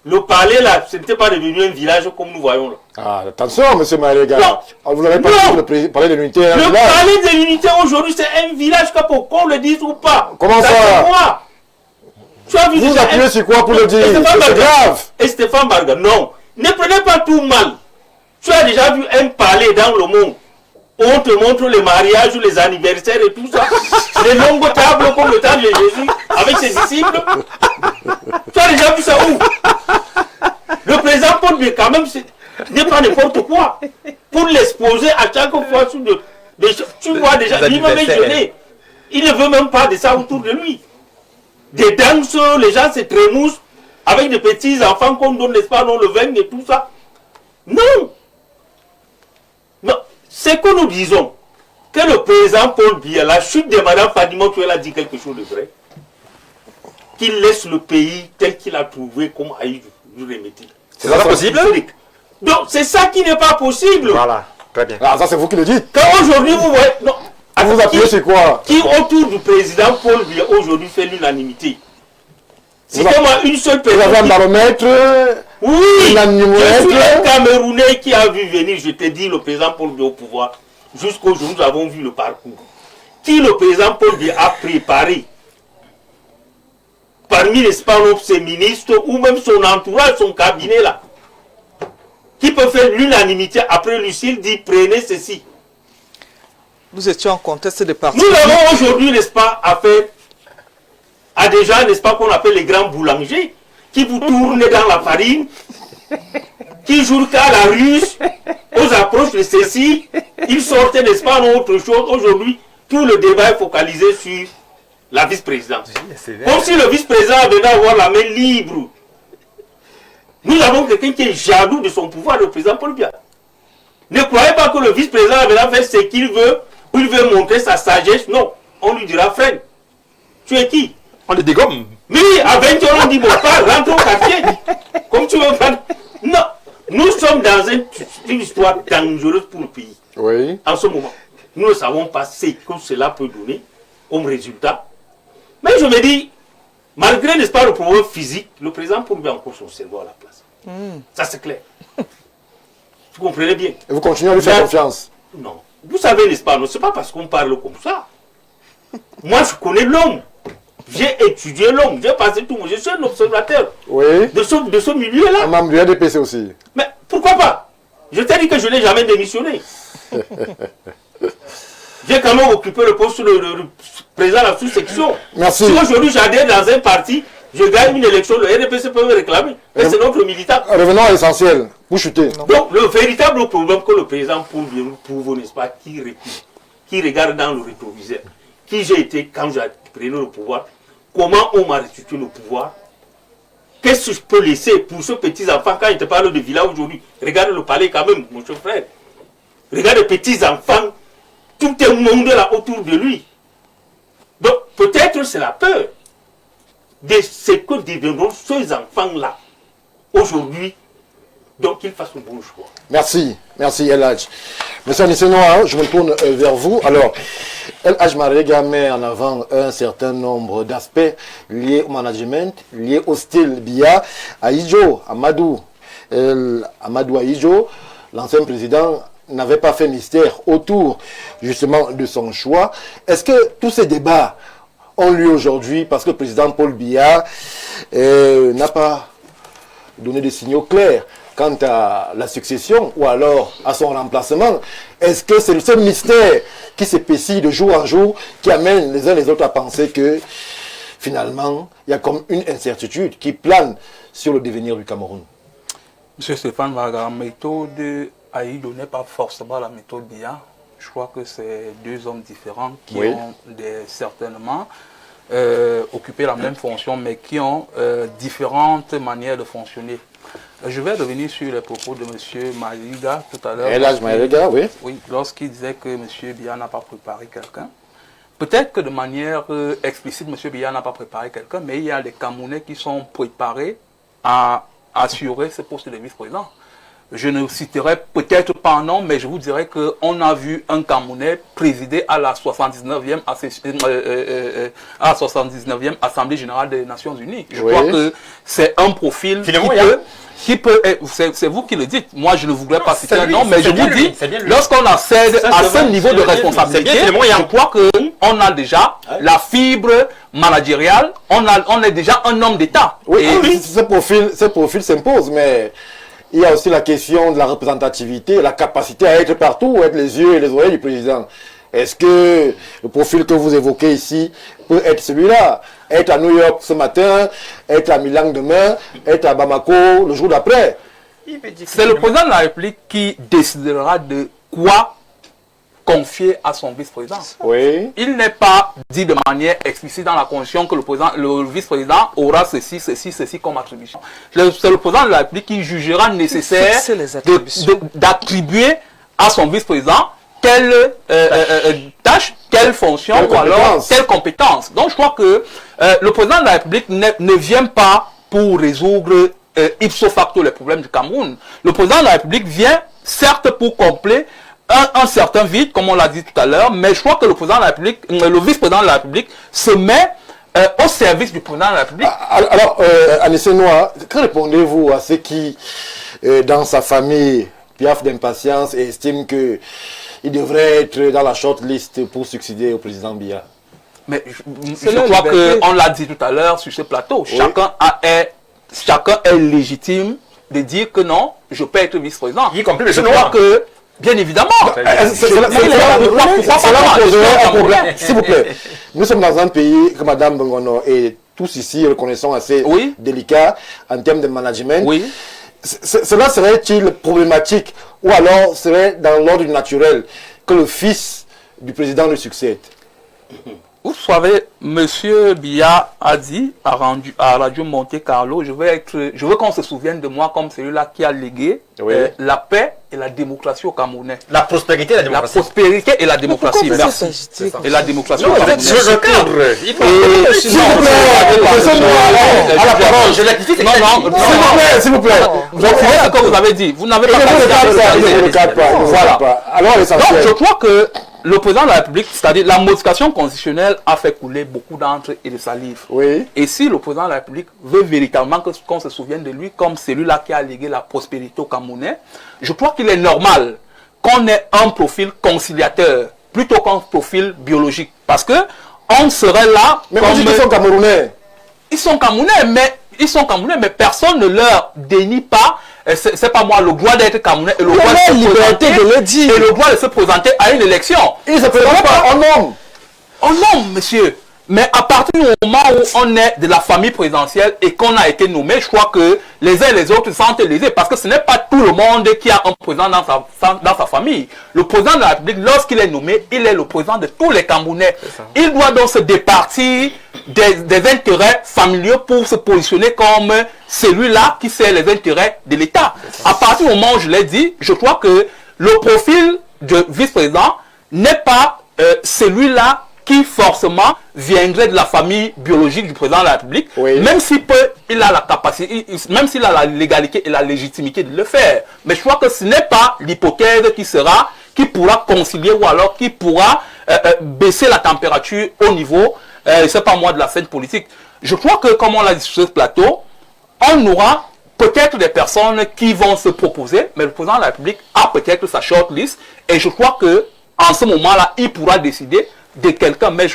Le palais, là, ce n'était pas devenu un village comme nous voyons là. Ah, attention, M. Marega. Vous n'avez pas dit le palais de l'unité. Le palais de l'unité aujourd'hui, c'est un village, qu'on le dise ou pas. Comment ça? Tu as vu vous appuyez sur quoi pour le dire? C'est grave. Et Stéphane Barga, non. Ne prenez pas tout mal. Tu as déjà vu un palais dans le monde où on te montre les mariages, les anniversaires et tout ça. Les longues tables comme le temps de Jésus avec ses disciples. Tu as déjà vu ça où? Le président Paul Biya, quand même, n'est pas n'importe quoi. Pour l'exposer à chaque fois sous tu vois déjà, lui-même est gelé. Il ne veut même pas de ça autour de lui. Des danses, les gens se trémoussent avec des petits enfants qu'on donne, n'est-ce pas, non, le vin et tout ça. Non. Non. C'est que nous disons que le président Paul Biya, la chute de Mme Fadima, tu a dit quelque chose de vrai. Qu'il laisse le pays tel qu'il a trouvé comme Aïdou Reméti. C'est pas possible? Donc c'est ça qui n'est pas possible. Voilà, très bien. Ah, ça c'est vous qui le dites. Quand aujourd'hui vous voyez... Non, vous appuyez sur quoi? Qui autour du président Paul Biya aujourd'hui fait l'unanimité? Citez-moi une seule personne. Vous avez un baromètre? Oui, je suis un Camerounais qui a vu venir, je te dis, le président Paul Biya au pouvoir. Jusqu'aujourd'hui, nous avons vu le parcours. Qui le président Paul Biya a préparé parmi les ses ministres ou même son entourage, son cabinet là, qui peut faire l'unanimité après Lucille dit prenez ceci. Nous étions en contexte de parti. Nous avons aujourd'hui, n'est-ce pas, affaire à des gens, n'est-ce pas, qu'on appelle les grands boulangers, qui vous tournent dans la farine, qui jouent qu'à la russe, aux approches de ceci, ils sortaient, n'est-ce pas, en autre chose. Aujourd'hui, tout le débat est focalisé sur la vice-présidente. Comme si le vice-président venait avoir la main libre. Nous avons quelqu'un qui est jaloux de son pouvoir, le président Paul Biya. Ne croyez pas que le vice-président venait faire ce qu'il veut, ou il veut montrer sa sagesse. Non, on lui dira, frère, tu es qui? On le dégomme. Mais à 20 ans, on dit, bon, pas, rentre au quartier. Comme tu veux faire. Non, nous sommes dans une histoire dangereuse pour le pays. Oui. En ce moment, nous ne savons pas ce que cela peut donner comme résultat. Mais je me dis, malgré, n'est-ce pas, le problème physique, le président Paul Biya a encore son cerveau à la place. Ça, c'est clair. Vous comprenez bien. Et vous continuez à lui faire confiance? Non. Vous savez, n'est-ce pas, ce n'est pas parce qu'on parle comme ça. Moi, je connais l'homme. J'ai étudié l'homme. J'ai passé tout. Je suis un observateur de ce milieu-là. Un membre du RDPC aussi. Mais pourquoi pas? Je t'ai dit que je n'ai jamais démissionné. J'ai quand même occupé le poste de président de la sous-section. Merci. Si aujourd'hui j'adhère dans un parti, je gagne une élection, le RDPC peut me réclamer. Et c'est notre militant. Revenons à l'essentiel. Vous chutez. Donc le véritable problème que le président prouve, n'est-ce pas, qui recule, qui regarde dans le rétroviseur, qui j'ai été quand j'ai pris le pouvoir, comment on m'a restitué le pouvoir, qu'est-ce que je peux laisser pour ce petit enfant quand je te parle de villa aujourd'hui. Regarde le palais quand même, mon cher frère. Regarde les petits enfants, tout un monde là autour de lui. Donc peut-être c'est la peur de ce que deviendront ces enfants-là aujourd'hui. Donc qu'ils fassent un bon choix. Merci, merci El Hadj. Monsieur Anissenoa, je me tourne vers vous. Alors, El Hadj Marega met en avant un certain nombre d'aspects liés au management, liés au style Biya. Ahidjo, Amadou Ahidjo, l'ancien président, n'avait pas fait mystère autour justement de son choix. Est-ce que tous ces débats ont lieu aujourd'hui parce que le président Paul Biya n'a pas donné des signaux clairs quant à la succession ou alors à son remplacement? Est-ce que c'est ce mystère qui s'épaissit de jour en jour qui amène les uns les autres à penser que finalement il y a comme une incertitude qui plane sur le devenir du Cameroun? Monsieur Stéphane Varga, la méthode Ahidjo n'est pas forcément la méthode Biya. Je crois que c'est deux hommes différents qui ont certainement occupé la même fonction mais qui ont différentes manières de fonctionner. Je vais revenir sur les propos de M. Mariga tout à l'heure. El Hadj Mariga, oui. Oui, lorsqu'il disait que M. Biya n'a pas préparé quelqu'un. Peut-être que de manière explicite, M. Biya n'a pas préparé quelqu'un, mais il y a des Camerounais qui sont préparés à assurer ce poste de vice-président. Je ne citerai peut-être pas un nom, mais je vous dirais qu'on a vu un Camerounais présider à la 79e Assemblée Générale des Nations Unies. Je crois que c'est un profil qui peut c'est vous qui le dites. Moi, je ne voudrais pas citer un nom, mais je vous dis, lorsqu'on accède à ce niveau de responsabilité, je crois qu'on a déjà la fibre managériale, on est déjà un homme d'État. Oui, ce profil s'impose, mais il y a aussi la question de la représentativité, la capacité à être partout, être les yeux et les oreilles du président. Est-ce que le profil que vous évoquez ici peut être celui-là? être à New York ce matin, être à Milan demain, être à Bamako le jour d'après. C'est le président de la République qui décidera de quoi confier à son vice-président. Oui. Il n'est pas dit de manière explicite dans la Constitution que le vice-président aura ceci comme attribution. C'est le président de la République qui jugera nécessaire d'attribuer à son vice-président quelle tâche, quelle fonction ou alors quelle compétence. Donc je crois que le président de la République ne vient pas pour résoudre ipso facto les problèmes du Cameroun. Le président de la République vient certes pour combler un certain vide, comme on l'a dit tout à l'heure, mais je crois que le président de la République, le vice-président de la République se met au service du président de la République. Alors, Anissé Noah, que répondez-vous à ceux qui, dans sa famille, piaffent d'impatience et estiment qu'il devrait être dans la shortlist pour succéder au président Biya? Mais je crois qu'on l'a dit tout à l'heure sur ce plateau, oui. Chacun est légitime de dire que non, je peux être vice-président. Y compris le je crois que, bien évidemment, cela s'il vous plaît, nous sommes dans un pays que Mme Bongono et tous ici reconnaissons assez délicat en termes de management. Oui. Cela serait-il problématique ou alors serait dans l'ordre naturel que le fils du président le succède? Vous savez, M. Biya a dit à Radio Monte Carlo, je veux qu'on se souvienne de moi comme celui-là qui a légué la paix et la démocratie au Camerounais. La prospérité et la démocratie. La prospérité et la démocratie, merci. Et la démocratie au Camerounais. Je recadre. S'il vous plaît, à la parole. Je l'actifie. S'il vous plaît. Donc, c'est ce que vous avez dit. Vous n'avez pas Voilà. Alors, l'essentiel. Donc, je crois que le président de la République, c'est-à-dire la modification constitutionnelle, a fait couler beaucoup d'encre et de salive. Oui. Et si le président de la République veut véritablement qu'on se souvienne de lui comme celui-là qui a légué la prospérité au Camerounais, je crois qu'il est normal qu'on ait un profil conciliateur plutôt qu'un profil biologique. Parce que on serait là... Mais on dit qu'ils sont Camerounais. Ils sont Camerounais, mais personne ne leur dénie pas, c'est pas moi, le droit d'être Camerounais et le droit de se présenter à une élection. Ils se présentent pas en homme. En homme, monsieur. Mais à partir du moment où on est de la famille présidentielle et qu'on a été nommé, je crois que les uns et les autres sont lésés parce que ce n'est pas tout le monde qui a un président dans sa famille. Le président de la République, lorsqu'il est nommé, il est le président de tous les Camerounais. Il doit donc se départir des intérêts familiaux pour se positionner comme celui-là qui sert les intérêts de l'État. À partir du moment où je l'ai dit, je crois que le profil de vice-président n'est pas celui-là qui forcément viendrait de la famille biologique du président de la République, même s'il a la capacité, même s'il a la légalité et la légitimité de le faire. Mais je crois que ce n'est pas l'hypothèse qui pourra concilier ou alors qui pourra baisser la température au niveau, c'est pas moi, de la scène politique. Je crois que, comme on l'a dit sur ce plateau, on aura peut-être des personnes qui vont se proposer, mais le président de la République a peut-être sa shortlist, et je crois que en ce moment-là, il pourra décider de quelqu'un. Mais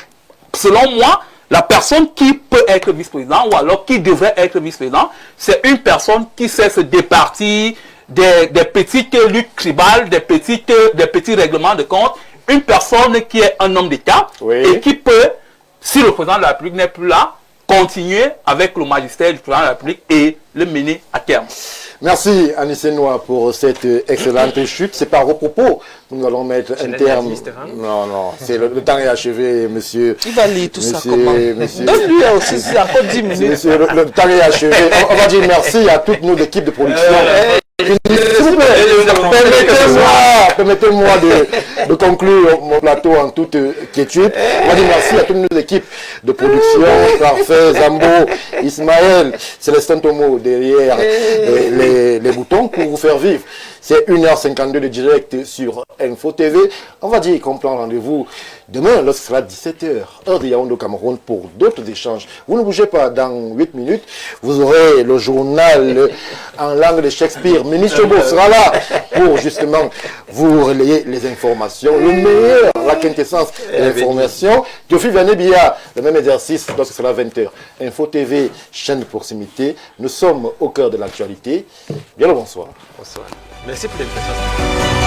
selon moi, la personne qui peut être vice-président ou alors qui devrait être vice-président, c'est une personne qui sait se départir des petites luttes tribales, des petits règlements de compte, une personne qui est un homme d'État et qui peut, si le président de la République n'est plus là, continuer avec le magistère du président de la République et le mener à terme. Merci Anissé Noah pour cette excellente chute. C'est par vos propos que nous allons mettre un terme. Non, c'est le temps est achevé, monsieur. Il va lire tout ça comment? Donne-lui aussi, c'est encore 10 minutes. Monsieur, le temps est achevé. On va dire merci à toutes nos équipes de production. S'il vous plaît, permettez-moi de conclure mon plateau en toute quiétude. On va dire merci à toutes nos équipes de production, Parfait, Zambo, Ismaël, Célestin Tomo derrière les boutons pour vous faire vivre. C'est 1h52 de direct sur Info TV. On va dire qu'on prend rendez-vous demain lorsque ce sera 17h, heure de Yaoundé au Cameroun, pour d'autres échanges. Vous ne bougez pas, dans 8 minutes, vous aurez le journal en langue de Shakespeare. Ministre Chobo sera là pour justement vous relayer les informations. Le meilleur, la quintessence de l'information. Théophile Vianney-Biya, le même exercice lorsque ce sera 20h. Info TV, chaîne de proximité. Nous sommes au cœur de l'actualité. Bien le bonsoir. Bonsoir. Merci pour l'invitation.